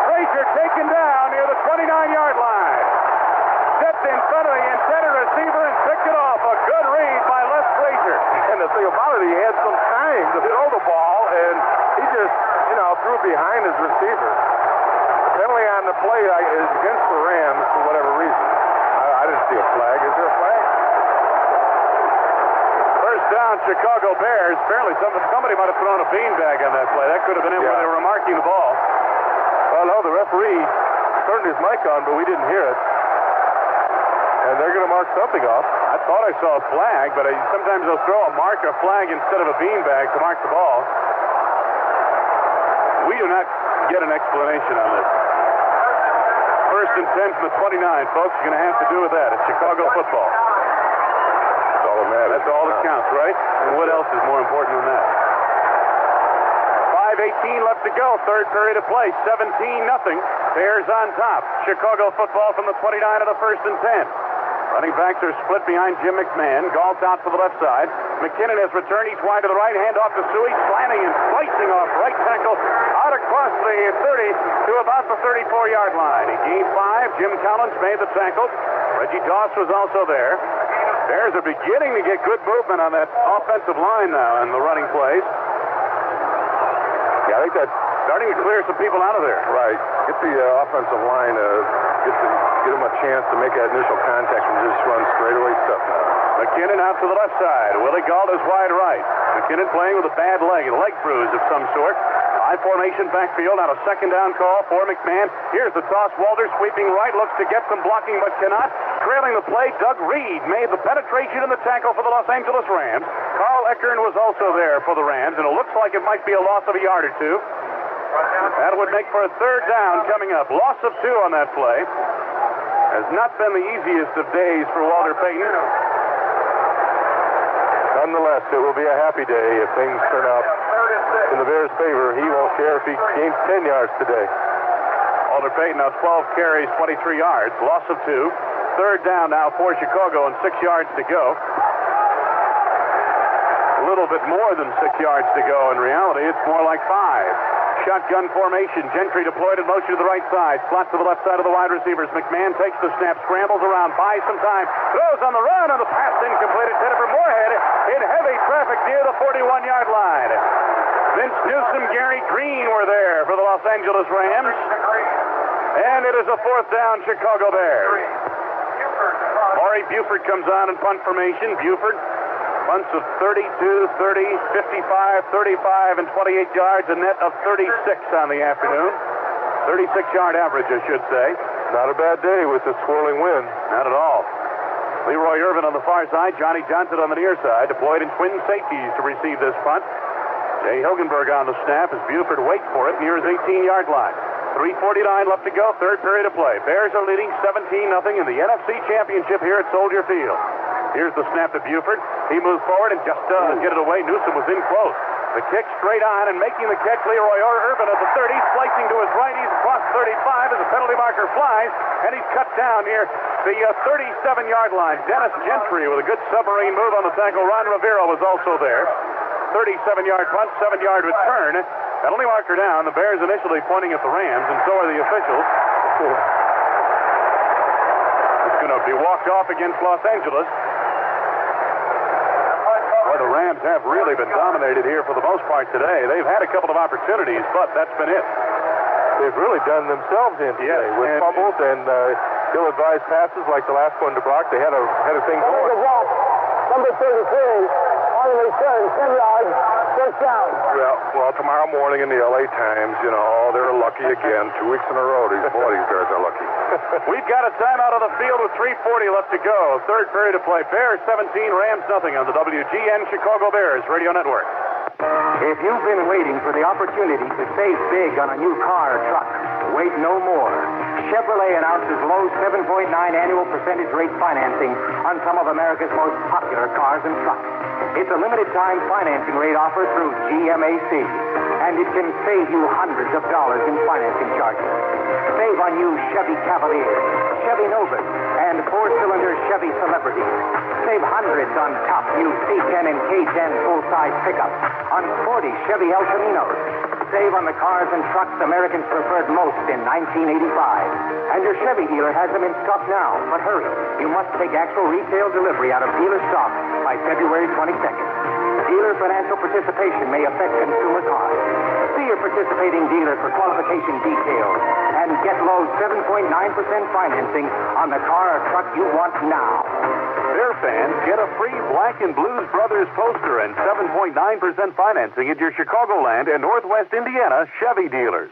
Frazier taken down near the 29-yard line. Stepped in front of the intended receiver and picked it off. A good read by Les Frazier. And the thing about it, he had some time to throw the ball, and he just, threw behind his receiver. The penalty on the play is against the Rams for whatever reason. I didn't see a flag. Is there a flag? First down, Chicago Bears. Apparently somebody might have thrown a beanbag on that play. That could have been it when they were marking the ball. Well, no, the referee turned his mic on, but we didn't hear it. And they're going to mark something off. I thought I saw a flag, but sometimes they'll throw a marker flag instead of a beanbag to mark the ball. We do not get an explanation on this. First and 10 from the 29, folks. You're going to have to do with that. It's Chicago football. That's all that matters. That's all that counts, right? And what else is more important than that? 5:18 left to go. Third period of play. 17-0. Bears on top. Chicago football from the 29 of the first and 10. Running backs are split behind Jim McMahon. Gault out to the left side. McKinnon has returned. He's wide to the right. Hand off to Suey. Slanting and slicing off right tackle out across the 30 to about the 34-yard line. He gained 5. Jim Collins made the tackle. Reggie Doss was also there. Bears are beginning to get good movement on that offensive line now in the running plays. Yeah, I think that's starting to clear some people out of there. Right. Get the offensive line, get them a chance to make that initial contact and just run straightaway stuff now. McKinnon out to the left side. Willie Gault is wide right. McKinnon playing with a bad leg bruise of some sort. High formation backfield on a second down call for McMahon. Here's the toss. Walters sweeping right, looks to get some blocking but cannot. Trailing the play, Doug Reed made the penetration in the tackle for the Los Angeles Rams. Carl Eckern was also there for the Rams, and it looks like it might be a loss of a yard or two. That would make for a third down coming up. Loss of 2 on that play. Has not been the easiest of days for Walter Payton. Nonetheless, it will be a happy day if things turn out in the Bears' favor. He won't care if he gains 10 yards today. Walter Payton now 12 carries, 23 yards, loss of 2. Third down now for Chicago and 6 yards to go. A little bit more than 6 yards to go. In reality, it's more like 5. Shotgun formation. Gentry deployed in motion to the right side. Slot to the left side of the wide receivers. McMahon takes the snap, scrambles around, buys some time, throws on the run, and the pass incomplete. Intended for Moorhead in heavy traffic near the 41-yard line. Vince Newsom, Gary Green were there for the Los Angeles Rams. And it is a 4th down, Chicago Bears. Maury Buford comes on in punt formation. Buford punts of 32, 30, 55, 35, and 28 yards, a net of 36 on the afternoon. 36-yard average, I should say. Not a bad day with the swirling wind. Not at all. Leroy Irvin on the far side, Johnny Johnson on the near side, deployed in twin safeties to receive this punt. Jay Hilgenberg on the snap as Buford waits for it near his 18-yard line. 3:49 left to go, third period of play. Bears are leading 17-0 in the NFC Championship here at Soldier Field. Here's the snap to Buford. He moves forward and just does get it away. Newsom was in close. The kick straight on and making the catch, Leroy Irvin at the 30, slicing to his right. He's across 35 as the penalty marker flies, and he's cut down near the 37-yard line. Dennis Gentry with a good submarine move on the tackle. Ron Rivera was also there. 37-yard punt, 7-yard return. Penalty marker down. The Bears initially pointing at the Rams, and so are the officials. It's going to be walked off against Los Angeles. Well, the Rams have really been dominated here for the most part today. They've had a couple of opportunities, but that's been it. They've really done themselves in today with fumbles and ill-advised passes like the last one to Brock. They had a thing going. Number 33, on the return, 10 yards, first down. Well, tomorrow morning in the L.A. Times, they're lucky again. 2 weeks in a row. These guys are lucky. We've got a timeout on the field with 3:40 left to go. Third period of play. Bears 17, Rams nothing on the WGN Chicago Bears Radio Network. If you've been waiting for the opportunity to save big on a new car or truck, wait no more. Chevrolet announces low 7.9 annual percentage rate financing on some of America's most popular cars and trucks. It's a limited time financing rate offer through GMAC, and it can save you hundreds of dollars in financing charges. Save on new Chevy Cavalier, Chevy Novas, and 4-cylinder Chevy Celebrity. Save hundreds on top new C10 and K10 full-size pickups, on 40 Chevy El Caminos. Save on the cars and trucks Americans preferred most in 1985. And your Chevy dealer has them in stock now. But hurry, you must take actual retail delivery out of dealer stock by February 22nd. Dealer financial participation may affect consumer costs. See your participating dealer for qualification details and get low 7.9% financing on the car or truck you want now. Bear fans, get a free Black and Blues Brothers poster and 7.9% financing at your Chicagoland and Northwest Indiana Chevy dealers.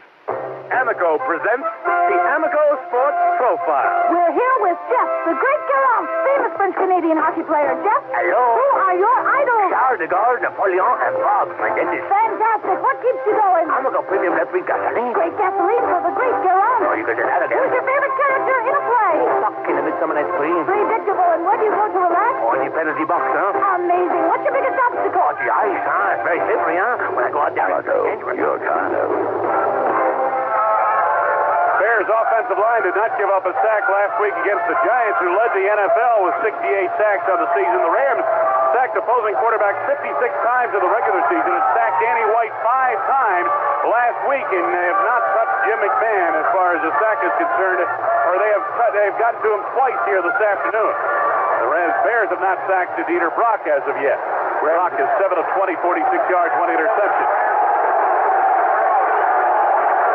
Amico presents the Amico Sports Profile. We're here with Jeff, the great Garant, famous French-Canadian hockey player. Jeff? Hello. Who are your idols? Charles de Gaulle, Napoleon, and Bob, my dentist. Fantastic. What keeps you going? Amico Premium Electric Gasoline. Great gasoline for the great Garant. Oh, you could say that again. Who's your favorite character in a play? Stuck in the Midsummer Night's Dream. Predictable. And where do you go to relax? Oh, the penalty box, huh? Amazing. What's your biggest obstacle? Oh, the ice, huh? It's very slippery, huh? When I go out there, it's dangerous. You're kind of... Bears offensive line did not give up a sack last week against the Giants, who led the NFL with 68 sacks on the season. The Rams sacked opposing quarterbacks 56 times in the regular season and sacked Danny White 5 times last week, and they have not touched Jim McMahon as far as the sack is concerned, or they've gotten to him twice here this afternoon. The Bears have not sacked Dieter Brock as of yet. Brock is 7 of 20, 46 yards, 1 interception.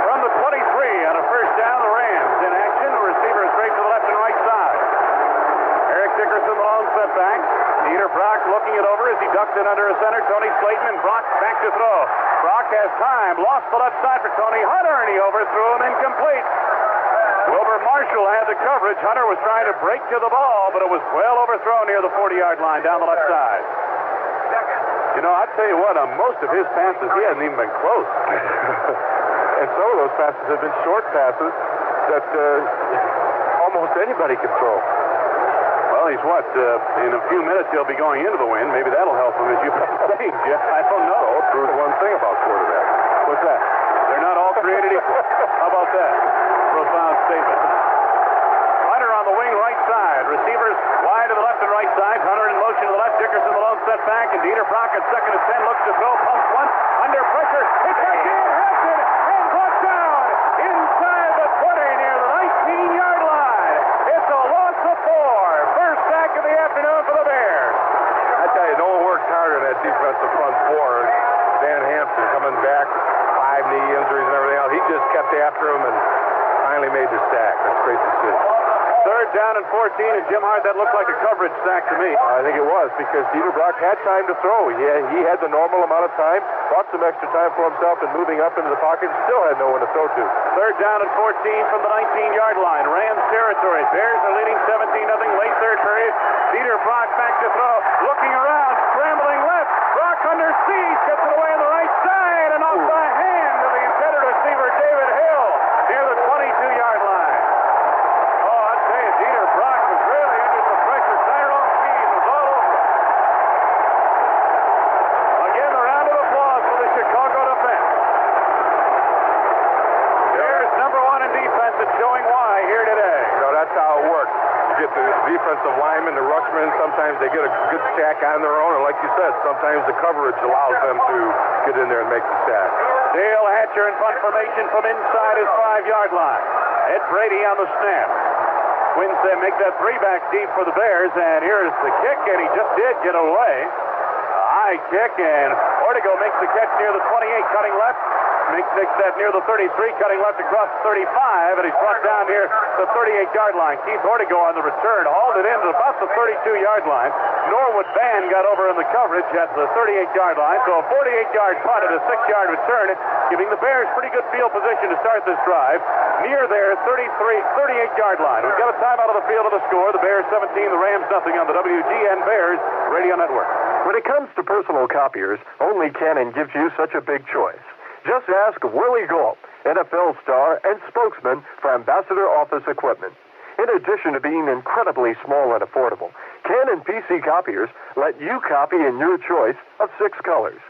From the 23 on a first down, the Rams in action. The receiver is straight to the left and right side. Eric Dickerson, the lone setback. Dieter Brock looking it over as he ducks it under a center. Tony Slayton and Brock back to throw. Brock has time. Lost the left side for Tony Hunter, and he overthrew him incomplete. Wilbur Marshall had the coverage. Hunter was trying to break to the ball, but it was well overthrown near the 40-yard line down the left side. I'd tell you what, on most of his passes, he hasn't even been close. And some of those passes have been short passes that almost anybody can throw. Well, Well, he's what? In a few minutes, he'll be going into the wind. Maybe that'll help him, as you've been saying, Jeff. I don't know. So, it proves one thing about quarterbacks. What's that? They're not all created equal. How about that? Profound statement. Hunter on the wing, right side. Receivers wide to the left and right side. Hunter in motion to the left. Dickerson the lone set back. And Dieter Brock at second and 10. Looks to throw. Pumps one. Under pressure. It's back in. Has it. And brought down. Inside the 20 near the 19-yard line. It's a loss of 4. First sack of the afternoon for the Bears. I tell you, no one worked harder than that defensive front four. Van Hampton coming back, 5 knee injuries and everything else. He just kept after him and finally made the sack. That's great to see. Third down and 14, and Jim Hart, that looked like a coverage sack to me. I think it was, because Dieter Brock had time to throw. He had the normal amount of time, bought some extra time for himself, and moving up into the pocket, still had no one to throw to. Third down and 14 from the 19-yard line. Rams territory. Bears are leading 17-0 late third period. Dieter Brock back to throw. Looking around, scrambling left. Brock under siege, gets it away on the right side, and off the hand of the intended receiver, David Hill, near the 22-yard line. Oh, I'll tell you, Dieter Brock was really under some pressure. Tyrone Keys was all over him. Again, the round of applause for the Chicago defense. Bears number 1 in defense and showing why here today. You know, that's how it works. You get the defensive linemen, the rushmen, sometimes they get a good sack on their own, and like you said, sometimes the coverage allows them to get in there and make the sack. Dale Hatcher in punt formation from inside his 5-yard line. Ed Brady on the snap. Twins make that 3-back deep for the Bears, and here's the kick, and he just did get away. A high kick, and Ortego makes the catch near the 28, cutting left. Makes that near the 33, cutting left across the 35, and he's brought down near the 38-yard line. Keith Ortego on the return hauled it in to about the 32-yard line. Norwood Band got over in the coverage at the 38-yard line, so a 48-yard punt and a 6-yard return, giving the Bears pretty good field position to start this drive. Near their 38-yard line. We've got a timeout of the field of the score. The Bears 17, the Rams nothing on the WGN Bears Radio Network. When it comes to personal copiers, only Canon gives you such a big choice. Just ask Willie Galt, NFL star and spokesman for Ambassador Office Equipment. In addition to being incredibly small and affordable, Canon PC copiers let you copy in your choice of 6 colors.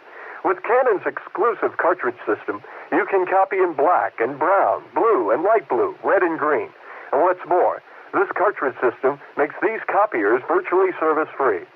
With Canon's exclusive cartridge system, you can copy in black and brown, blue and light blue, red and green. And what's more, this cartridge system makes these copiers virtually service-free.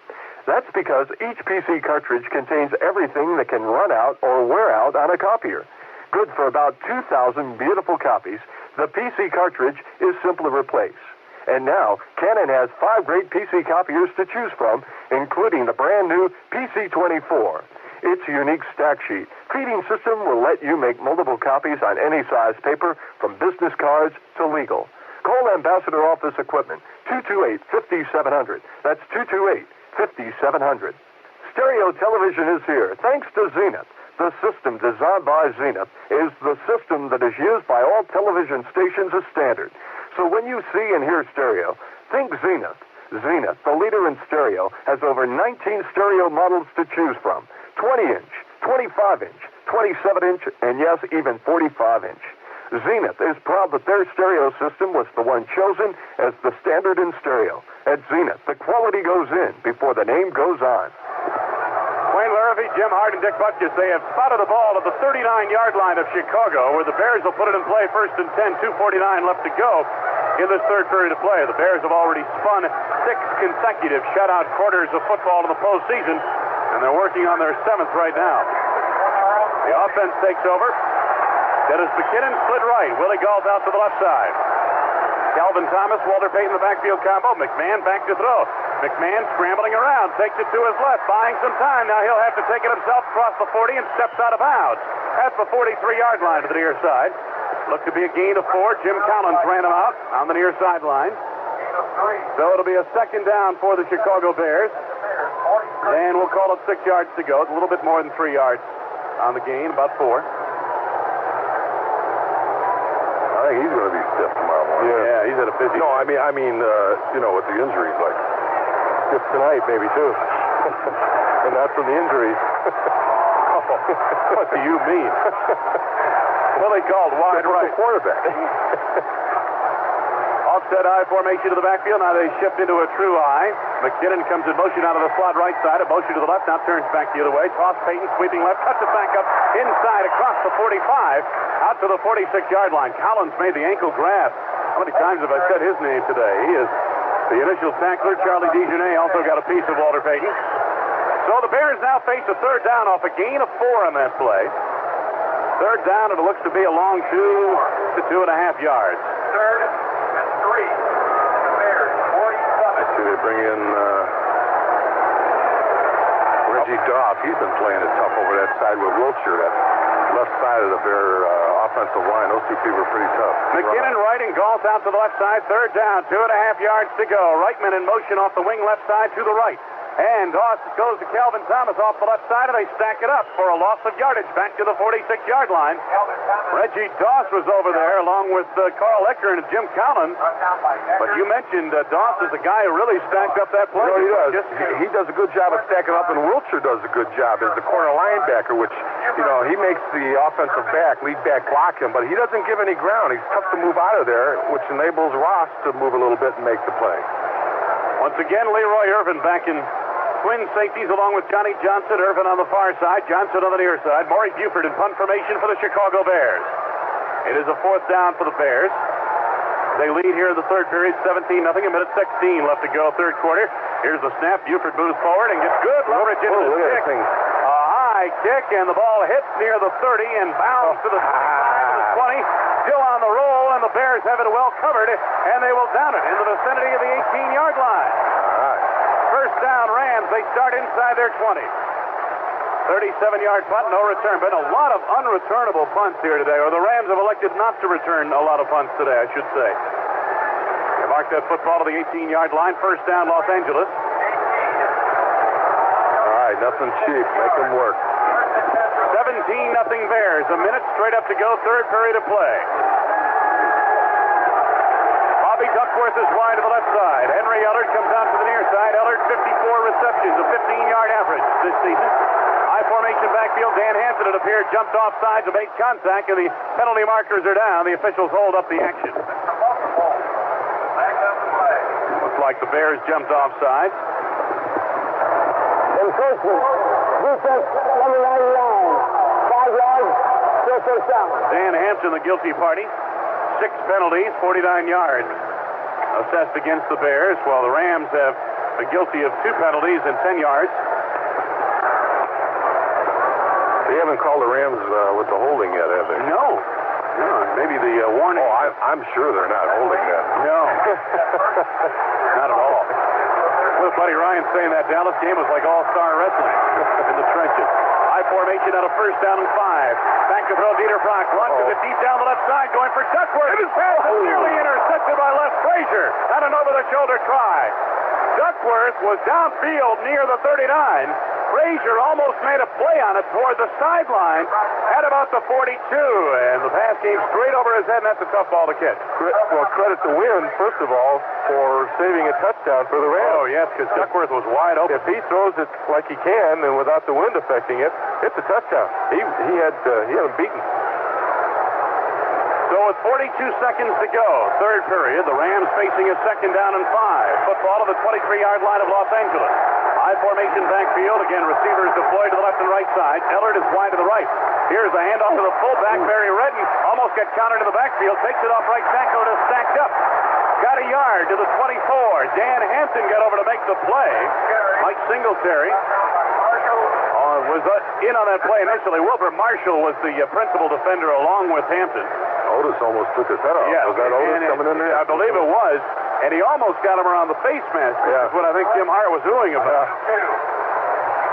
That's because each PC cartridge contains everything that can run out or wear out on a copier. Good for about 2,000 beautiful copies, the PC cartridge is simple to replace. And now, Canon has 5 great PC copiers to choose from, including the brand new PC-24. Its unique stack sheet feeding system will let you make multiple copies on any size paper, from business cards to legal. Call Ambassador Office Equipment, 228-5700. That's 228-5700. Stereo television is here, thanks to Zenith. The system designed by Zenith is the system that is used by all television stations as standard. So when you see and hear stereo, think Zenith. Zenith, the leader in stereo, has over 19 stereo models to choose from. 20-inch, 25-inch, 27-inch, and yes, even 45-inch. Zenith is proud that their stereo system was the one chosen as the standard in stereo. At Zenith, the quality goes in before the name goes on. Wayne Larrivee, Jim Hart, and Dick Butkus, they have spotted the ball at the 39-yard line of Chicago, where the Bears will put it in play first and 10, 2:49 left to go in this third period of play. The Bears have already spun 6 consecutive shutout quarters of football in the postseason, and they're working on their 7th right now. The offense takes over. Dennis McKinnon split right. Willie Galt out to the left side. Calvin Thomas, Walter Payton, the backfield combo. McMahon back to throw. McMahon scrambling around, takes it to his left, buying some time. Now he'll have to take it himself across the 40 and steps out of bounds. At the 43-yard line to the near side. Looked to be a gain of 4. Jim Collins ran him out on the near sideline. So it'll be a second down for the Chicago Bears. And we'll call it 6 yards to go. It's a little bit more than 3 yards on the gain, about 4. I think he's going to be stiff tomorrow morning. Yeah, he's at a busy. No, I mean, with the injuries, like stiff tonight, maybe too. And that's from the injuries. What do you mean? Willie called wide right. Quarterback. Off set I formation to the backfield. Now they shift into a true I. McKinnon comes in motion out of the slot right side. A motion to the left. Now turns back the other way. Toss Payton sweeping left. Cuts it back up inside across the 45. Out to the 46-yard line. Collins made the ankle grab. How many times have I said his name today? He is the initial tackler. Charlie Dejournay also got a piece of Walter Payton. So the Bears now face a third down off a gain of 4 on that play. Third down, and it looks to be a long 2 to 2.5 yards. Third and 3. The Bears, 47. I see they bring in Reggie Doff. He's been playing it tough over that side with Wiltshire, that left side of the Bear offensive line. Those two people are pretty tough. McKinnon right and Galt out to the left side. Third down, 2.5 yards to go. Reitman in motion off the wing left side to the right. And Doss goes to Calvin Thomas off the left side, and they stack it up for a loss of yardage back to the 46-yard line. Reggie Doss was over there along with Carl Ecker and Jim Collins. But you mentioned Doss is the guy who really stacked up that play. He does. He does a good job of stacking up, and Wiltshire does a good job as the corner linebacker, which, he makes the offensive back, lead back block him, but he doesn't give any ground. He's tough to move out of there, which enables Ross to move a little bit and make the play. Once again, Leroy Irvin back in twin safeties along with Johnny Johnson. Irvin on the far side, Johnson on the near side. Maury Buford in punt formation for the Chicago Bears. It is a fourth down for the Bears. They lead here in the third period, 17-0. A minute 16 left to go, third quarter. Here's the snap. Buford moves forward and gets good leverage into the kick. A high kick, and the ball hits near the 30 and bounds to the 20. Still on the roll, and the Bears have it well covered, and they will down it in the vicinity of the 18-yard line. All right. First down, Rams. They start inside their 20. 37-yard punt, no return. Been a lot of unreturnable punts here today, or the Rams have elected not to return a lot of punts today, I should say. They mark that football to the 18-yard line. First down, Los Angeles. All right, nothing cheap. Make them work. 17-0 Bears. A minute straight up to go. Third period of play. Bobby Duckworth is wide to the left side. Henry Ellard comes out to the near side. Ellard, 54 receptions, a 15-yard average this season. High formation backfield. Dan Hansen, it appeared, jumped off sides and made contact, and the penalty markers are down. The officials hold up the action. Looks like the Bears jumped off sides. Enforcement. Defense, number 99. 5 yards, still first down. Dan Hansen, the guilty party. 6 penalties, 49 yards assessed against the Bears, while the Rams have been guilty of 2 penalties and 10 yards. They haven't called the Rams with the holding yet, have they? No, maybe the warning. Oh, I'm sure they're not holding that. No, not at all. With Buddy Ryan saying that Dallas game was like all-star wrestling in the trenches. High formation on a first down and 5. Back to throw, Dieter Brock launches it deep down the left side, going for Duckworth. His pass is nearly intercepted by Les Frazier. And an over-the-shoulder try. Duckworth was downfield near the 39. Frazier almost made a play on it toward the sideline at about the 42, and the pass came straight over his head, and that's a tough ball to catch. Well, credit the wind, first of all, for saving a touchdown for the Rams. Oh, yes, because Duckworth was wide open. If he throws it like he can and without the wind affecting it, it's a touchdown. He had him beaten. So with 42 seconds to go, third period, the Rams facing a second down and 5. Football to the 23-yard line of Los Angeles. High formation backfield. Again, receivers deployed to the left and right side. Ellard is wide to the right. Here's the handoff to the fullback, Barry Redden. Almost got countered in the backfield. Takes it off right tackle and is stacked up. Got a yard to the 24. Dan Hansen got over to make the play. Mike Singletary was in on that play initially. Wilbur Marshall was the principal defender along with Hampton. Otis almost took his head off. Yeah, was that Otis coming in there? I believe it was. And he almost got him around the face mask. Yeah. That's what I think Jim Hart was doing about.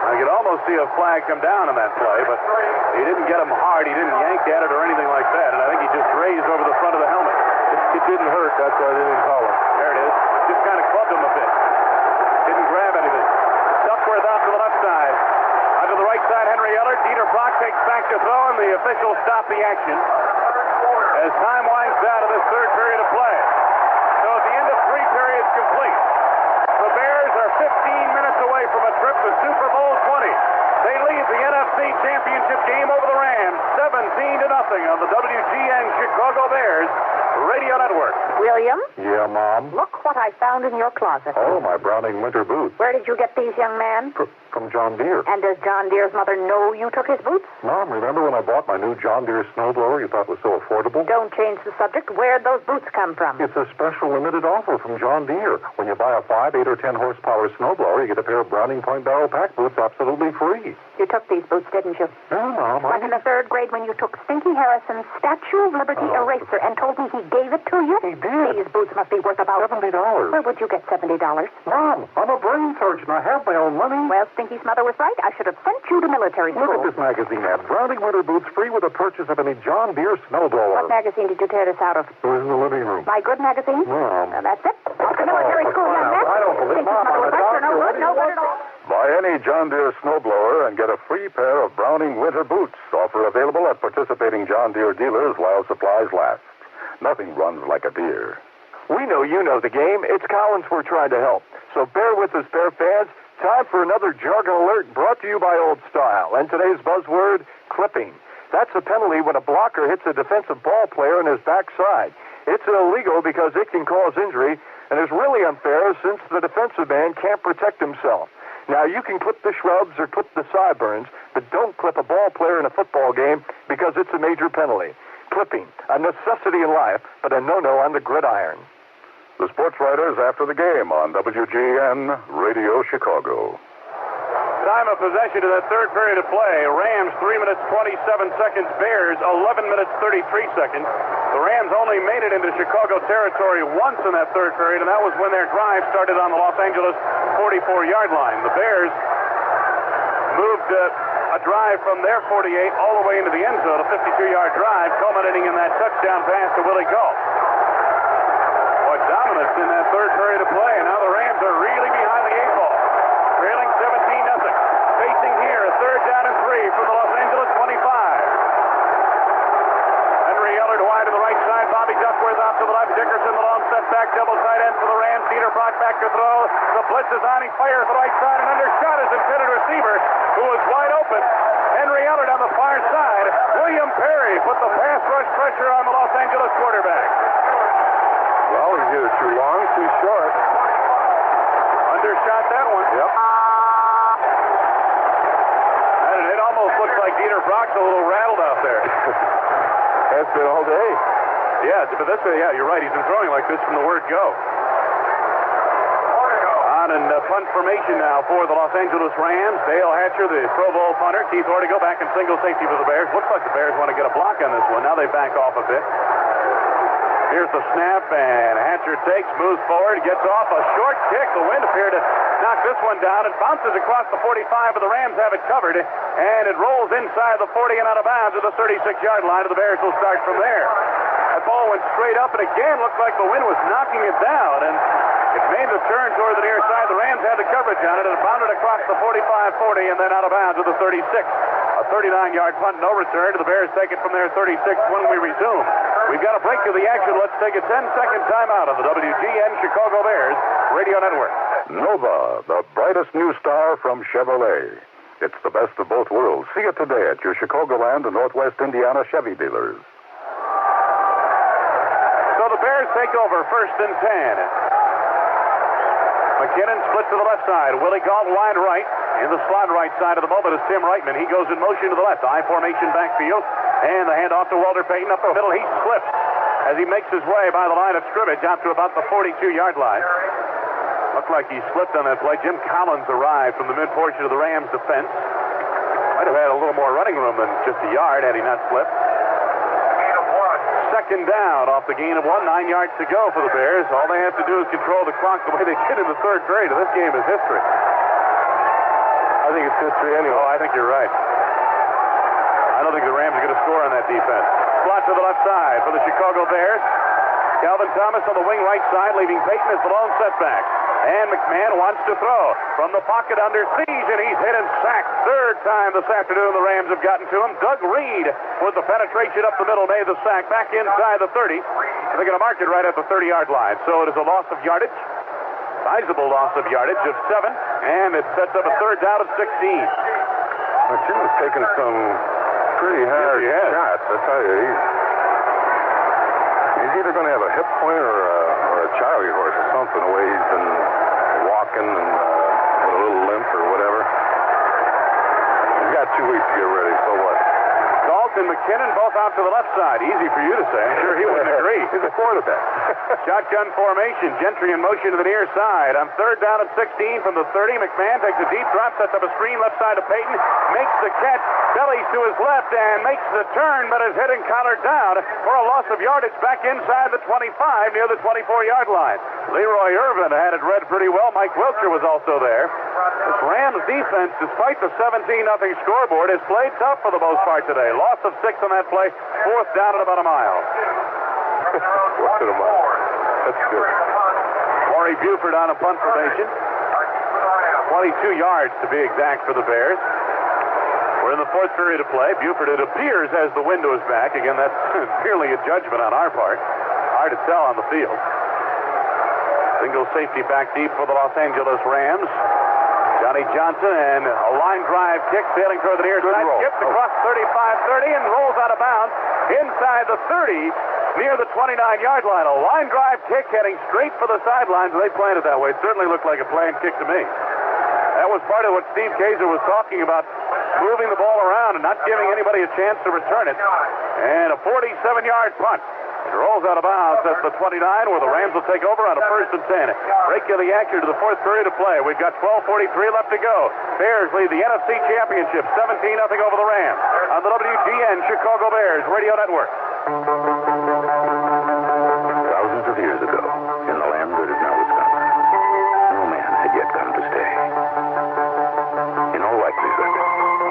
I could almost see a flag come down on that play, but he didn't get him hard. He didn't yank at it or anything like that. And I think he just grazed over the front of the helmet. It didn't hurt. That's why they didn't call him. There it is. Just kind of clubbed him a bit. Didn't grab anything. Duckworth out to the left side. Out to the right side, Henry Ellard. Dieter Brock takes back to throw, and the officials stop the action as time winds down to this third period of play. So at the end of 3 periods complete, the Bears are 15 minutes away from a trip to Super Bowl 20. They lead the NFC Championship Game over the Rams 17-0 on the WGN Chicago Chicago Bears Radio Network. William, Yeah, Mom? look what I found in your closet. Oh, my Browning winter boots. Where did you get these, young man? From John Deere. And does John Deere's mother know you took his boots? Mom, remember when I bought my new John Deere snowblower you thought was so affordable? Don't change the subject. Where'd those boots come from? It's a special limited offer from John Deere. When you buy a 5, 8, or 10 horsepower snowblower, you get a pair of Browning Point barrel pack boots absolutely free. You took these boots, didn't you? Yeah, Mom. Like in the 3rd grade when you took Stinky Harrison's Statue of Liberty eraser and told me he gave it to you? He did. These boots must be worth about $70. Where would you get $70? Mom, I'm a brain surgeon. I have my own money. Well, Stinky's mother was right. I should have sent you to military school. Look at this magazine ad. Browning winter boots free with the purchase of any John Deere snowblower. What magazine did you tear this out of? It was in the living room. My Good magazine? Mom. Well, that's it. Off to military school, young man. I don't believe Stinky's mother was right. No good, no good at all. Buy any John Deere snowblower and get a free pair of Browning winter boots. Offer available at participating John Deere dealers while supplies last. Nothing runs like a deer. We know you know the game. It's Collins we're trying to help. So bear with us, Bear fans. Time for another jargon alert brought to you by Old Style. And today's buzzword, clipping. That's a penalty when a blocker hits a defensive ball player in his backside. It's illegal because it can cause injury and is really unfair since the defensive man can't protect himself. Now, you can clip the shrubs or clip the sideburns, but don't clip a ball player in a football game because it's a major penalty. Clipping, a necessity in life, but a no-no on the gridiron. The sports writers after the game on WGN Radio Chicago. Time of possession to that 3rd period of play. Rams 3 minutes 27 seconds. Bears 11 minutes 33 seconds. The Rams only made it into Chicago territory once in that 3rd period, and that was when their drive started on the Los Angeles 44-yard line. The Bears moved a drive from their 48 all the way into the end zone, a 52-yard drive, culminating in that touchdown pass to Willie Gault. What dominance in that 3rd period of play, and now the Rams are really behind the 8 ball. Trailing 17-0. Facing here, a 3rd down and 3 from the Los Angeles 25. Henry Ellard wide to the right side. Bobby Duckworth out to the left. Dickerson, the long setback, double tight end for the Rams. Dieter Brock back to throw. The blitz is on. He fires the right side and undershot his intended receiver, who was wide open. Henry Ellard on the far side. William Perry put the pass rush pressure on the Los Angeles quarterback. Well, he's either too long, too short. Undershot that one. Yep. And it almost looks like Dieter Brock's a little rattled out there. Has been all day. Yeah, but that's you're right. He's been throwing like this from the word go. On and punt formation now for the Los Angeles Rams. Dale Hatcher, the Pro Bowl punter. Keith Ortega back in single safety for the Bears. Looks like the Bears want to get a block on this one. Now they back off a bit. Here's the snap, and Hatcher takes, moves forward, gets off a short kick. The wind appeared to knock this one down. It bounces across the 45, but the Rams have it covered, and it rolls inside the 40 and out of bounds at the 36-yard line, and the Bears will start from there. That ball went straight up, and again looked like the wind was knocking it down, and it made the turn toward the near side. The Rams had the coverage on it, and it bounded across the 45-40, and then out of bounds at the 36. A 39-yard punt, no return. The Bears take it from their 36 when we resume. We've got a break of the action. Let's take a 10-second timeout on the WGN Chicago Bears Radio Network. Nova, the brightest new star from Chevrolet. It's the best of both worlds. See it today at your Chicagoland and Northwest Indiana Chevy dealers. So the Bears take over 1st and 10. McKinnon split to the left side. Willie Gault wide right. In the slot right side of the moment is Tim Reitman. He goes in motion to the left. I formation backfield. And the handoff to Walter Payton up the middle. He slips as he makes his way by the line of scrimmage out to about the 42-yard line. Looked like he slipped on that play. Jim Collins arrived from the mid-portion of the Rams' defense. Might have had a little more running room than just a yard had he not slipped. 2nd down off the gain of 1, 9 yards to go for the Bears. All they have to do is control the clock the way they did in the 3rd period. This game is history. I think it's history anyway. Oh, I think you're right. I don't think the Rams are going to score on that defense. Slot to the left side for the Chicago Bears. Calvin Thomas on the wing right side, leaving Payton as the lone setback. And McMahon wants to throw from the pocket under siege, and he's hit and sacked. 3rd time this afternoon the Rams have gotten to him. Doug Reed with the penetration up the middle, made the sack back inside the 30. They're going to mark it right at the 30-yard line. So it is a loss of yardage. Sizable loss of yardage of 7, and it sets up a 3rd down of 16. Well, Jim was taking some pretty hard shots, I tell you. either going to have a hip pointer or a Charlie horse or something, the way he's been walking and with a little limp or whatever. He's got 2 weeks to get ready, so what? Galt and McKinnon both out to the left side. Easy for you to say. I'm sure he wouldn't agree. He's a quarterback. Shotgun formation. Gentry in motion to the near side. On third down at 16 from the 30. McMahon takes a deep drop, sets up a screen left side to Payton. Makes the catch. Bellies to his left and makes the turn, but is hit and collared down for a loss of yardage back inside the 25 near the 24-yard line. Leroy Irvin had it read pretty well. Mike Wiltshire was also there. This Rams defense, despite the 17-0 scoreboard, has played tough for the most part today. Loss of 6 on that play. Fourth down at about a mile. Fourth at a mile. That's good. Laurie Buford on a punt formation. 22 yards to be exact for the Bears. We're in the fourth period of play. Buford, it appears, has the wind to his back. Again, that's purely a judgment on our part. Hard to tell on the field. Single safety back deep for the Los Angeles Rams. Johnny Johnson and a line drive kick sailing toward the near side. Skips across 35-30 and rolls out of bounds inside the 30 near the 29-yard line. A line drive kick heading straight for the sidelines. They planned it that way. It certainly looked like a planned kick to me. That was part of what Steve Kaiser was talking about, moving the ball around and not giving anybody a chance to return it. And a 47-yard punt. It rolls out of bounds at the 29, where the Rams will take over on a 1st and 10. Break of the action to the fourth period of play. We've got 12:43 left to go. Bears lead the NFC Championship 17-0 over the Rams on the WGN Chicago Bears Radio Network. Thousands of years ago, in the land that is now Wisconsin, no man had yet come to stay. In all likelihood,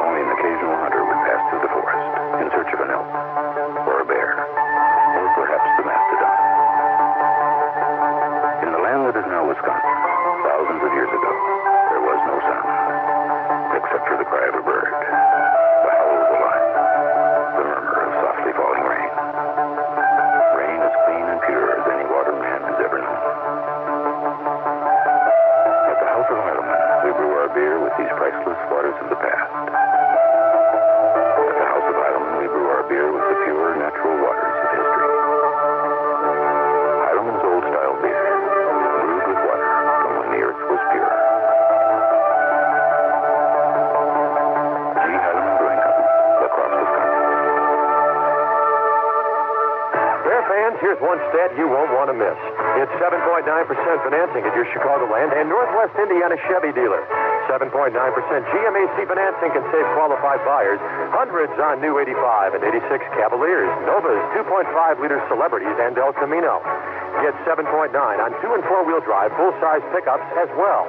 only an occasional hunter would pass through the forest in search of an elk or a bear, or perhaps the mastodon. In the land that is now Wisconsin, thousands of years ago, there was no sound, except for the cry of a bird, the howl of a lion, the murmur of softly falling rain. Rain as clean and pure as any water man has ever known. At the House of Heidelman, we brew our beer with these priceless waters of the past. At the House of Heidelman, we brew our beer with the pure, natural waters of history. Heidelman's old-style beer, brewed with water from when the earth was pure. G. Heidelman Brewing Company, La Crosse, Wisconsin. Bear fans, here's one stat you won't want to miss. It's 7.9% financing at your Chicagoland and Northwest Indiana Chevy dealer. 7.9% GMAC financing can save qualified buyers hundreds on new 85 and 86 Cavaliers, Novas, 2.5-liter Celebrities, and El Camino. Get 7.9 on 2- and 4-wheel drive full-size pickups as well.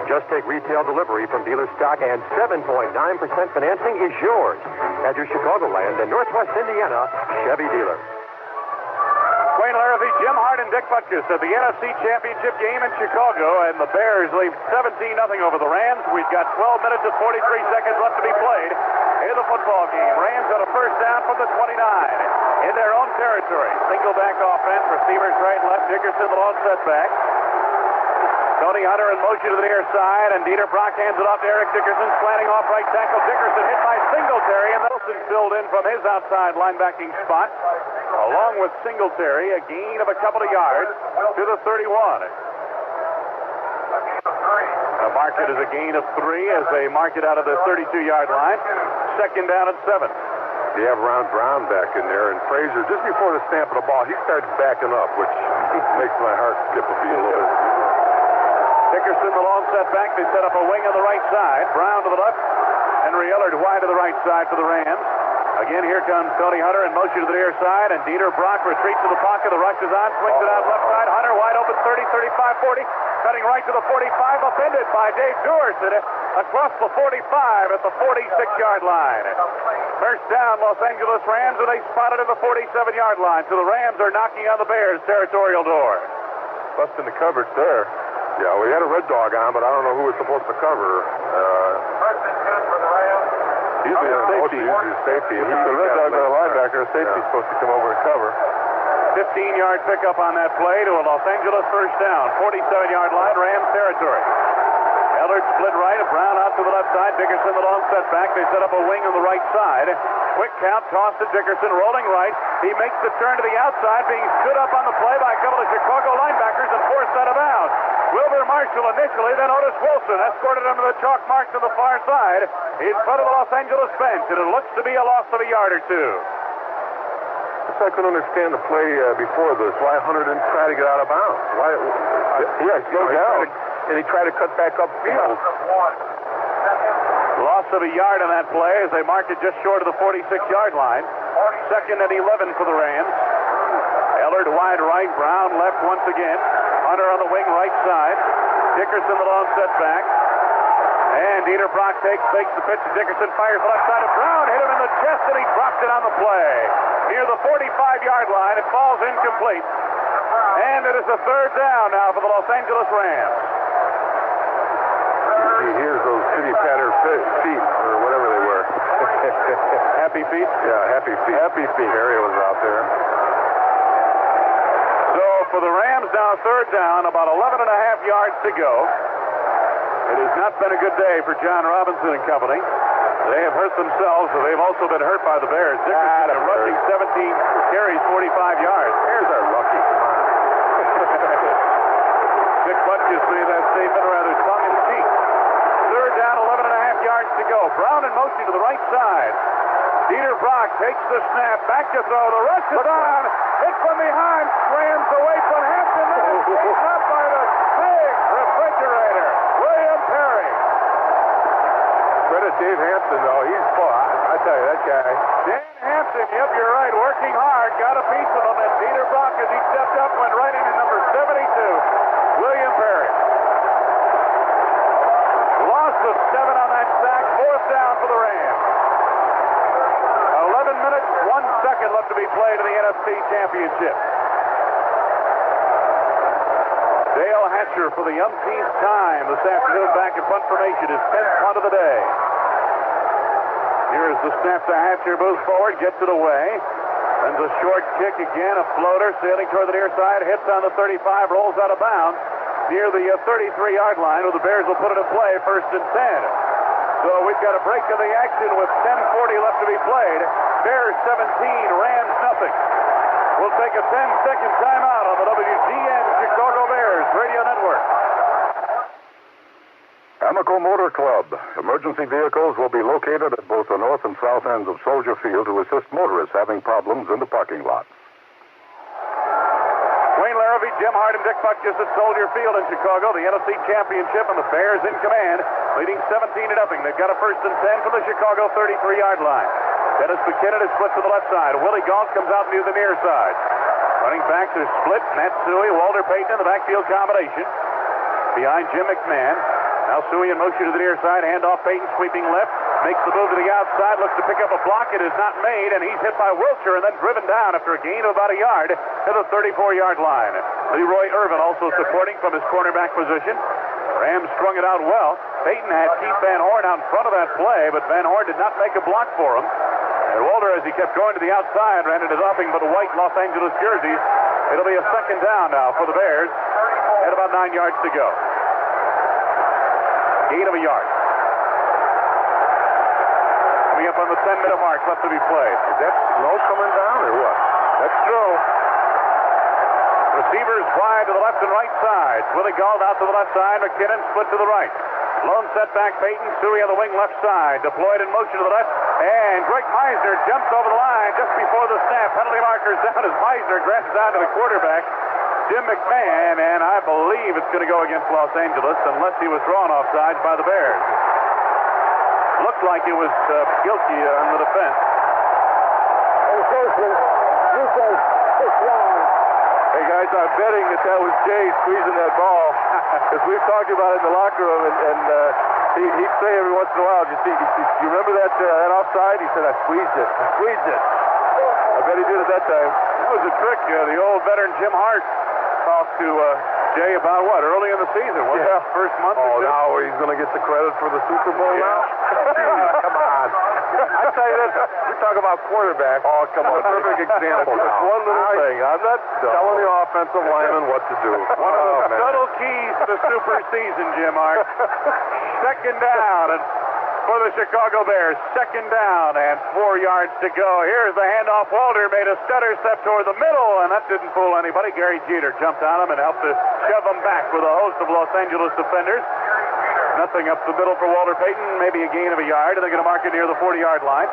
Just take retail delivery from dealer stock, and 7.9% financing is yours at your Chicagoland and Northwest Indiana Chevy dealer. Wayne Larrabee, Jim Hart, and Dick Butkus at the NFC Championship Game in Chicago, and the Bears lead 17-0 over the Rams. We've got 12 minutes and 43 seconds left to be played in the football game. Rams got a first down from the 29 in their own territory. Single back offense, receivers right and left. Dickerson the long setback. Tony Hunter in motion to the near side, and Dieter Brock hands it off to Eric Dickerson, slanting off right tackle. Dickerson hit by Singletary, and Wilson filled in from his outside linebacking spot, along with Singletary, a gain of a couple of yards to the 31. Mark it as a gain of 3 as they mark it out of the 32-yard line. Second down and 7. You have Ron Brown back in there, and Frazier, just before the snap of the ball, he starts backing up, which makes my heart skip a beat a little bit. Dickerson, the long setback. They set up a wing on the right side. Brown to the left. Henry Ellard wide to the right side for the Rams. Again, here comes Tony Hunter in motion to the near side, and Dieter Brock retreats to the pocket. The rush is on, swings it out left side. Hunter wide open, 30, 35, 40. Cutting right to the 45, upended by Dave Doerson across the 45 at the 46-yard line. First down, Los Angeles Rams, and they spotted at the 47-yard line. So the Rams are knocking on the Bears' territorial door. Busting the coverage there. Yeah, we had a red dog on, but I don't know who was supposed to cover. Usually a safety. If it's a red dog on a linebacker, a safety's supposed to come over and cover. 15-yard pickup on that play to a Los Angeles first down. 47-yard line, Rams territory. Ellard split right, and Brown out to the left side. Dickerson the long setback. They set up a wing on the right side. Quick count, toss to Dickerson, rolling right. He makes the turn to the outside, being stood up on the play by a couple of Chicago linebackers and forced out of bounds. Wilbur Marshall initially, then Otis Wilson escorted him to the chalk mark to the far side in front of the Los Angeles bench, and it looks to be a loss of a yard or two. I couldn't understand the play before this. Why Hunter didn't try to get out of bounds? Why? Slow down. And he tried to cut back upfield. Loss of a yard on that play as they marked it just short of the 46-yard line. Second and 11 for the Rams. Ellard wide right, Brown left once again. Hunter on the wing right side. Dickerson the long setback. And Dieter Brock fakes the pitch to Dickerson, fires the left side of Brown, hit him in the chest, and he dropped it on the play. Near the 45-yard line, it falls incomplete. And it is a third down now for the Los Angeles Rams. He hears those kitty patter feet, or whatever they were. Happy feet? Yeah, happy feet. Happy feet. Harry was out there. So for the Rams now, third down, about 11 and a half yards to go. It has not been a good day for John Robinson and company. They have hurt themselves, but they've also been hurt by the Bears. Dickerson rushing 17 carries, 45 yards. Here's our rookie. Come on. Dick Butkus made that statement rather tongue-in-cheek. Third down, 11 and a half yards to go. Brown in motion to the right side. Dieter Brock takes the snap, back to throw. The rush is on. Hit from behind, slams away from Hampton. This is taken up by the big refrigerator, William Perry. Credit Dave Hampton, though. He's full. I tell you, that guy. Dan Hampton, yep, you're right, working hard, got a piece of him, and Dieter Brock, as he stepped up, went right into number 72, William Perry. Loss of 7 on that sack, fourth down for the Rams. 11 minutes, 1 second left to be played in the NFC Championship. Dale Hatcher for the umpteenth time this afternoon back in punt formation, his 10th punt of the day. Here's the snap to Hatcher, moves forward, gets it away. Sends a short kick again, a floater sailing toward the near side, hits on the 35, rolls out of bounds near the 33-yard line, where the Bears will put it in play, first and 10. So we've got a break in the action with 10:40 left to be played. Bears 17, Rams nothing. We'll take a 10-second timeout on the WGN Chicago Bears Radio Network. Amico Motor Club. Emergency vehicles will be located at both the north and south ends of Soldier Field to assist motorists having problems in the parking lot. Wayne Larrabee, Jim Hart, and Dick Butkus at Soldier Field in Chicago. The NFC Championship, and the Bears in command, leading 17-0. They've got a first and 10 from the Chicago 33-yard line. Dennis McKinnon is split to the left side. Willie Gault comes out near the near side. Running back to split, Matt Suey, Walter Payton in the backfield combination. Behind Jim McMahon. Now Suey in motion to the near side. Handoff Payton sweeping left. Makes the move to the outside. Looks to pick up a block. It is not made, and he's hit by Wilcher and then driven down after a gain of about a yard to the 34-yard line. Leroy Irvin also supporting from his cornerback position. Rams strung it out well. Payton had Keith Van Horn out in front of that play, but Van Horn did not make a block for him. And Walter, as he kept going to the outside, ran into nothing but white Los Angeles jerseys. It'll be a second down now for the Bears at about 9 yards to go. Gain of a yard. Coming up on the 10-minute mark, left to be played. Is that snow coming down or what? That's snow. Receivers wide to the left and right sides. Willie Gault out to the left side. McKinnon split to the right. Lone setback, Payton. Suey on the wing left side. Deployed in motion to the left. And Greg Meisner jumps over the line just before the snap. Penalty markers down as Meisner grabs down to the quarterback, Jim McMahon, and I believe it's going to go against Los Angeles unless he was drawn offsides by the Bears. Looked like it was guilty on the defense. Hey, guys, I'm betting that was Jay squeezing that ball. Because we've talked about it in the locker room, and he'd say every once in a while, you remember that offside? He said, I squeezed it. I bet he did it that time. That was a trick. The old veteran Jim Hart talked to Jay about what? Early in the season, wasn't it? First month. Oh, now he's going to get the credit for the Super Bowl now? Come on. I We talk about quarterback. Oh, come on. Perfect example. Just now. one little thing. I'm not telling the offensive lineman what to do. One of the subtle keys to super season, Jim Hart. Second down, and for the Chicago Bears, second down and 4 yards to go. Here's the handoff. Walter made a stutter step toward the middle, and that didn't fool anybody. Gary Jeter jumped on him and helped to shove him back with a host of Los Angeles defenders. Nothing up the middle for Walter Payton, maybe a gain of a yard, and they're going to mark it near the 40-yard line.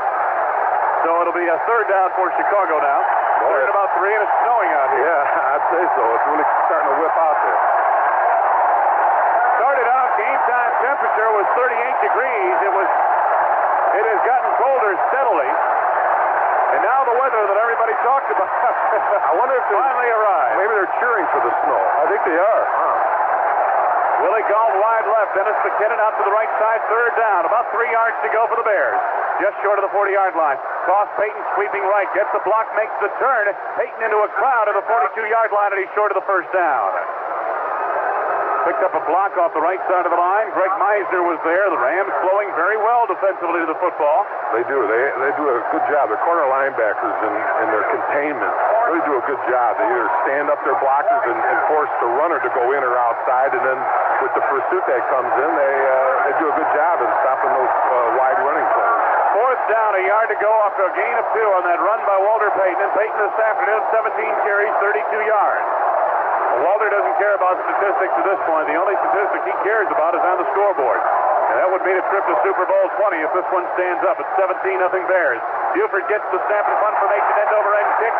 So it'll be a third down for Chicago now. Third and about 3, and it's snowing out here. Yeah, I'd say so. It's really starting to whip out there. Started out, game time temperature was 38 degrees. It has gotten colder steadily. And now the weather that everybody talked about I wonder if finally arrived. Maybe they're cheering for the snow. I think they are. Willie Galt wide left. Dennis McKinnon out to the right side. Third down. About 3 yards to go for the Bears. Just short of the 40-yard line. Toss Payton sweeping right. Gets the block, makes the turn. Payton into a crowd at the 42-yard line, and he's short of the first down. Picked up a block off the right side of the line. Greg Meisner was there. The Rams flowing very well defensively to the football. They do. They do a good job. The corner linebackers in their containment really do a good job. They either stand up their blockers and force the runner to go in or outside, and then with the pursuit that comes in, they do a good job in stopping those wide running plays. Fourth down, a yard to go off a gain of 2 on that run by Walter Payton. And Payton this afternoon, 17 carries, 32 yards. Well, Walter doesn't care about statistics at this point. The only statistic he cares about is on the scoreboard. And that would mean a trip to Super Bowl 20 if this one stands up. It's 17-0 Bears. Buford gets the snap and punt formation, end over end kick.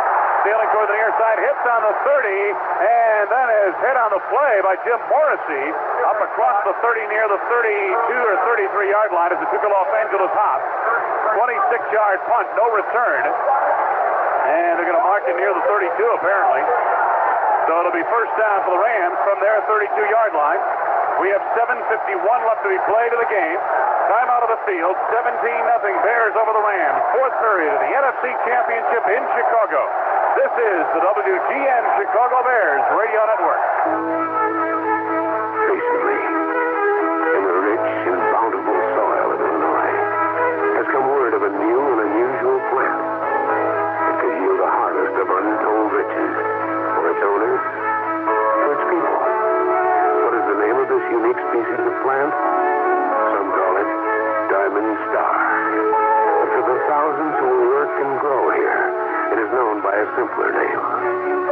Sailing toward the near side, hits on the 30, and then is hit on the play by Jim Morrissey up across the 30 near the 32 or 33-yard line as it took a Los Angeles hop. 26-yard punt, no return. And they're going to mark it near the 32 apparently. So it'll be first down for the Rams from their 32-yard line. We have 7:51 left to be played in the game. Time out of the field, 17-0 Bears over the Rams. Fourth period of the NFC Championship in Chicago. This is the WGN Chicago Bears Radio Network. Recently, in the rich and bountiful soil of Illinois, has come word of a new and unusual plant that could yield a harvest of untold riches for its owners, for its people. What is the name of this unique species of plant? Some call it Diamond Star. But for the thousands who will work and grow here, it is known by a simpler name,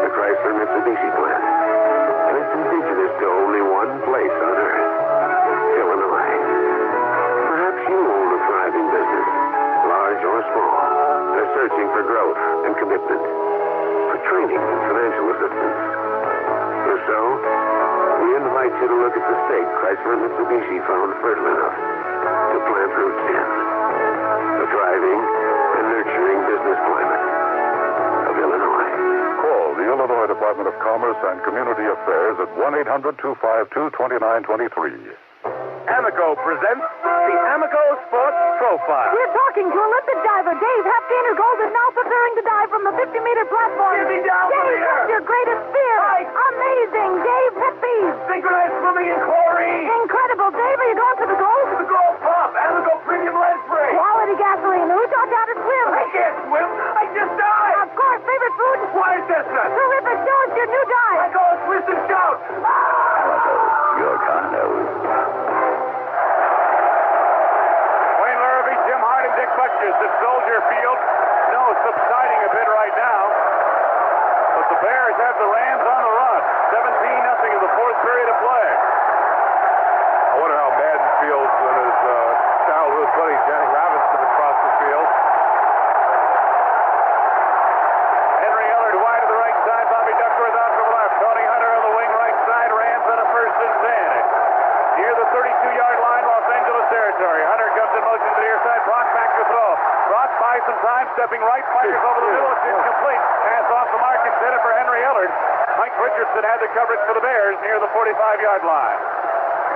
the Chrysler Mitsubishi plant. And it's indigenous to only one place on Earth, Illinois. Perhaps you own a thriving business, large or small. They're searching for growth and commitment, for training and financial assistance. If so, we invite you to look at the stake Chrysler Mitsubishi found fertile enough to plant roots in. The thriving and nurturing business climate of Illinois. Call the Illinois Department of Commerce and Community Affairs at 1-800-252-2923. Amico presents the Amico Sports Profile. We're talking to Olympic diver Dave Heftin, gold is now preparing to dive from the 50-meter platform. Get me down from Dave, here. what's your greatest fear? Heights. Amazing, Dave. Pet peeve. Synchronized swimming in chlorine. Incredible, Dave. Are you going for the gold? The gold pump. Amico premium lead free. Quality gasoline. Who taught you how to swim? I can't swim. I just died. Of course, favorite food? Why is that, son? Terrific. Show us your new dive. I call it twist and shout. Your condo. Wayne Larrabee, Jim Hart, and Dick Butchers at Soldier Field. Snow subsiding a bit right now. But the Bears have the Rams on the run. 17-0 in the fourth period of play. I wonder how Madden feels when his childhood buddy Johnny Robinson across the field. Henry Ellard wide to the right side. Bobby Duckworth out to the left. Tony Hunter on the wing right side. Rams on a first and 10. Near the 32-yard line, Los Angeles territory. Hunter comes in motion to the near side. Brock back to throw. Brock buys some time, stepping right, fires over the middle. It's incomplete. Pass off the mark intended for Henry Ellard. Mike Richardson had the coverage for the Bears near the 45-yard line.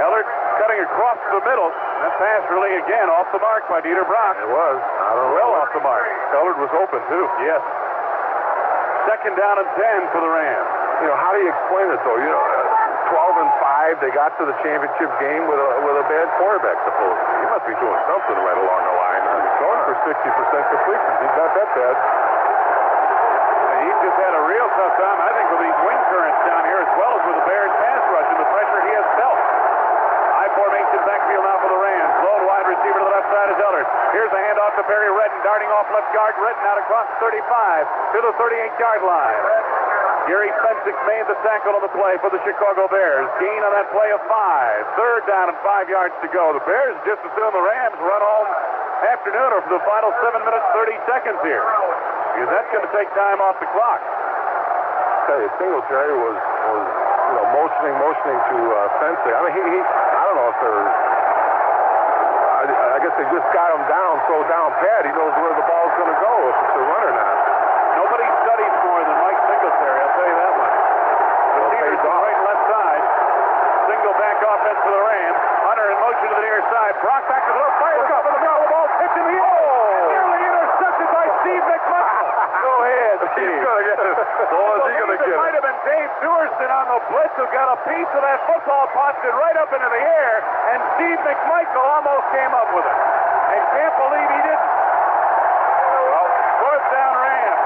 Ellard cutting across the middle. That pass really, again, off the mark by Dieter Brock. It was. I don't know. Well off the mark. Ellard was open, too. Yes. Second down and 10 for the Rams. You know, how do you explain it, though? You know, 12-5, they got to the championship game with a bad quarterback, supposedly. He must be doing something right along the line. Throwing for 6 completions. He's not that bad. He's just had a real tough time, I think, with these wind currents down here, as well as with the Bears pass rush and the pressure he has felt. High formation backfield now for the Rams. Lone wide receiver to the left side is Ellert. Here's the handoff to Barry Redden, darting off left guard. Redden out across 35 to the 38-yard line. Gary Fensick made the tackle on the play for the Chicago Bears. Gain on that play of 5. Third down and 5 yards to go. The Bears just assume the Rams run home afternoon or for the final 7 minutes, 30 seconds here. Because that's going to take time off the clock. I tell you, Singletary was motioning to Fensick. I mean, I don't know if they're... I guess they just got him down so down pat, he knows where the ball's going to go, if it's a run or not. Nobody studies more than Mike Singletary, I'll tell you that much. Receivers to the right and left side. Single back offense for the Rams. Hunter in motion to the near side. Brock back to the left. Fires up in the middle of the ball. Pitch in the air. Nearly intercepted by Steve McMichael. Go ahead, Steve. He's going to get it. Boy, is he going to get it. It might have been Dave Duerson on the blitz who got a piece of that football, tossed it right up into the air, and Steve McMichael almost came up with it. And can't believe he didn't. Well, fourth down Rams.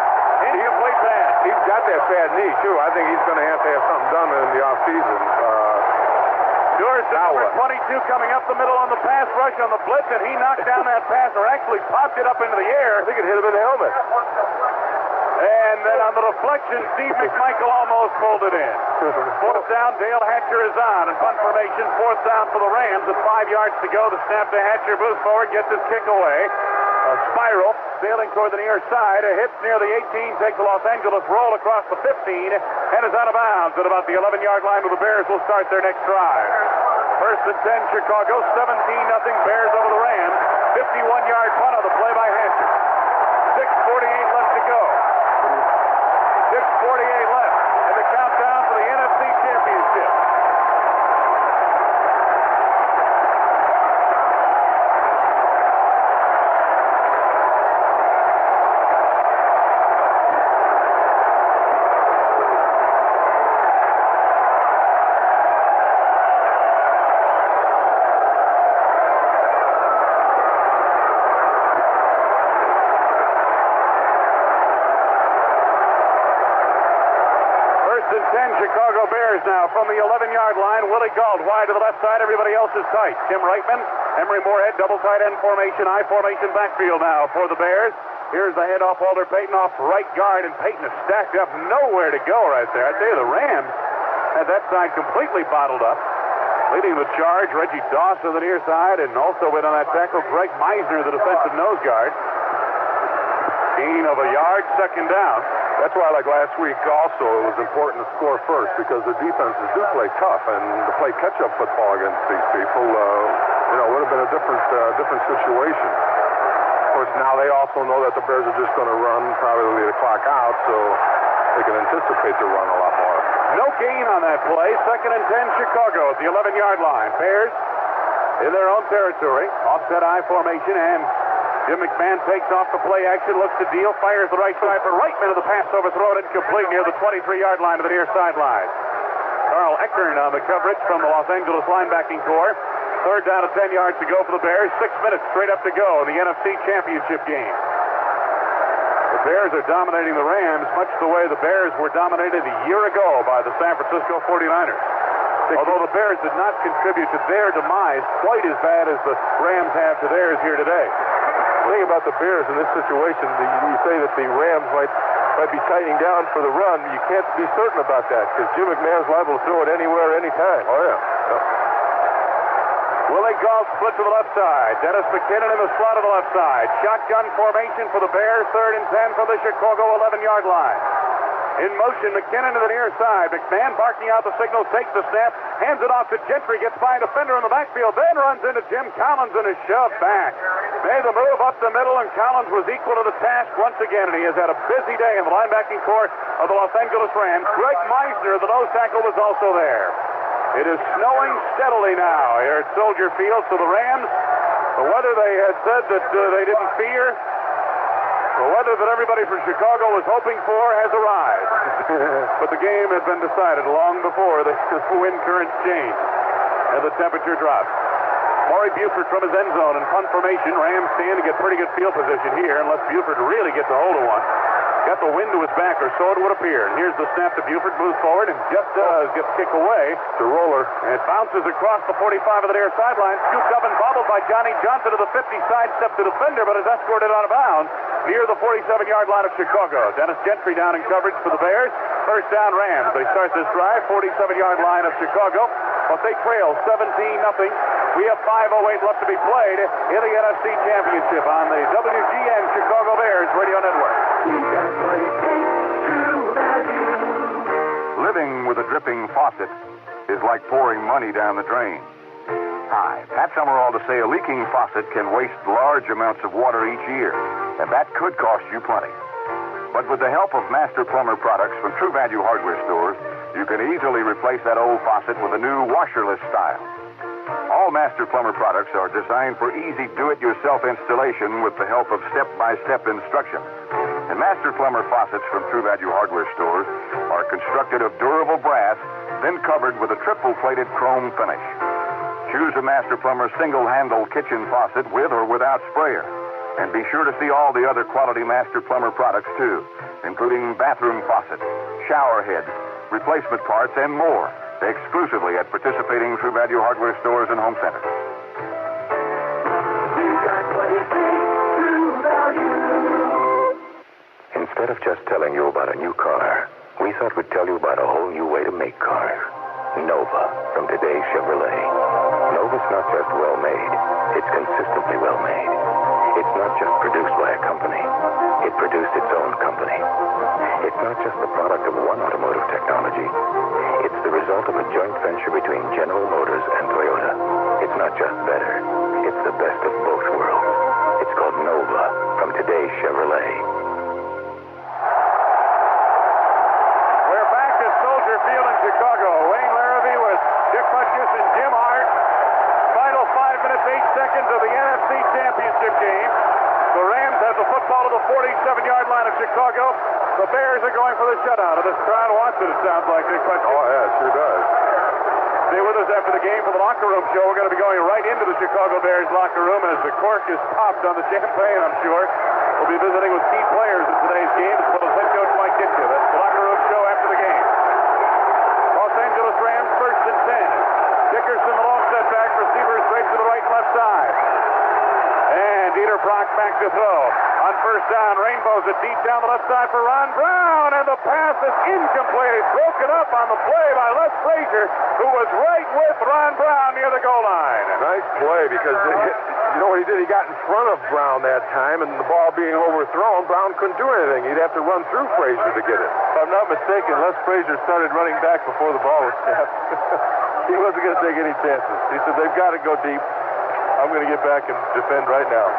Incomplete pass. He's got that bad knee, too. I think he's going to have something done in the offseason. Duerson, number 22, coming up the middle on the pass rush on the blitz, and he knocked down that pass, or actually popped it up into the air. I think it hit him in the helmet. And then on the deflection, Steve McMichael almost pulled it in. Fourth down, Dale Hatcher is on. In punt formation, fourth down for the Rams at 5 yards to go. The snap to Hatcher, moves forward, gets his kick away. A spiral, sailing toward the near side. A hit near the 18, takes the Los Angeles roll across the 15, and is out of bounds at about the 11-yard line where the Bears will start their next drive. First and 10, Chicago, 17-0 Bears over the Rams. 51-yard punt on the play by Hatcher. 6:48 left to go. 6:48 left in the countdown for the NFC Championship. Chicago Bears now from the 11-yard line. Willie Gault wide to the left side. Everybody else is tight. Tim Reitman, Emery Moorhead, double tight end formation, I formation backfield now for the Bears. Here's the handoff, Walter Payton off right guard, and Payton is stacked up, nowhere to go right there. I tell you, the Rams had that side completely bottled up. Leading the charge, Reggie Dawson on the near side, and also with on that tackle, Greg Meisner, the defensive nose guard. Gain of a yard, second down. That's why, like last week, also, it was important to score first because the defenses do play tough, and to play catch-up football against these people, would have been a different situation. Of course, now they also know that the Bears are just going to run probably the clock out, so they can anticipate the run a lot more. No gain on that play. Second and 10, Chicago at the 11-yard line. Bears in their own territory. Offset I formation, and Jim McMahon takes off the play action, looks to deal, fires the right side for Reitman of the pass overthrown, incomplete near the 23-yard line to the near sideline. Carl Eckern on the coverage from the Los Angeles linebacking corps. Third down at 10 yards to go for the Bears. 6 minutes straight up to go in the NFC Championship game. The Bears are dominating the Rams much the way the Bears were dominated a year ago by the San Francisco 49ers. Although the Bears did not contribute to their demise quite as bad as the Rams have to theirs here today. The thing about the Bears in this situation, you say that the Rams might be tightening down for the run. You can't be certain about that because Jim McMahon's liable to throw it anywhere, anytime. Oh, yeah. Willie Gault split to the left side. Dennis McKinnon in the slot of the left side. Shotgun formation for the Bears. Third and 10 from the Chicago 11-yard line. In motion, McKinnon to the near side. McMahon barking out the signal, takes the snap, hands it off to Gentry, gets by a defender in the backfield, then runs into Jim Collins and is shoved back. Made the move up the middle, and Collins was equal to the task once again, and he has had a busy day in the linebacking corps of the Los Angeles Rams. Greg Meisner, the nose tackle, was also there. It is snowing steadily now here at Soldier Field, so the Rams, the weather they had said that they didn't fear, the weather that everybody from Chicago was hoping for has arrived. But the game had been decided long before the wind currents changed and the temperature dropped. Maury Buford from his end zone in punt formation. Rams stand to get pretty good field position here unless Buford really gets a hold of one. Got the wind to his back, or so it would appear. And here's the snap to Buford, moves forward, and just does get kicked away. The roller. And it bounces across the 45 of the near sideline. Scooped up and bobbled by Johnny Johnson to the 50, sidestep the defender, but is escorted out of bounds near the 47-yard line of Chicago. Dennis Gentry down in coverage for the Bears. First down Rams. They start this drive, 47-yard line of Chicago. But they trail 17-0. We have 5:08 left to be played in the NFC Championship on the WGN Chicago Bears Radio Network. Living with a dripping faucet is like pouring money down the drain. Hi, Pat Summerall to say a leaking faucet can waste large amounts of water each year, and that could cost you plenty. But with the help of Master Plumber products from True Value Hardware stores, you can easily replace that old faucet with a new washerless style. All Master Plumber products are designed for easy do-it-yourself installation with the help of step-by-step instructions. And Master Plumber faucets from True Value Hardware stores are constructed of durable brass, then covered with a triple-plated chrome finish. Choose a Master Plumber single-handle kitchen faucet with or without sprayer. And be sure to see all the other quality Master Plumber products, too, including bathroom faucets, shower heads, replacement parts, and more, exclusively at participating True Value Hardware stores and home centers. Instead of just telling you about a new car, we thought we'd tell you about a whole new way to make cars. Nova from today's Chevrolet. Nova's not just well-made, it's consistently well-made. It's not just produced by a company. It produced its own company. It's not just the product of one automotive technology. It's the result of a joint venture between General Motors and Toyota. It's not just better. It's the best of both worlds. It's called Nova from today's Chevrolet. We're back at Soldier Field in Chicago. Wayne Larrabee with Dick Butkus and Jim Hart. Final 5 minutes, 8 seconds of the NFC Championship game. The Rams have the football to the 47-yard line of Chicago. The Bears are going for the shutout. And this crowd wants it, it sounds like, Dick Butkus. Oh, yeah, it sure does. Stay with us after the game for the locker room show. We're going to be going right into the Chicago Bears locker room as the cork is popped on the champagne, I'm sure. We'll be visiting with key players in today's game, as well as head coach Mike Ditka. That's the locker room show after the game. Los Angeles Rams, 1st and 10. Dickerson, the long setback. Receivers straight to the right and left side. And Dieter Brock back to throw. On first down, Rainbows it deep down the left side for Ron Brown. And the pass is incomplete. It's broken up on the play by Les Frazier, who was right with Ron Brown near the goal line. Nice play because, you know what he did? He got in front of Brown that time, and the ball being overthrown, Brown couldn't do anything. He'd have to run through Frazier to get it. If I'm not mistaken, Les Frazier started running back before the ball was snapped. He wasn't going to take any chances. He said, they've got to go deep. I'm going to get back and defend right now.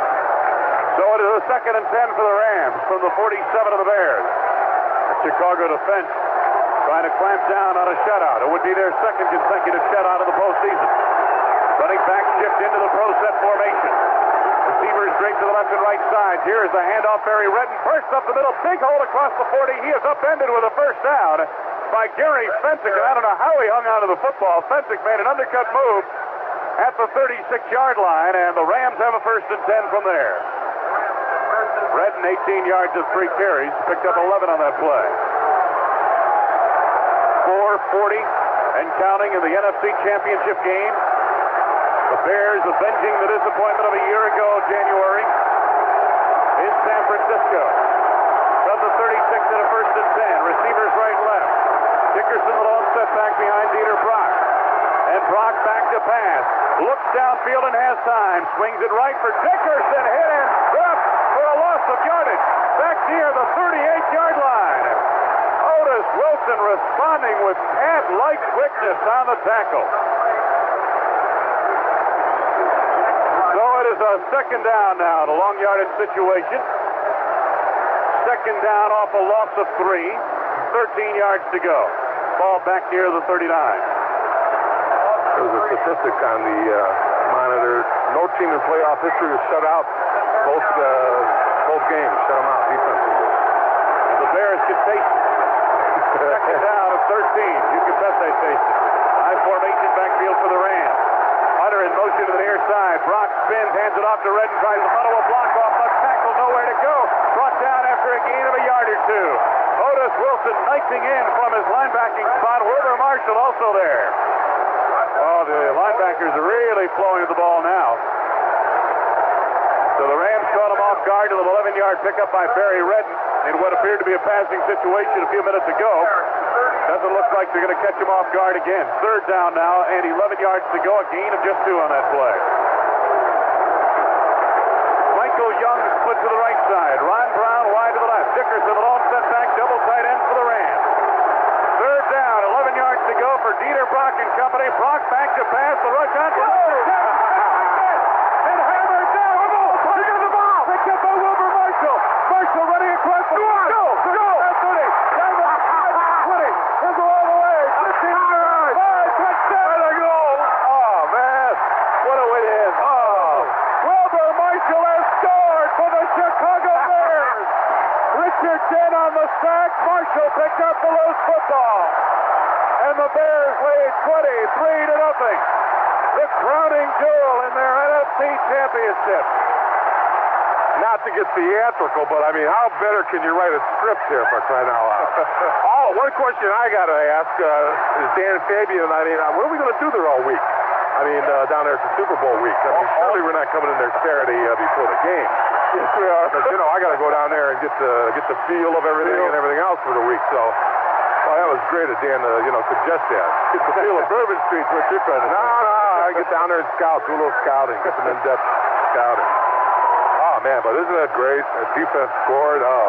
So it is a 2nd and 10 for the Rams from the 47 of the Bears. The Chicago defense trying to clamp down on a shutout. It would be their 2nd consecutive shutout of the postseason. Running back shift into the pro set formation. Receivers straight to the left and right sides. Here is the handoff. Barry Redden bursts up the middle. Big hole across the 40. He is upended with a first down by Gary Fensick. And I don't know how he hung onto the football. Fensick made an undercut move at the 36-yard line, and the Rams have a 1st and 10 from there. Redden, 18 yards of 3 carries, picked up 11 on that play. 4:40 and counting in the NFC Championship game. The Bears avenging the disappointment of a year ago, January, in San Francisco. From the 36 at a 1st and 10. Receivers right and left. Dickerson, the lone setback behind Dieter Brock. And Brock back to pass. Looks downfield and has time. Swings it right for Dickerson. Hit and dropped for a loss of yardage. Back near the 38-yard line. Otis Wilson responding with cat-like quickness on the tackle. So it is a 2nd down now, the long yardage situation. 2nd down off a loss of 3. 13 yards to go. Ball back near the 39. There's a statistic on the monitor. No team in playoff history was shut out both games. Shut them out defensively. And the Bears can taste it. 2nd down of 13. You can bet they taste it. High formation backfield for the Rams. Hunter in motion to the near side. Brock spins, hands it off to Redden, tries to funnel a block off, left tackle, nowhere to go. Brought down after a gain of a yard or two. Otis Wilson knifing in from his linebacking spot. Wilbur Marshall also there. Oh, the linebackers are really flowing to the ball now. So the Rams caught him off guard to the 11-yard pickup by Barry Redden in what appeared to be a passing situation a few minutes ago. Doesn't look like they're going to catch him off guard again. Third down now and 11 yards to go. A gain of just 2 on that play. Michael Young split to the right side. Ron Brown wide to the left. Dickerson, the lone setback, double tight end for the Rams. Third down, 11 yards to go for Dieter Brock and company. Brock back to pass. The rush on to and hammered down. He got the ball. Picked up by Wilbur Marshall. Marshall running across the field. Go. That's 30. Down the 20. He'll go all the way. 15 yards. Touchdown. There they go. Oh, man. What a way to end. Oh. Wilbur Marshall has scored for the Chicago Bears. Richardson on the sack. Marshall picked up the loose football. And the Bears lead 23-0. The crowning jewel in their NFC Championship. Not to get theatrical, but I mean, how better can you write a script here for crying out loud? One question I got to ask is Dan Fabian. I mean, what are we going to do there all week? I mean, down there at the Super Bowl week. I mean, surely we're not coming in there Saturday before the game. Yes, we are. Because, I got to go down there and get the feel of everything and everything else for the week. So, that was great of Dan to, suggest that. Get the feel of Bourbon Street's what you're trying to do. No, I get down there and scout, do a little scouting, get some in-depth scouting. Oh, man, but isn't that great? That defense scored. Oh.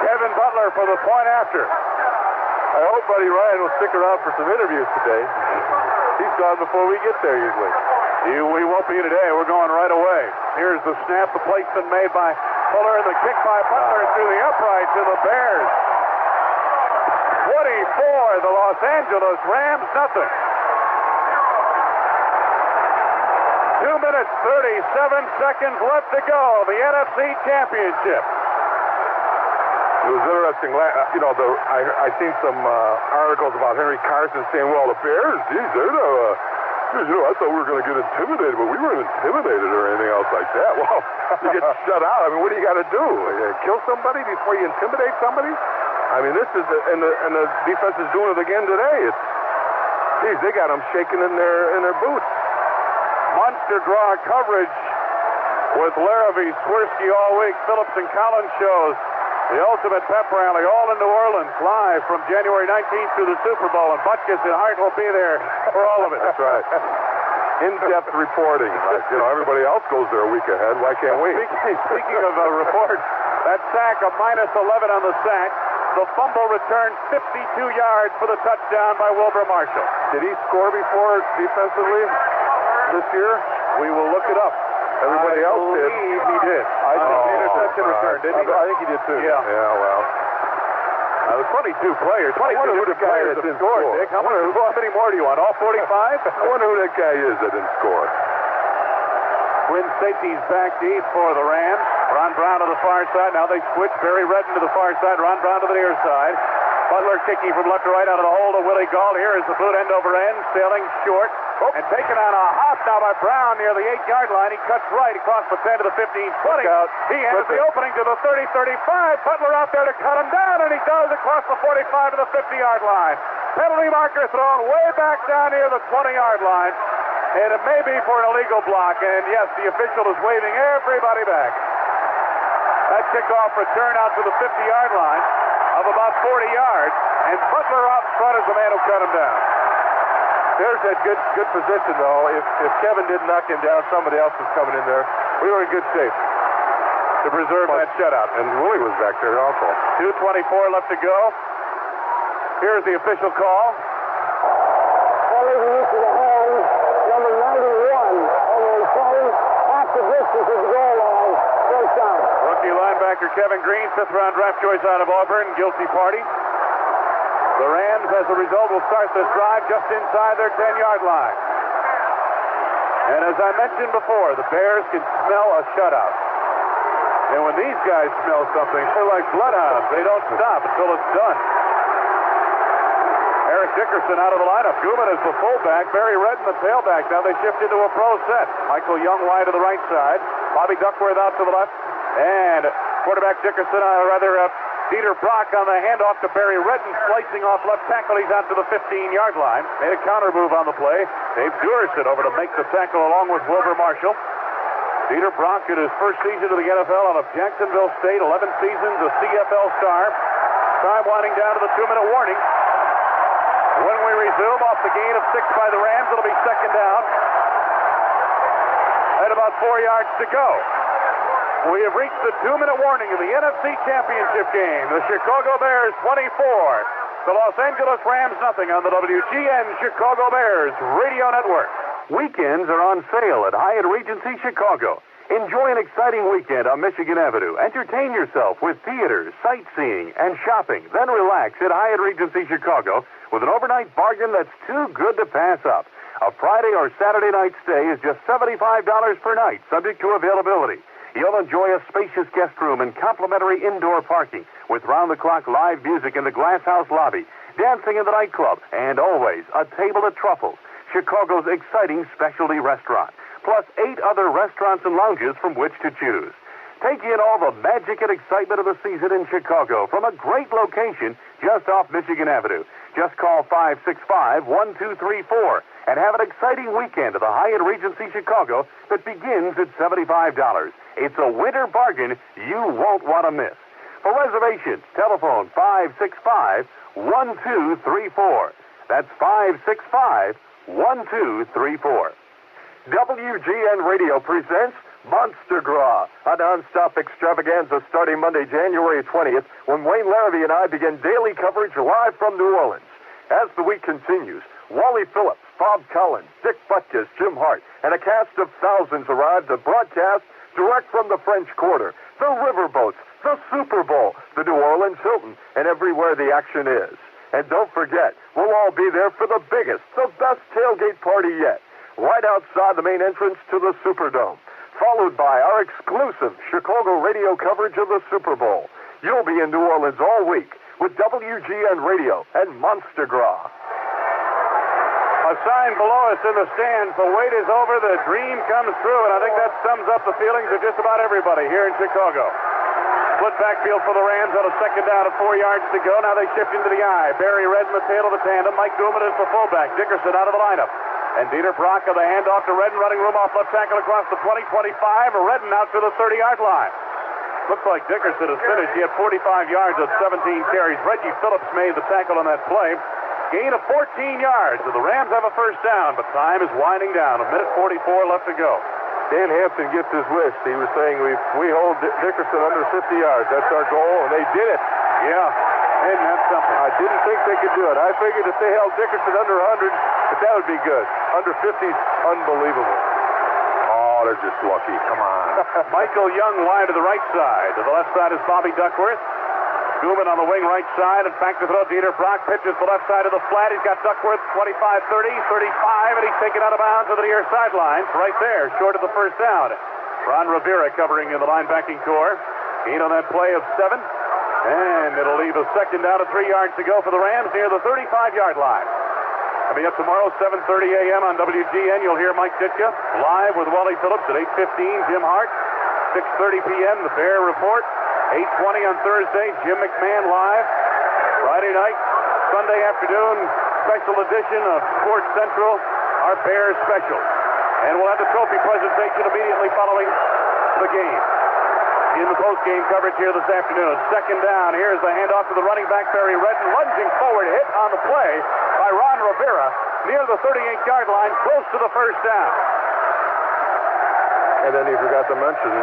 Kevin Butler for the point after. I hope Buddy Ryan will stick around for some interviews today. He's gone before we get there usually. We won't be today. We're going right away. Here's the snap. The place's been made by Fuller and the kick by Butler through the upright to the Bears. 24, the Los Angeles Rams, nothing. 2 minutes, 37 seconds left to go. The NFC Championship. It was interesting. I seen some articles about Henry Carson saying, well, the Bears, geez, they're I thought we were going to get intimidated, but we weren't intimidated or anything else like that. Well, you get shut out. I mean, what do you got to do? Kill somebody before you intimidate somebody? I mean, this is, and the defense is doing it again today. They got them shaking in their boots. Monster draw coverage with Larrabee, Swirsky all week. Phillips and Collins shows the ultimate pep rally all in New Orleans, live from January 19th to the Super Bowl. And Butkus and Hart will be there for all of it. That's right. In-depth reporting. Like, everybody else goes there a week ahead. Why can't we? Speaking of a report, that sack, a -11 on the sack. The fumble returned 52 yards for the touchdown by Wilbur Marshall. Did he score before defensively this year? We will look it up. Everybody else did. He did. I think the interception return, didn't he? I think he did too. Yeah, well. There's 22 players. 22 different players that scored, Dick. How many more do you want? All 45? I wonder who that guy is that didn't score. Twin safeties back deep for the Rams. Ron Brown to the far side. Now they switch. Barry Redden to the far side. Ron Brown to the near side. Butler kicking from left to right out of the hole to Willie Gault. Here is the boot end over end. Sailing short. And taken on a hop now by Brown near the 8-yard line. He cuts right across the 10 to the 15, 20. He enters the opening to the 30, 35. Butler out there to cut him down, and he does across the 45 to the 50-yard line. Penalty marker thrown way back down near the 20-yard line. And it may be for an illegal block. And yes, the official is waving everybody back. That kickoff return out to the 50-yard line of about 40 yards. And Butler out in front is the man who cut him down. Bears had good position, though. If Kevin didn't knock him down, somebody else was coming in there. We were in good shape to preserve that shutout. And Willie was back there also. 2:24 left to go. Here's the official call. Calling the use of the hands, number 91, over 20, half the distance of the goal line, first down. Rookie linebacker Kevin Green, 5th-round draft choice out of Auburn, guilty party. The Rams, as a result, will start this drive just inside their 10-yard line. And as I mentioned before, the Bears can smell a shutout. And when these guys smell something, they're like bloodhounds. They don't stop until it's done. Eric Dickerson out of the lineup. Gooman is the fullback. Barry Redden the tailback. Now they shift into a pro set. Michael Young wide to the right side. Bobby Duckworth out to the left. And quarterback Dickerson, Dieter Brock on the handoff to Barry Redden, slicing off left tackle. He's out to the 15-yard line. Made a counter move on the play. Dave Duerson over to make the tackle along with Wilbur Marshall. Dieter Brock in his first season of the NFL out of Jacksonville State, 11 seasons, a CFL star. Time winding down to the 2-minute warning. When we resume, off the gain of 6 by the Rams, it'll be second down. At about 4 yards to go. We have reached the 2-minute warning of the NFC Championship Game. The Chicago Bears 24. The Los Angeles Rams nothing on the WGN Chicago Bears Radio Network. Weekends are on sale at Hyatt Regency Chicago. Enjoy an exciting weekend on Michigan Avenue. Entertain yourself with theaters, sightseeing, and shopping. Then relax at Hyatt Regency Chicago with an overnight bargain that's too good to pass up. A Friday or Saturday night stay is just $75 per night, subject to availability. You'll enjoy a spacious guest room and complimentary indoor parking with round-the-clock live music in the Glass House lobby, dancing in the nightclub, and always a table at Truffles, Chicago's exciting specialty restaurant, plus 8 other restaurants and lounges from which to choose. Take in all the magic and excitement of the season in Chicago from a great location just off Michigan Avenue. Just call 565-1234 and have an exciting weekend at the Hyatt Regency Chicago that begins at $75. It's a winter bargain you won't want to miss. For reservations, telephone 565-1234. That's 565-1234. WGN Radio presents Monster Gras, a non-stop extravaganza starting Monday, January 20th, when Wayne Larrabee and I begin daily coverage live from New Orleans. As the week continues, Wally Phillips, Bob Collins, Dick Butkus, Jim Hart, and a cast of thousands arrive to broadcast direct from the French Quarter, the riverboats, the Super Bowl, the New Orleans Hilton, and everywhere the action is. And don't forget, we'll all be there for the biggest, the best tailgate party yet, right outside the main entrance to the Superdome, followed by our exclusive Chicago radio coverage of the Super Bowl. You'll be in New Orleans all week with WGN Radio and Monster Gras. A sign below us in the stands, the wait is over, the dream comes true, and I think that sums up the feelings of just about everybody here in Chicago. Split backfield for the Rams on a second down at 4 yards to go. Now they shift into the eye. Barry Redden, the tail of the tandem. Mike Gooman is the fullback. Dickerson out of the lineup. And Dieter Brock of the handoff to Redden, running room off left tackle across the 20-25. Redden out to the 30-yard line. Looks like Dickerson is finished. He had 45 yards of 17 carries. Reggie Phillips made the tackle on that play. Gain of 14 yards. So the Rams have a first down, but time is winding down. 1:44 left to go. Dan Hampton gets his wish. He was saying we hold Dickerson under 50 yards. That's our goal, and they did it. Yeah, and that's something. I didn't think they could do it. I figured if they held Dickerson under 100, that would be good. Under 50's unbelievable. Oh, they're just lucky. Come on. Michael Young wide to the right side. To the left side is Bobby Duckworth. Gooman on the wing right side. And back to throw. Dieter Brock pitches the left side of the flat. He's got Duckworth 25, 30, 35, and he's taken out of bounds to the near sideline. Right there, short of the first down. Ron Rivera covering in the linebacking core. Gain on that play of 7. And it'll leave a second down at 3 yards to go for the Rams near the 35-yard line. Coming up tomorrow, 7:30 a.m. on WGN, you'll hear Mike Ditka live with Wally Phillips at 8:15, Jim Hart. 6:30 p.m., the Bear Report. 8:20 on Thursday, Jim McMahon live. Friday night, Sunday afternoon, special edition of Sports Central, our Bears special. And we'll have the trophy presentation immediately following the game. In the post-game coverage here this afternoon. Second down, here's the handoff to the running back, Barry Redden, lunging forward, hit on the play by Ron Rivera near the 38-yard line, close to the first down. And then he forgot to mention,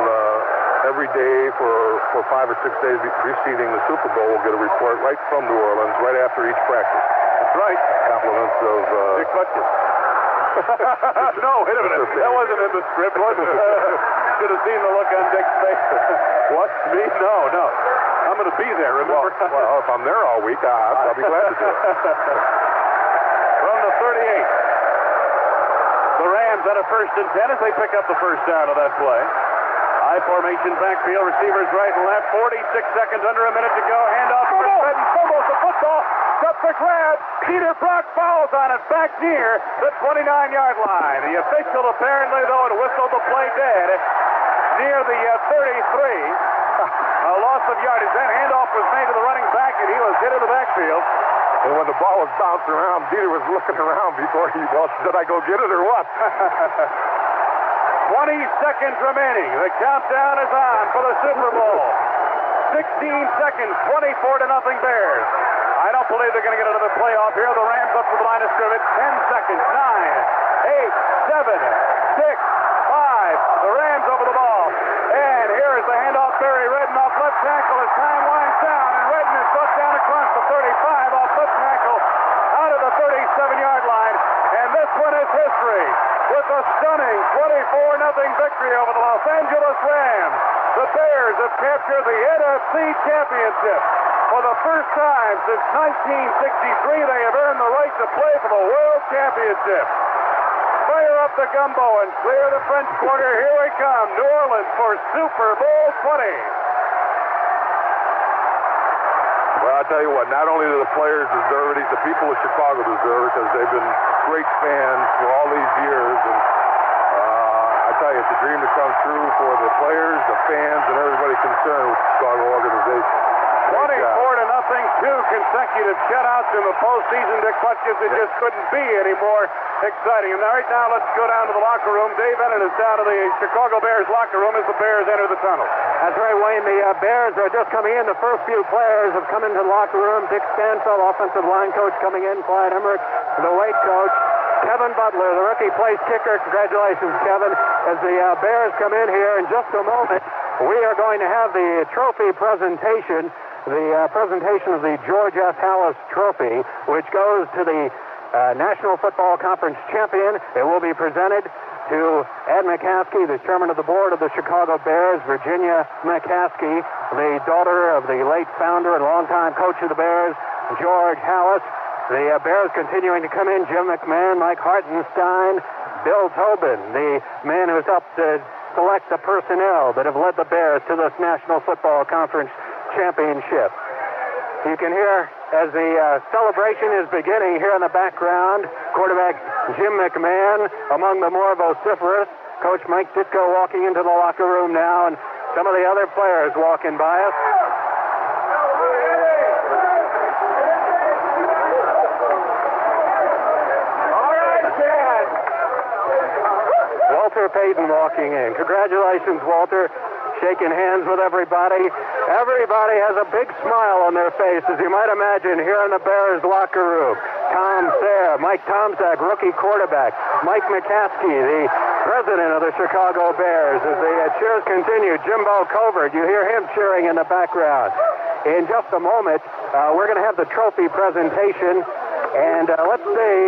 every day for 5 or 6 days preceding the Super Bowl, we'll get a report right from New Orleans, right after each practice. That's right. Compliments of Dick Butkus. No, wait a minute. That wasn't in the script, was it? Should have seen the look on Dick's face. What? Me? No. I'm going to be there, remember? Well, if I'm there all week, I'll be glad to do it. From the 38. The Rams at a 1st and 10 as they pick up the first down of that play. High formation backfield, receivers right and left. 46 seconds, under a minute to go. Handoff to Redden, fumbles the football. up for grabs. Dieter Brock fouls on it back near the 29-yard line. The official apparently, though, had whistled the play dead near the 33. A loss of yardage. That handoff was made to the running back, and he was hit in the backfield. And when the ball was bouncing around, Dieter was looking around before did I go get it or what? 20 seconds remaining. The countdown is on for the Super Bowl. 16 seconds, 24-0 Bears. I don't believe they're going to get another playoff here. The Rams up to the line of scrimmage. 10 seconds, 9, 8, 7, 6, 5. The Rams over the ball. And here is the handoff. Barry Redden off left tackle as time winds down. And Redden is brought down across the 35 off left tackle out of the 37-yard line. And this one is history with a stunning 24-0 victory over the Los Angeles Rams. The Bears have captured the NFC Championship. For the first time since 1963, they have earned the right to play for the World Championship. Fire up the gumbo and clear the French Quarter. Here we come. New Orleans for Super Bowl 20. Well, I'll tell you what, not only do the players deserve it, the people of Chicago deserve it because they've been great fans for all these years. And I tell you, it's a dream to come true for the players, the fans, and everybody concerned with the Chicago organization. 24-0, 2 consecutive shutouts in the postseason, Dick Butkus. It just couldn't be any more exciting. And right now, let's go down to the locker room. Dave Bennett is down to the Chicago Bears locker room as the Bears enter the tunnel. That's right, Wayne. The Bears are just coming in. The first few players have come into the locker room. Dick Stanfield, offensive line coach, coming in. Clyde Emmerich, the weight coach. Kevin Butler, the rookie place kicker. Congratulations, Kevin. As the Bears come in here in just a moment, we are going to have the trophy presentation. The presentation of the George F. Hallis Trophy, which goes to the National Football Conference champion. It will be presented to Ed McCaskey, the chairman of the board of the Chicago Bears, Virginia McCaskey, the daughter of the late founder and longtime coach of the Bears, George Hallis. The Bears continuing to come in, Jim McMahon, Mike Hartenstein, Bill Tobin, the man who's helped select the personnel that have led the Bears to this National Football Conference championship. You can hear as the celebration is beginning here in the background, quarterback Jim McMahon among the more vociferous. Coach Mike Ditko walking into the locker room now, and some of the other players walking by us. All right, Chad. Walter Payton walking in. Congratulations, Walter. Shaking hands with everybody. Everybody has a big smile on their face, as you might imagine, here in the Bears locker room. Tom Sayre, Mike Tomczak, rookie quarterback. Mike McCaskey, the president of the Chicago Bears. As the cheers continue, Jimbo Covert, you hear him cheering in the background. In just a moment, we're going to have the trophy presentation. And let's see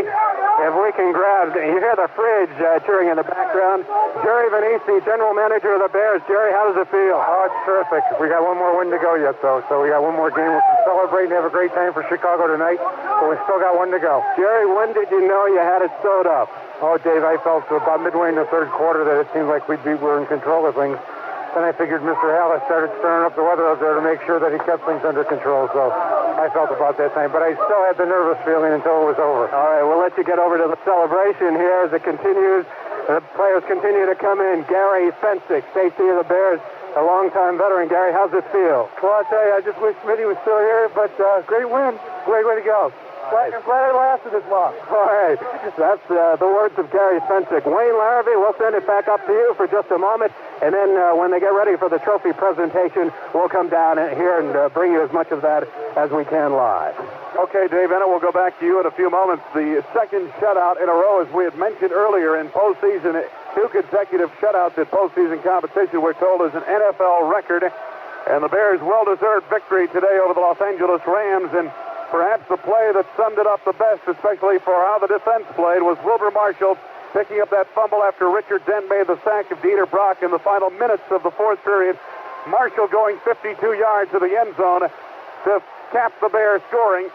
if we can grab, you hear the fridge cheering in the background. Jerry Vanisi, general manager of the Bears. Jerry, how does it feel? Oh, it's terrific. We got one more win to go yet, though. So we got one more game. We can celebrate and have a great time for Chicago tonight. But we still got one to go. Jerry, when did you know you had it sewed up? Oh, Dave, I felt about midway in the third quarter that it seemed like we were in control of things. Then I figured Mr. Hallis started stirring up the weather up there to make sure that he kept things under control. So I felt about that time. But I still had the nervous feeling until it was over. All right, we'll let you get over to the celebration here as it continues. The players continue to come in. Gary Fensick, safety of the Bears, a longtime veteran. Gary, how's it feel? Well, I'll tell you, I just wish Smitty was still here. But great win. Great way to go. I'm glad it lasted this long. All right. That's the words of Gary Fensick. Wayne Larrabee, we'll send it back up to you for just a moment. And then when they get ready for the trophy presentation, we'll come down here and bring you as much of that as we can live. Okay, Dave Bennett, we'll go back to you in a few moments. The second shutout in a row, as we had mentioned earlier, in postseason, 2 consecutive shutouts in postseason competition, we're told, is an NFL record. And the Bears' well-deserved victory today over the Los Angeles Rams. And perhaps the play that summed it up the best, especially for how the defense played, was Wilbur Marshall picking up that fumble after Richard Dent made the sack of Dieter Brock in the final minutes of the fourth period. Marshall going 52 yards to the end zone to cap the Bears scoring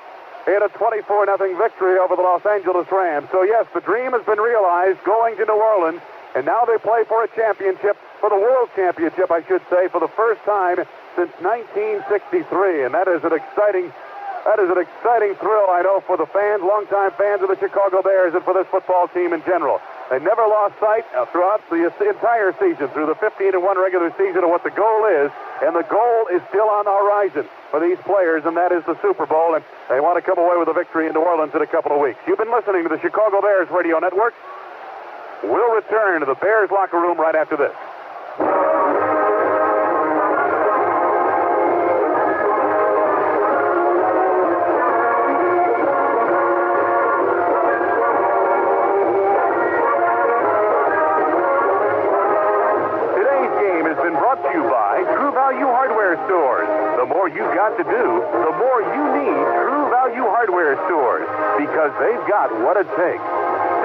in a 24-0 victory over the Los Angeles Rams. So yes, the dream has been realized, going to New Orleans, and now they play for a championship, for the World Championship, I should say, for the first time since 1963, and that is an exciting That is an exciting thrill, I know, for the fans, longtime fans of the Chicago Bears, and for this football team in general. They never lost sight throughout the entire season, through the 15-1 regular season, of what the goal is, and the goal is still on the horizon for these players, and that is the Super Bowl, and they want to come away with a victory in New Orleans in a couple of weeks. You've been listening to the Chicago Bears Radio Network. We'll return to the Bears locker room right after this. The more you've got to do, the more you need True Value Hardware stores, because they've got what it takes.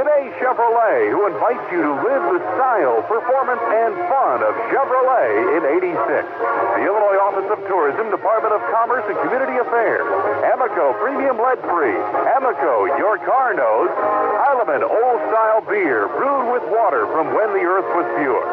Today's Chevrolet, who invites you to live the style, performance, and fun of Chevrolet in 86. The Illinois Office of Tourism, Department of Commerce and Community Affairs. Amoco Premium Lead-Free. Amoco, your car knows. Heilemann Old Style Beer, brewed with water from when the earth was pure.